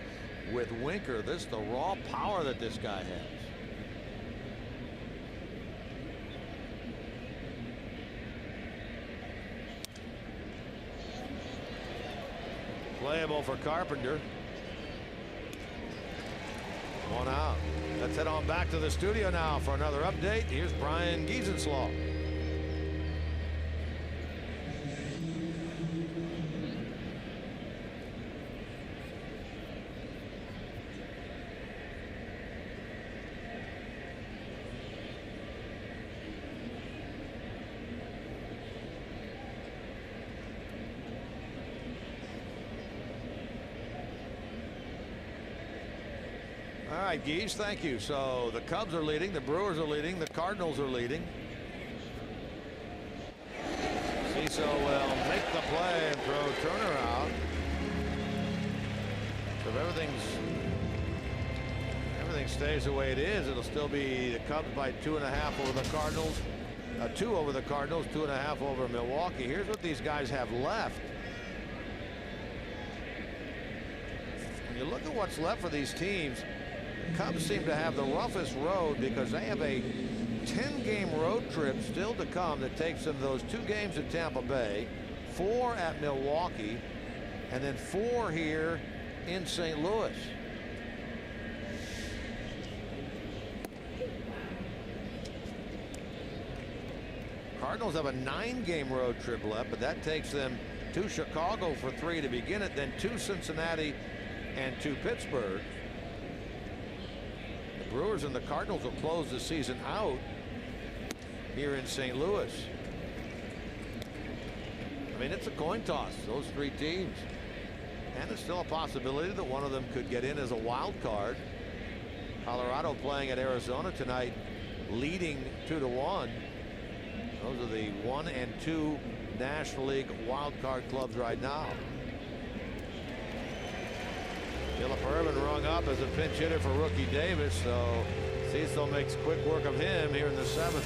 with Winker. This is the raw power that this guy has. Playable for Carpenter. One out. Let's head on back to the studio now for another update. Here's Brian Giesenslaw. All right, Geese, thank you. So the Cubs are leading, the Brewers are leading, the Cardinals are leading. Cecil will make the play and throw Turner out. So if everything stays the way it is, it'll still be the Cubs by 2.5 over the Cardinals, 2 over the Cardinals, 2.5 over Milwaukee. Here's what these guys have left. When you look at what's left for these teams, the Cubs seem to have the roughest road because they have a 10-game road trip still to come that takes them those 2 games at Tampa Bay, 4 at Milwaukee, and then 4 here in St. Louis. Cardinals have a 9-game road trip left, but that takes them to Chicago for 3 to begin it, then to Cincinnati and to Pittsburgh. The Brewers and the Cardinals will close the season out here in St. Louis. I mean, it's a coin toss, those 3 teams. And there's still a possibility that one of them could get in as a wild card. Colorado playing at Arizona tonight, leading 2-1. Those are the 1 and 2 National League wild card clubs right now. Phillip Ervin rung up as a pinch hitter for rookie Davis, so Cecil makes quick work of him here in the 7th.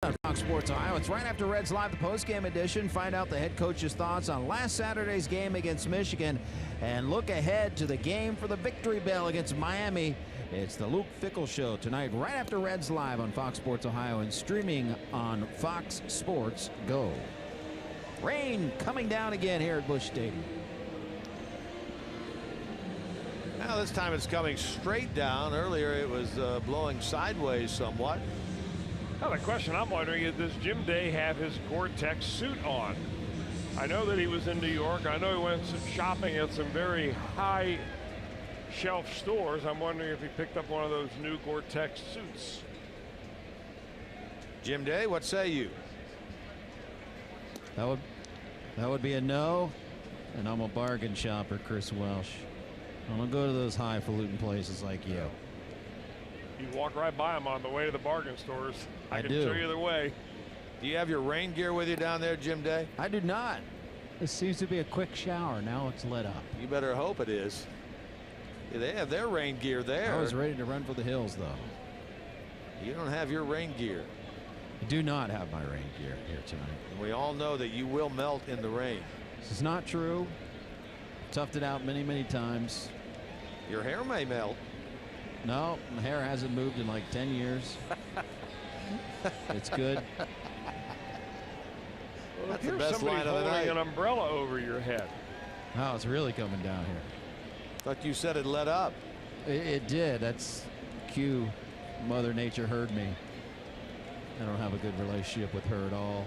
on Fox Sports Ohio. It's right after Reds Live, the postgame edition. Find out the head coach's thoughts on last Saturday's game against Michigan and look ahead to the game for the victory bell against Miami. It's the Luke Fickell Show tonight, right after Reds Live on Fox Sports Ohio and streaming on Fox Sports Go. Rain coming down again here at Busch Stadium. Now this time it's coming straight down. Earlier it was blowing sideways somewhat. Now the question I'm wondering is, does Jim Day have his Gore-Tex suit on? I know that he was in New York. I know he went shopping at some very high shelf stores. I'm wondering if he picked up one of those new Gore-Tex suits. Jim Day, what say you? That would be a no, and I'm a bargain shopper, Chris Welsh. I don't go to those highfalutin places like you. You walk right by them on the way to the bargain stores. I can do. show you the way. Do you have your rain gear with you down there, Jim Day? I do not. This seems to be a quick shower. Now it's lit up. You better hope it is. Yeah, they have their rain gear there. I was ready to run for the hills, though. You don't have your rain gear. I do not have my rain gear here tonight. And we all know that you will melt in the rain. This is not true. Toughed it out many, many times. Your hair may melt. No, my hair hasn't moved in like 10 years. It's good. That's the Here's best somebody line of the holding night. an umbrella over your head. Oh, it's really coming down here. Thought you said it let up. It did. That's cue. Mother Nature heard me. I don't have a good relationship with her at all.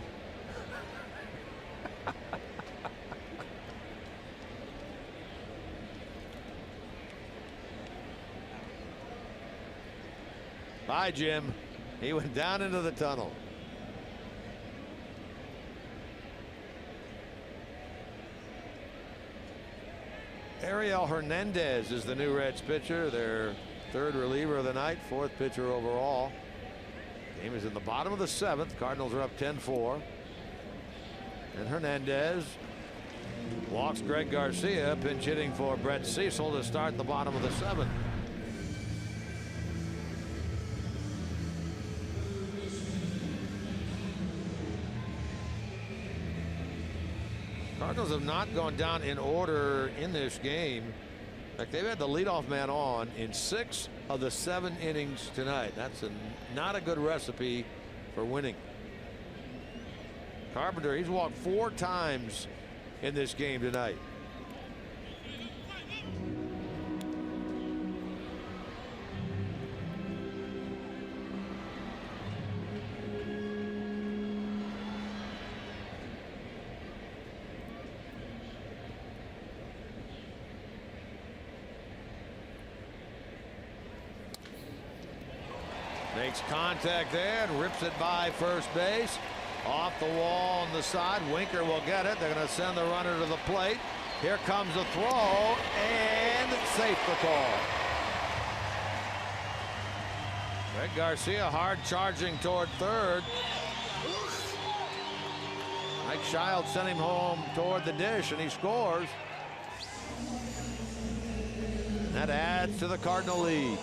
Bye, Jim. He went down into the tunnel. Ariel Hernandez is the new Reds pitcher, their third reliever of the night, fourth pitcher overall. Game is in the bottom of the seventh. Cardinals are up 10-4. And Hernandez walks Greg Garcia, pinch hitting for Brett Cecil to start the bottom of the seventh. Cardinals have not gone down in order in this game. In fact, they've had the leadoff man on in 6 of the 7 innings tonight. That's not a good recipe for winning. Carpenter, he's walked 4 times in this game tonight. Makes contact there and rips it by first base. Off the wall on the side. Winker will get it. They're going to send the runner to the plate. Here comes the throw and safe the call. Greg Garcia hard charging toward third. Mike Child sent him home toward the dish and he scores. And that adds to the Cardinal lead.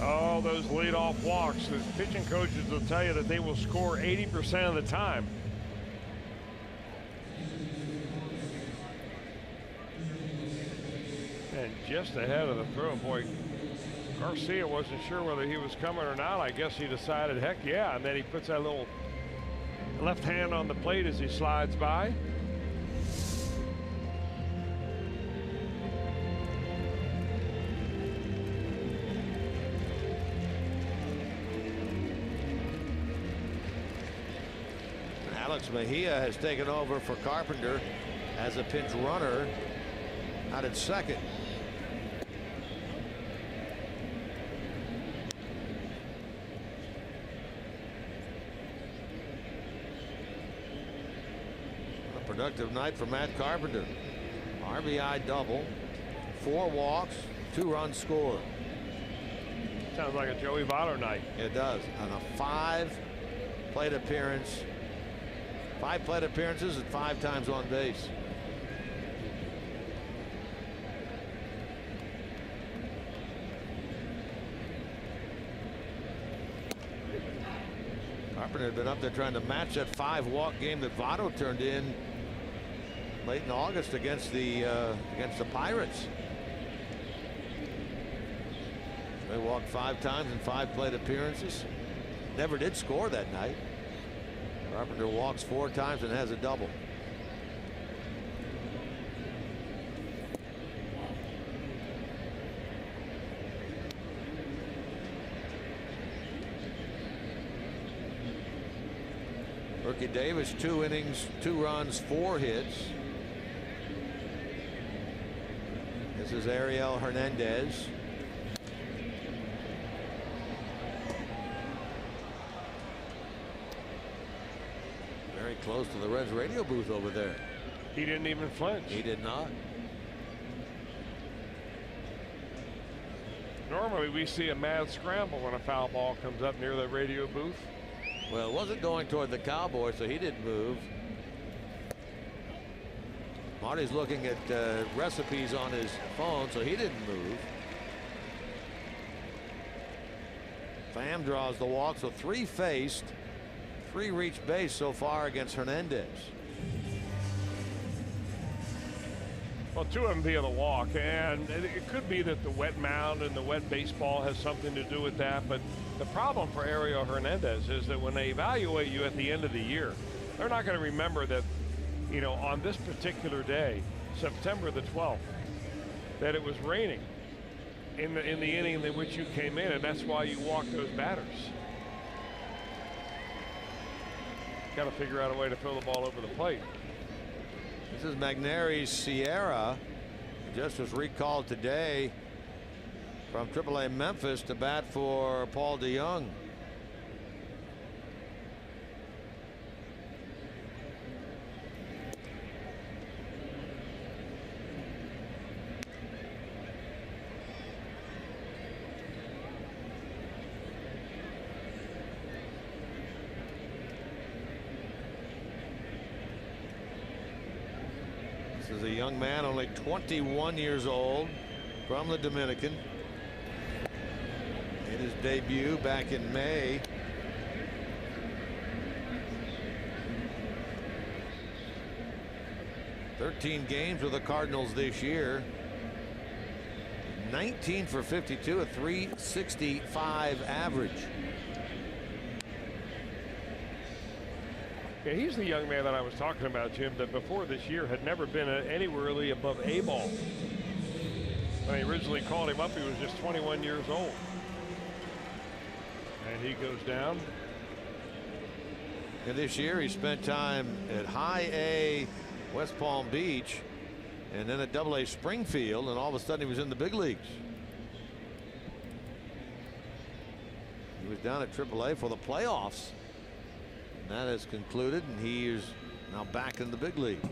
Oh, those leadoff walks. The pitching coaches will tell you that they will score 80% of the time. And just ahead of the throw, boy, Garcia wasn't sure whether he was coming or not. I guess he decided, heck yeah, and then he puts that little left hand on the plate as he slides by. Alex Mejia has taken over for Carpenter as a pinch runner out at second. A productive night for Matt Carpenter. RBI double, 4 walks, 2 runs scored. Sounds like a Joey Votto night. It does. On a 5 plate appearance. 5 plate appearances and 5 times on base. Carpenter had been up there trying to match that 5-walk game that Votto turned in late in August against the Pirates. They walked 5 times in 5 plate appearances. Never did score that night. Carpenter walks 4 times and has a double. Rookie Davis, 2 innings, 2 runs, 4 hits. This is Ariel Hernandez. Very close to the Reds radio booth over there. He didn't even flinch. He did not. Normally we see a mad scramble when a foul ball comes up near the radio booth. Well, it wasn't going toward the Cowboys, so he didn't move. Marty's looking at recipes on his phone, so he didn't move. Pham draws the walk, so 3 faced, 3 reached base so far against Hernandez. Well, 2 of them via the walk, and it could be that the wet mound and the wet baseball has something to do with that, but the problem for Ariel Hernandez is that when they evaluate you at the end of the year, they're not going to remember that, you know, on this particular day, September the 12th, that it was raining in the inning in which you came in, and that's why you walked those batters. Got to figure out a way to throw the ball over the plate. This is Magneri's Sierra. Just was recalled today from AAA Memphis to bat for Paul DeYoung. This is a young man, only 21 years old, from the Dominican. In his debut back in May. "13 games with the Cardinals this year. 19 for 52, a .365 average. Yeah, he's the young man that I was talking about, Jim, that before this year had never been anywhere really above A ball. When I originally called him up, he was just 21 years old. And he goes down. And this year he spent time at High A West Palm Beach and then at Double A Springfield, and all of a sudden he was in the big leagues. He was down at AAA for the playoffs. And that has concluded, and he is now back in the big leagues.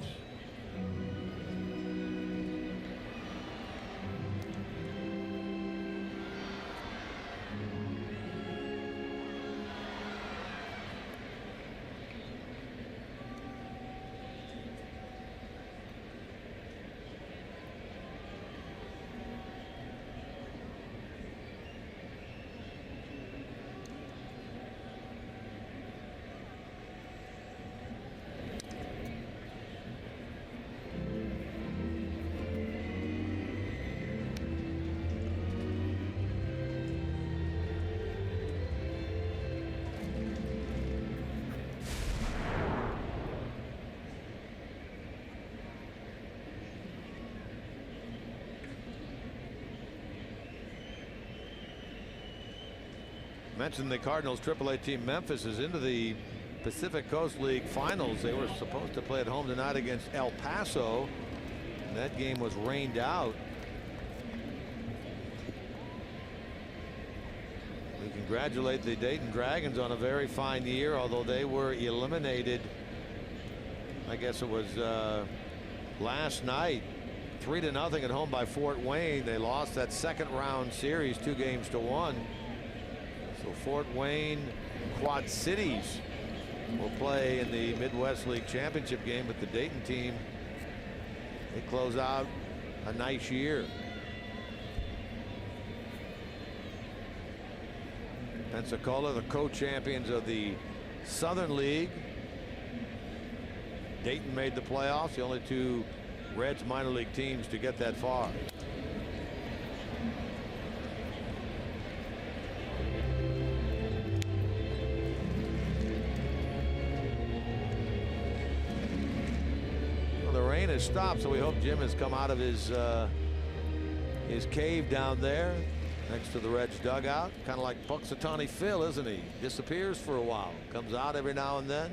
Mentioned the Cardinals AAA team Memphis is into the Pacific Coast League Finals. They were supposed to play at home tonight against El Paso. And that game was rained out. We congratulate the Dayton Dragons on a very fine year, although they were eliminated, I guess it was last night, 3-0 at home by Fort Wayne. They lost that second round series 2-1. So Fort Wayne, Quad Cities will play in the Midwest League Championship game, but the Dayton team, they close out a nice year. Pensacola, the co-champions of the Southern League. Dayton made the playoffs, the only two Reds minor league teams to get that far. Well, the rain has stopped, so we hope Jim has come out of his cave down there next to the Reds dugout. Kind of like Punxsutawney Phil, isn't he? Disappears for a while, comes out every now and then.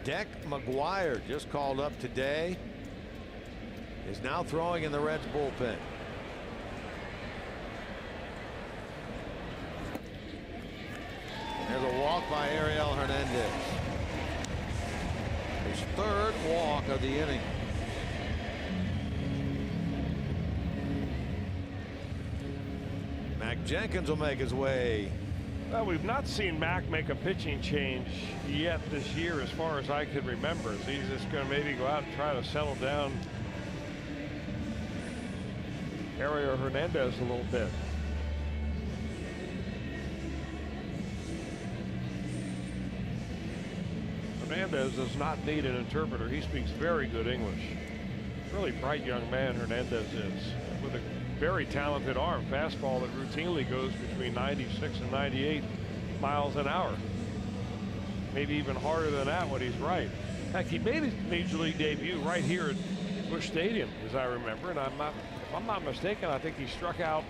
Deck McGuire, just called up today, is now throwing in the Reds bullpen. There's a walk by Ariel Hernandez. His third walk of the inning. Mac Jenkins will make his way. Well, we've not seen Mac make a pitching change yet this year as far as I can remember. So he's just going to maybe go out and try to settle down Ariel Hernandez a little bit. Hernandez does not need an interpreter. He speaks very good English. Really bright young man Hernandez is, with a very talented arm. Fastball that routinely goes between 96 and 98 miles an hour. Maybe even harder than that when he's right. Heck, he made his major league debut right here at Busch Stadium, as I remember. And if I'm not mistaken, I think he struck out.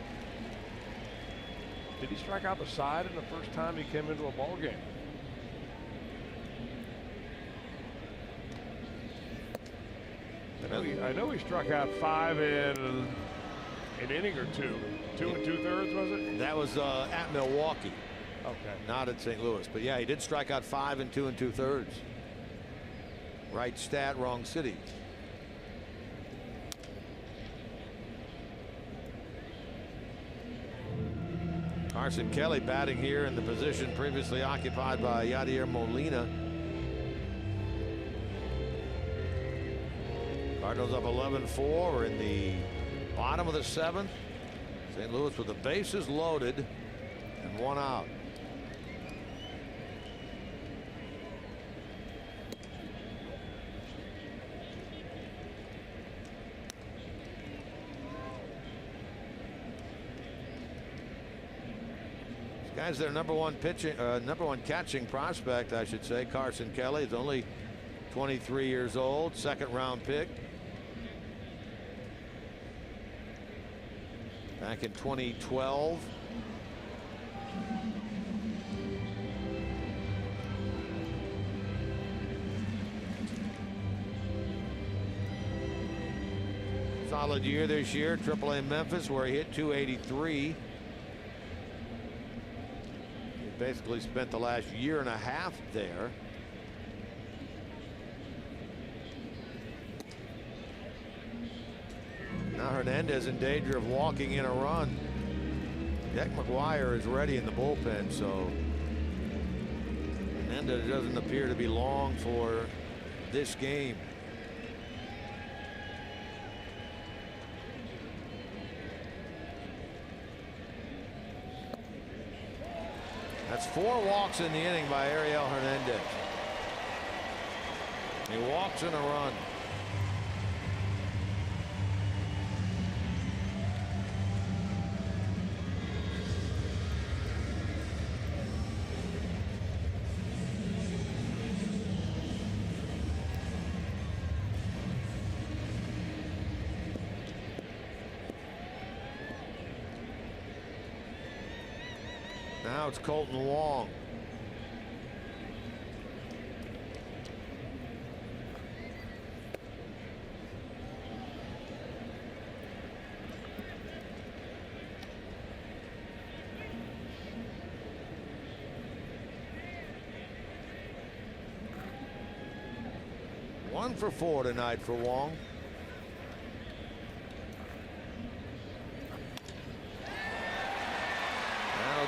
Did he strike out the side in the first time he came into a ball game? I know he struck out 5 in an inning or two. 2 2/3, was it? That was at Milwaukee. Okay. Not at St. Louis. But yeah, he did strike out 5 in 2 2/3. Right stat, wrong city. Carson Kelly batting here in the position previously occupied by Yadier Molina. Cardinals up 11-4. We're in the bottom of the 7th. St. Louis with the bases loaded and 1 out. This guy's their number one catching prospect, I should say. Carson Kelly is only 23 years old, 2nd round pick. Back in 2012. Solid year this year. AAA Memphis, where he hit .283. He basically spent the last year and a half there. Now Hernandez in danger of walking in a run. Deck McGuire is ready in the bullpen, so Hernandez doesn't appear to be long for this game. That's 4 walks in the inning by Ariel Hernandez. He walks in a run. Now it's Colton Wong. One for 4 tonight for Wong.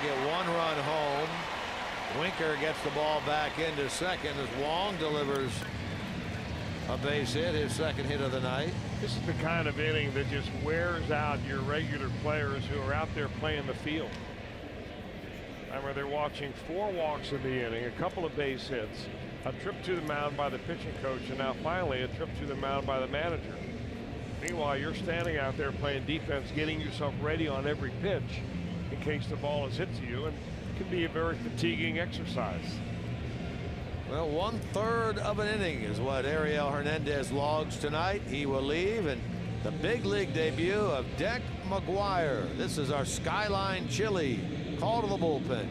get 1 run home. Winker gets the ball back into second as Wong delivers a base hit, his second hit of the night. This is the kind of inning that just wears out your regular players who are out there playing the field. I remember they're watching 4 walks in the inning, a couple of base hits, a trip to the mound by the pitching coach, and now finally a trip to the mound by the manager. Meanwhile, you're standing out there playing defense, getting yourself ready on every pitch in case the ball is hit to you, and it can be a very fatiguing exercise. Well, 1/3 of an inning is what Ariel Hernandez logs tonight. He will leave, and the big league debut of Deck McGuire. This is our Skyline Chili call to the bullpen.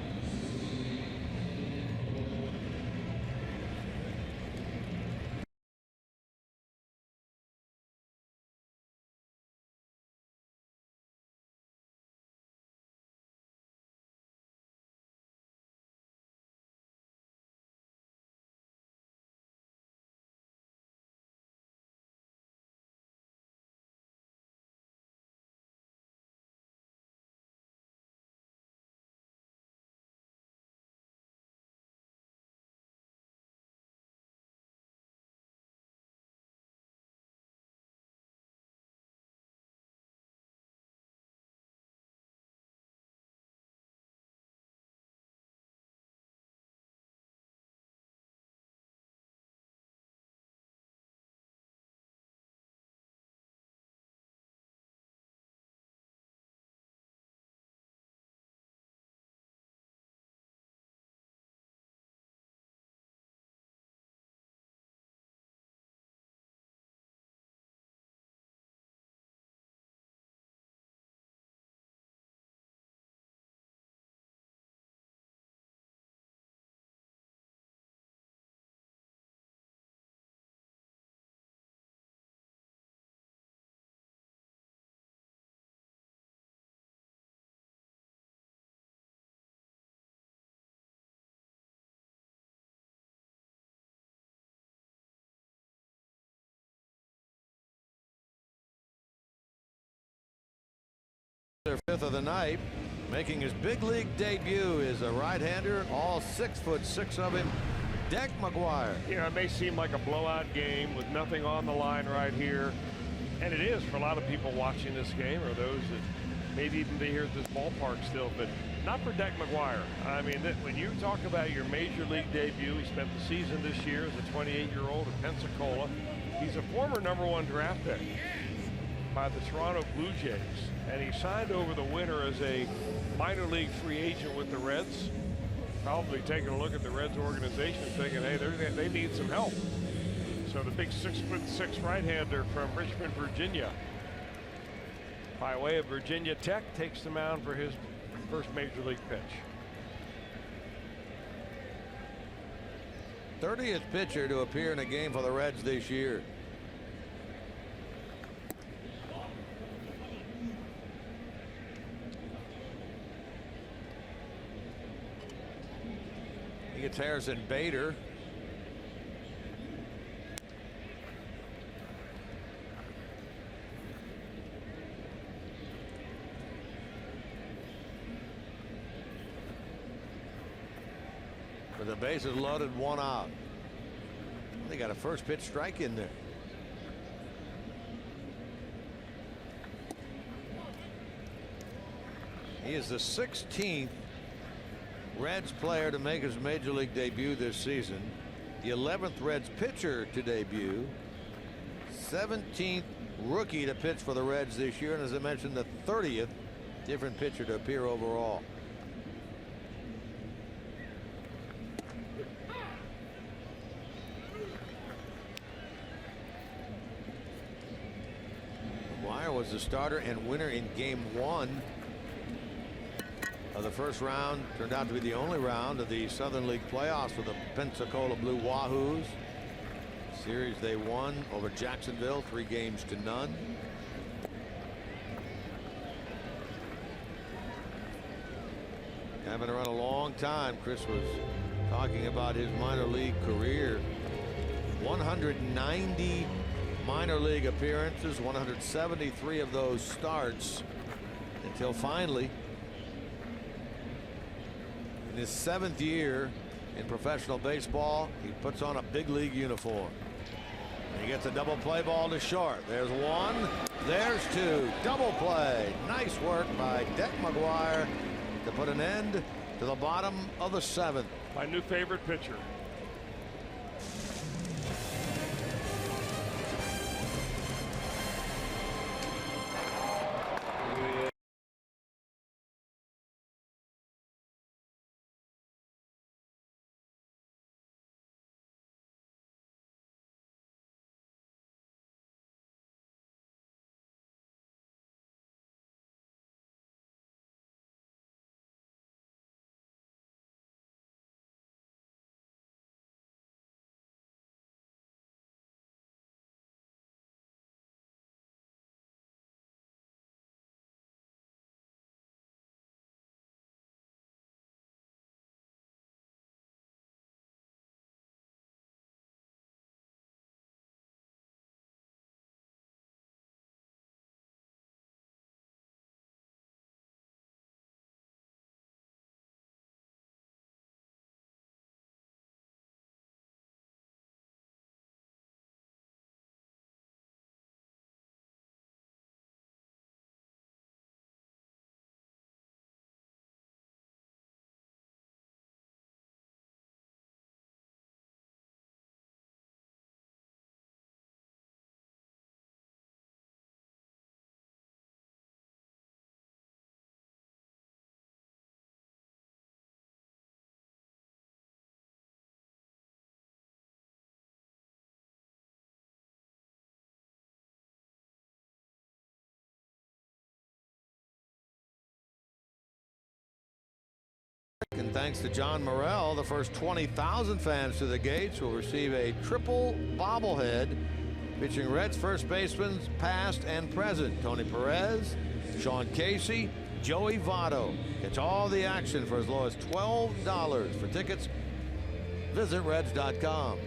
Their 5th of the night, making his big league debut is a right-hander, all 6'6" of him, Deck McGuire. Yeah, it may seem like a blowout game with nothing on the line right here, and it is for a lot of people watching this game, or those that maybe even be here at this ballpark still, but not for Deck McGuire. I mean, when you talk about your major league debut, he spent the season this year as a 28-year-old at Pensacola. He's a former #1 draft pick by the Toronto Blue Jays, and he signed over the winter as a minor league free agent with the Reds. Probably taking a look at the Reds organization thinking, hey, they need some help. So the big 6'6" right-hander from Richmond, Virginia, by way of Virginia Tech, takes the mound for his first major league pitch. 30th pitcher to appear in a game for the Reds this year. He gets Harrison Bader. With the bases loaded, 1 out. They got a first pitch strike in there. He is the 16th Reds player to make his major league debut this season, the 11th Reds pitcher to debut, 17th rookie to pitch for the Reds this year, and as I mentioned, the 30th different pitcher to appear overall. McGuire was the starter and winner in Game 1 of the first round. Turned out to be the only round of the Southern League playoffs for the Pensacola Blue Wahoos. Series they won over Jacksonville 3-0. Having run a long time. Chris was talking about his minor league career. 190 minor league appearances, 173 of those starts, until finally In his 7th year in professional baseball, he puts on a big league uniform. He gets a double play ball to short. There's one. There's two. Double play. Nice work by Dick McGuire to put an end to the bottom of the 7th. My new favorite pitcher. And thanks to John Morrell, the first 20,000 fans to the gates will receive a triple bobblehead featuring Reds first basemen past and present. Tony Perez, Sean Casey, Joey Votto. Catch all the action for as low as $12. For tickets, visit Reds.com.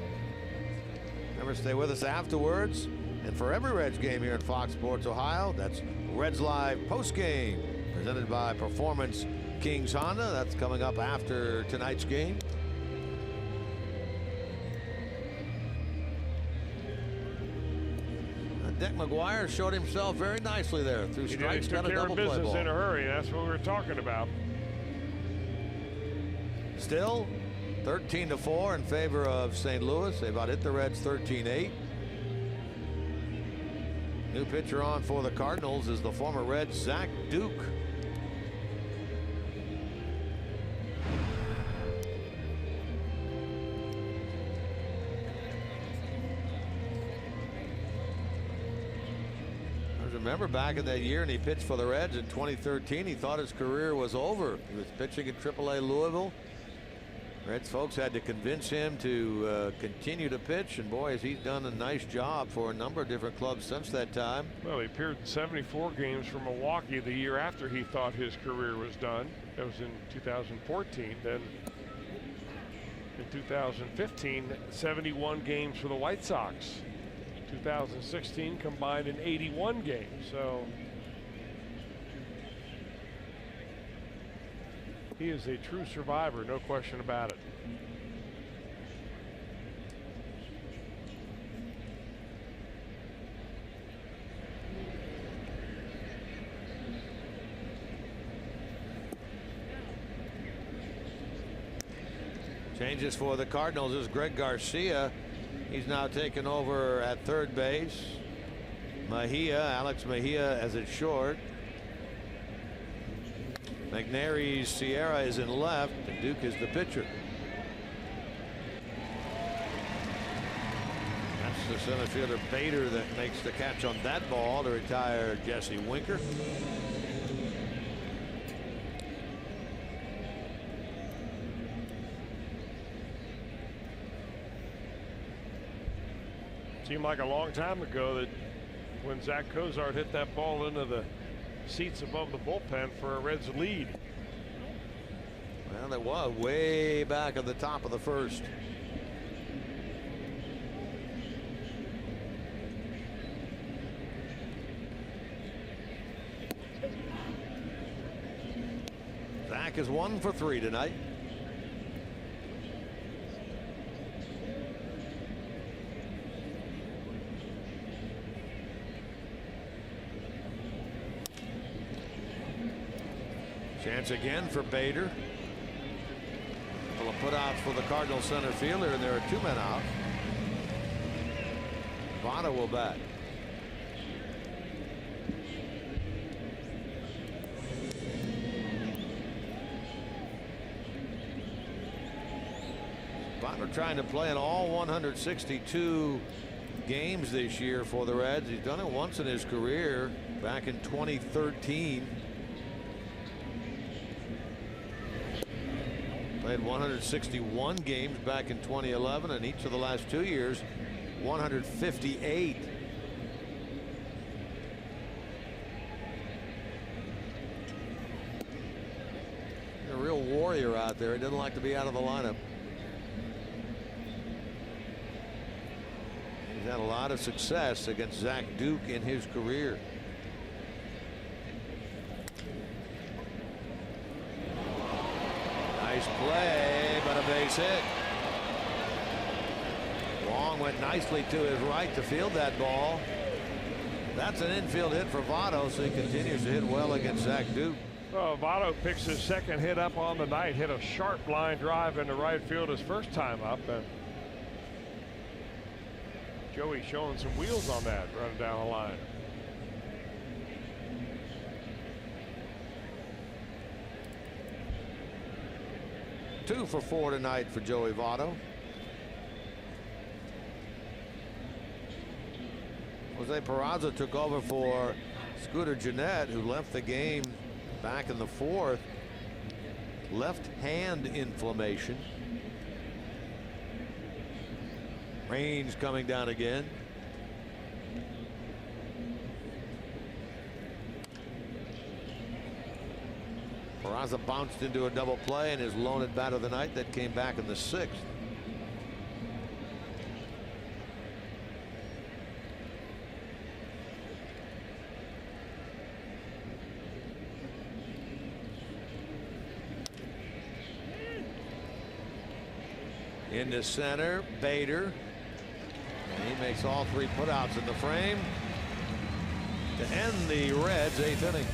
Remember, stay with us afterwards. And for every Reds game here at Fox Sports Ohio, that's Reds Live postgame, presented by Performance Kings Honda. That's coming up after tonight's game. Dick McGuire showed himself very nicely there through strikes. He took care of business in a hurry. That's what we were talking about. Still 13-4 in favor of St. Louis. They about hit the Reds 13-8. New pitcher on for the Cardinals is the former Red Zach Duke. Remember back in that year, and he pitched for the Reds in 2013. He thought his career was over. He was pitching at AAA Louisville. Reds folks had to convince him to continue to pitch, and boy, has he done a nice job for a number of different clubs since that time. Well, he appeared in 74 games for Milwaukee the year after he thought his career was done. That was in 2014. Then in 2015, 71 games for the White Sox. 2016 combined in 81 games. So he is a true survivor, no question about it. Changes for the Cardinals is Greg Garcia. He's now taken over at third base. Alex Mejia as at short. McNary's Sierra is in left, and Duke is the pitcher. That's the center fielder Bader that makes the catch on that ball to retire Jesse Winker. Seemed like a long time ago that when Zach Cozart hit that ball into the seats above the bullpen for a Reds lead. Well, that was way back at the top of the first. Zach is 1 for 3 tonight. Chance again for Bader. Couple of putouts for the Cardinals center fielder, and there are 2 men out. Votto will bat. Votto trying to play in all 162 games this year for the Reds. He's done it once in his career back in 2013. Played 161 games back in 2011, and each of the last 2 years 158. A real warrior out there. He doesn't like to be out of the lineup. He's had a lot of success against Zach Duke in his career. Nice play, but a base hit. Wong went nicely to his right to field that ball. That's an infield hit for Votto, so he continues to hit well against Zach Duke. Well, Votto picks his second hit up on the night, hit a sharp line drive into right field his first time up, and Joey showing some wheels on that running down the line. Two for 4 tonight for Joey Votto. Jose Peraza took over for Scooter Gennett, who left the game back in the 4th. Left hand inflammation. Range coming down again. Peraza bounced into a double play and his lone bat of the night that came back in the 6th. Into center, Bader. And he makes all 3 putouts in the frame to end the Reds' 8th inning.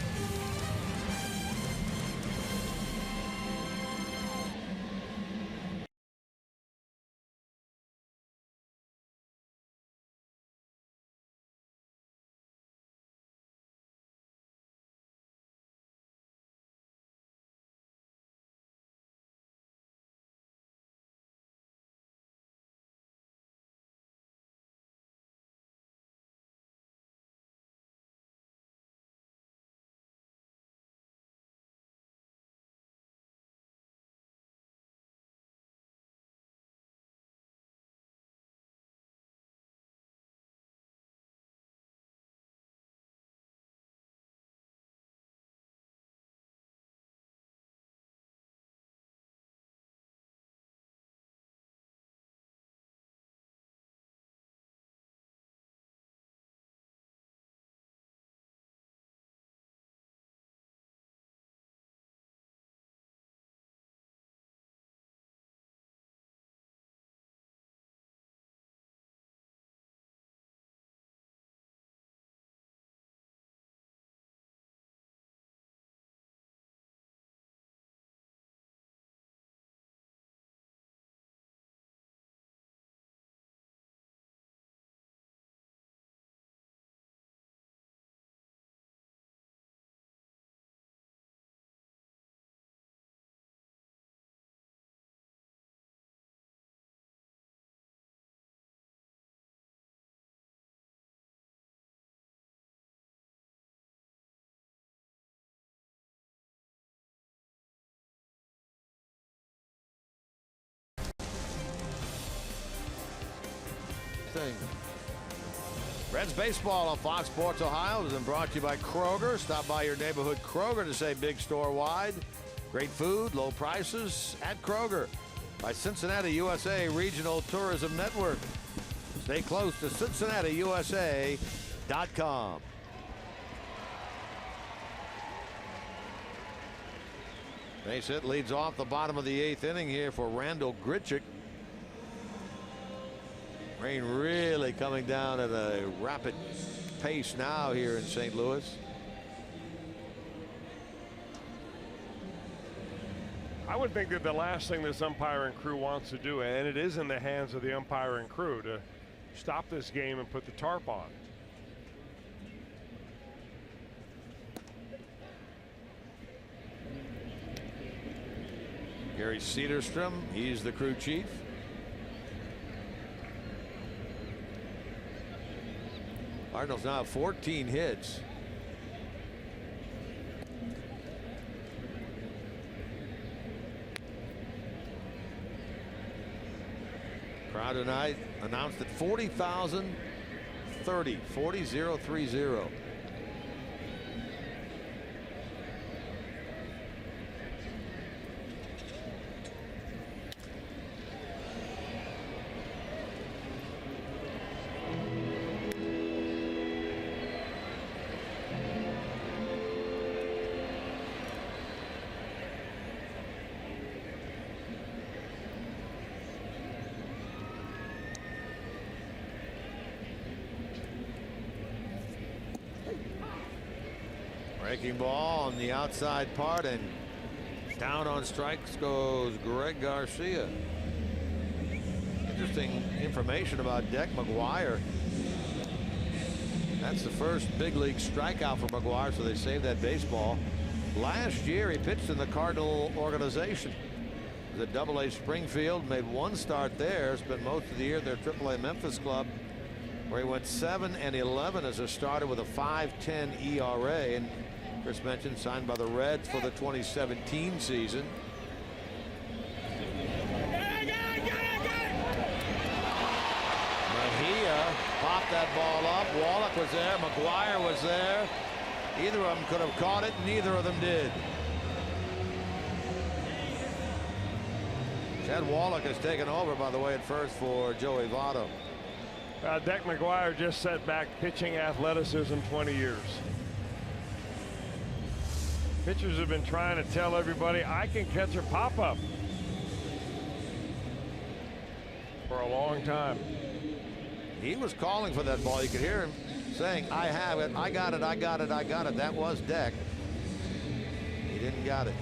Reds baseball on Fox Sports Ohio has been brought to you by Kroger. Stop by your neighborhood Kroger to say big store wide. Great food, low prices at Kroger. By Cincinnati USA Regional Tourism Network. Stay close to CincinnatiUSA.com. Base hit leads off the bottom of the 8th inning here for Randall Grichuk. Rain really coming down at a rapid pace now here in St. Louis. I would think that the last thing this umpiring crew wants to do, and it is in the hands of the umpiring crew, to stop this game and put the tarp on. Gary Cedarstrom, he's the crew chief. Cardinals now have 14 hits. Crowd tonight announced at 40,030, 40,030. Breaking ball on the outside part, and down on strikes goes Greg Garcia. Interesting information about Deck McGuire. That's the first big league strikeout for McGuire, so they saved that baseball. Last year he pitched in the Cardinal organization. He was at Double-A Springfield, made one start there, spent most of the year at their Triple-A Memphis club, where he went 7-11 as a starter with a 5.10 ERA. And Chris mentioned signed by the Reds for the 2017 season. Mejia popped that ball up. Wallach was there. McGuire was there. Either of them could have caught it. Neither of them did. Chad Wallach has taken over, by the way, at first for Joey Votto. Deck McGuire just set back pitching athleticism 20 years. Pitchers have been trying to tell everybody, I can catch a pop-up, for a long time. He was calling for that ball. You could hear him saying, I have it, I got it, I got it, I got it. That was Deck. He didn't got it.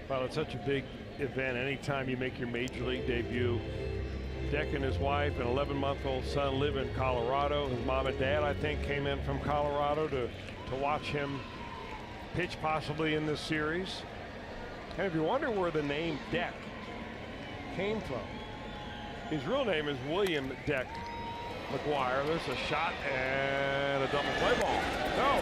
Well, it's such a big event anytime you make your major league debut. Deck and his wife and 11-month-old son live in Colorado. His mom and dad, I think, came in from Colorado to watch him pitch possibly in this series. And if you wonder where the name Deck came from, his real name is William Deck McGuire. There's a shot and a double play ball. No.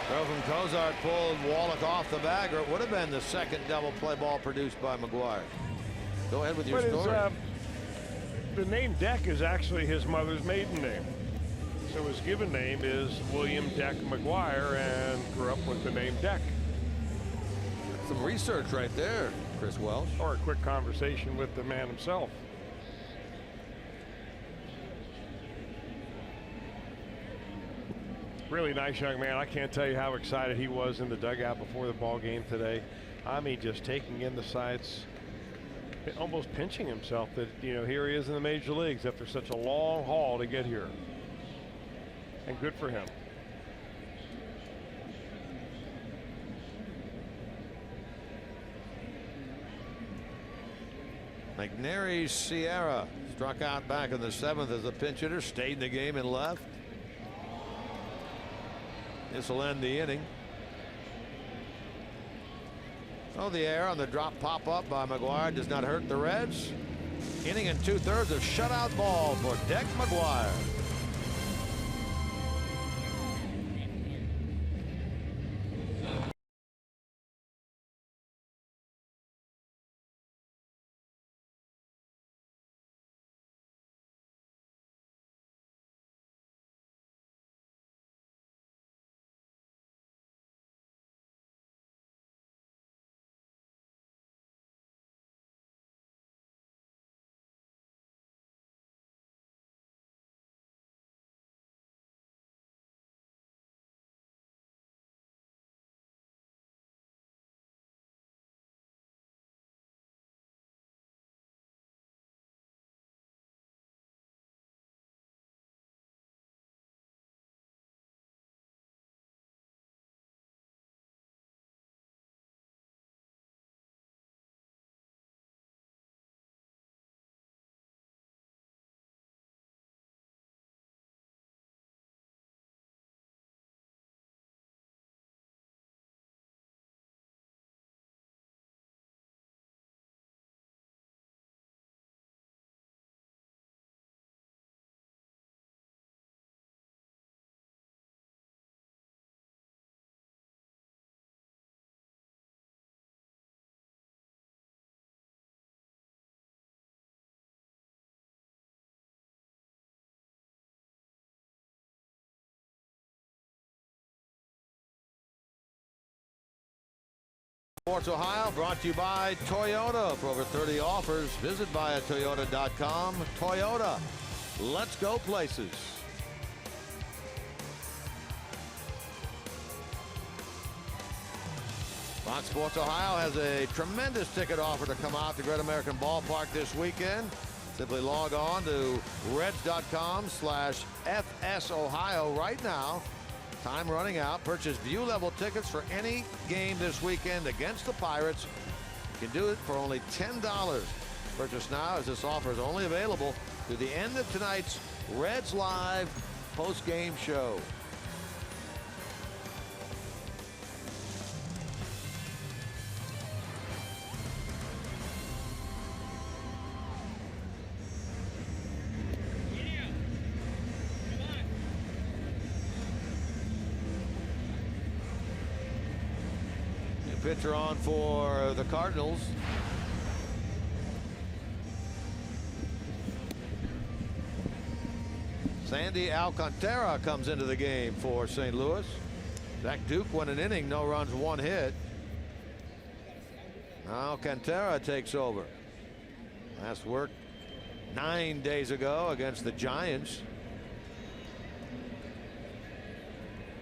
Throw from Cozart pulled Wallach off the bag, or it would have been the second double play ball produced by McGuire. Go ahead with your story. The name Deck is actually his mother's maiden name. So his given name is William Deck McGuire, and grew up with the name Deck. Some research right there, Chris Welsh. Or a quick conversation with the man himself. Really nice young man. I can't tell you how excited he was in the dugout before the ball game today. I mean, just taking in the sights, almost pinching himself that, you know, here he is in the major leagues after such a long haul to get here. And good for him. McNary Sierra struck out back in the 7th as a pinch hitter, stayed in the game and left. This will end the inning. Oh, the error on the drop pop up by McGuire does not hurt the Reds. Inning and 2/3 of shutout ball for Deck McGuire. Sports Ohio brought to you by Toyota. For over 30 offers, visit buyatoyota.com. Toyota, let's go places. Fox Sports Ohio has a tremendous ticket offer to come out to Great American Ballpark this weekend. Simply log on to Reds.com/FSOhio right now. Time running out. Purchase view level tickets for any game this weekend against the Pirates. You can do it for only $10. Purchase now, as this offer is only available through the end of tonight's Reds Live post-game show. Pitcher on for the Cardinals. Sandy Alcantara comes into the game for St. Louis. Zach Duke won an inning, no runs, 1 hit. Alcantara takes over. Last work 9 days ago against the Giants.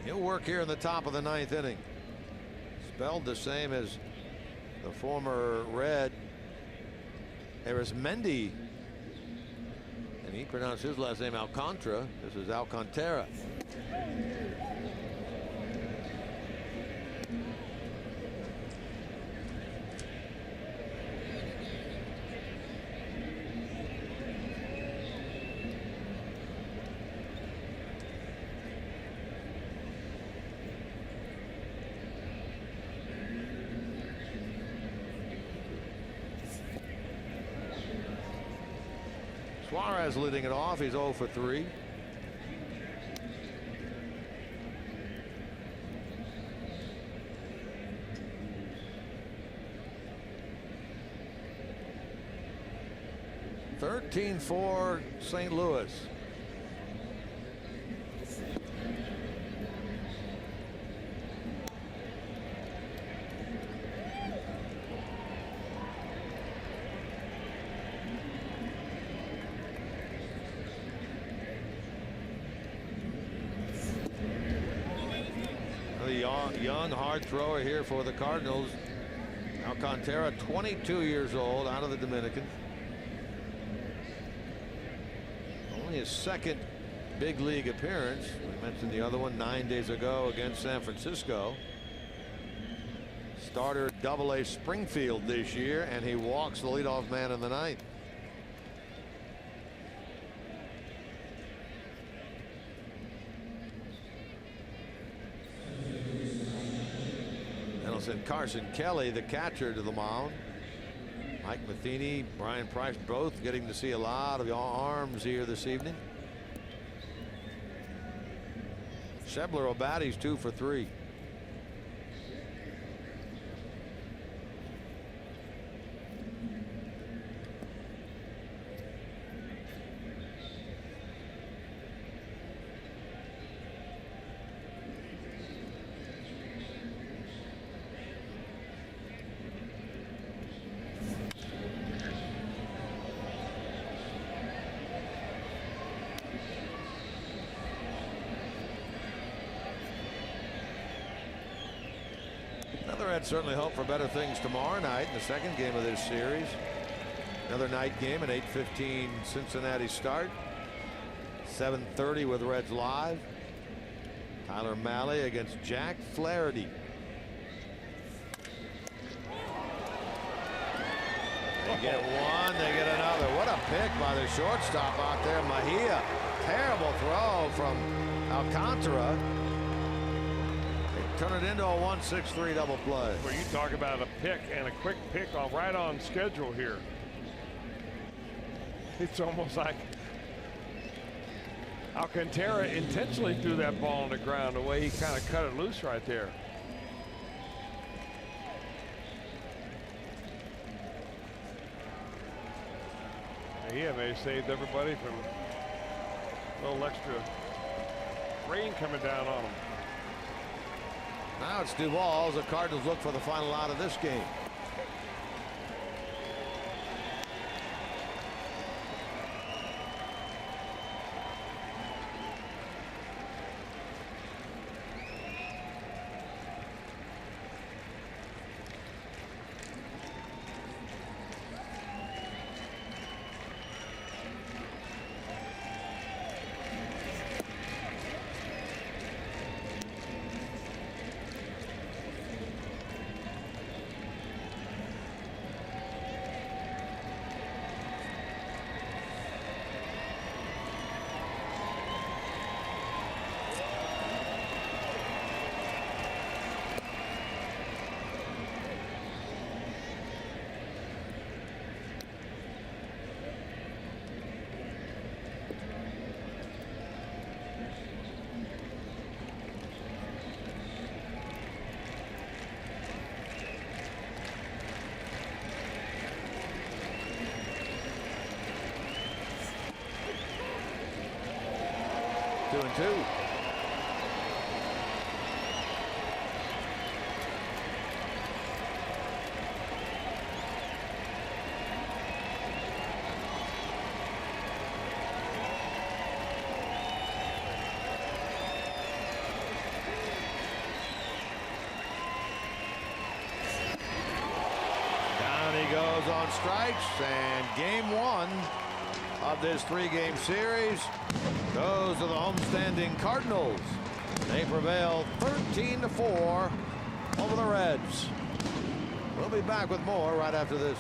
He'll work here in the top of the 9th inning. Spelled the same as the former Red Arismendi, and he pronounced his last name Alcantara. This is Alcantara. Suarez leading it off. He's 0 for 3. (13-4) St. Louis. Young hard thrower here for the Cardinals. Alcantara, 22 years old, out of the Dominican. Only his second big league appearance. We mentioned the other one 9 days ago against San Francisco. Starter Double-A Springfield this year, and he walks the leadoff man in the 9th. And Carson Kelly, the catcher, to the mound. Mike Matheny, Brian Price, both getting to see a lot of arms here this evening. Sebler Obadi's 2 for 3. The Reds certainly hope for better things tomorrow night in the second game of this series. Another night game, an 8:15 Cincinnati start. 7:30 with Reds Live. Tyler Mahle against Jack Flaherty. They get one, they get another. What a pick by the shortstop out there, Mejia. Terrible throw from Alcantara. Turn it into a 1-6-3 double play. Well, you talk about a pick and a quick pick right on schedule here. It's almost like Alcantara intentionally threw that ball on the ground, the way he kind of cut it loose right there. He may have saved everybody from a little extra rain coming down on them. Now it's 2 balls. The Cardinals look for the final out of this game. Two and two. Down he goes on strikes, and game 1 of this 3-game series goes to the homestanding Cardinals. They prevail 13-4 over the Reds. We'll be back with more right after this.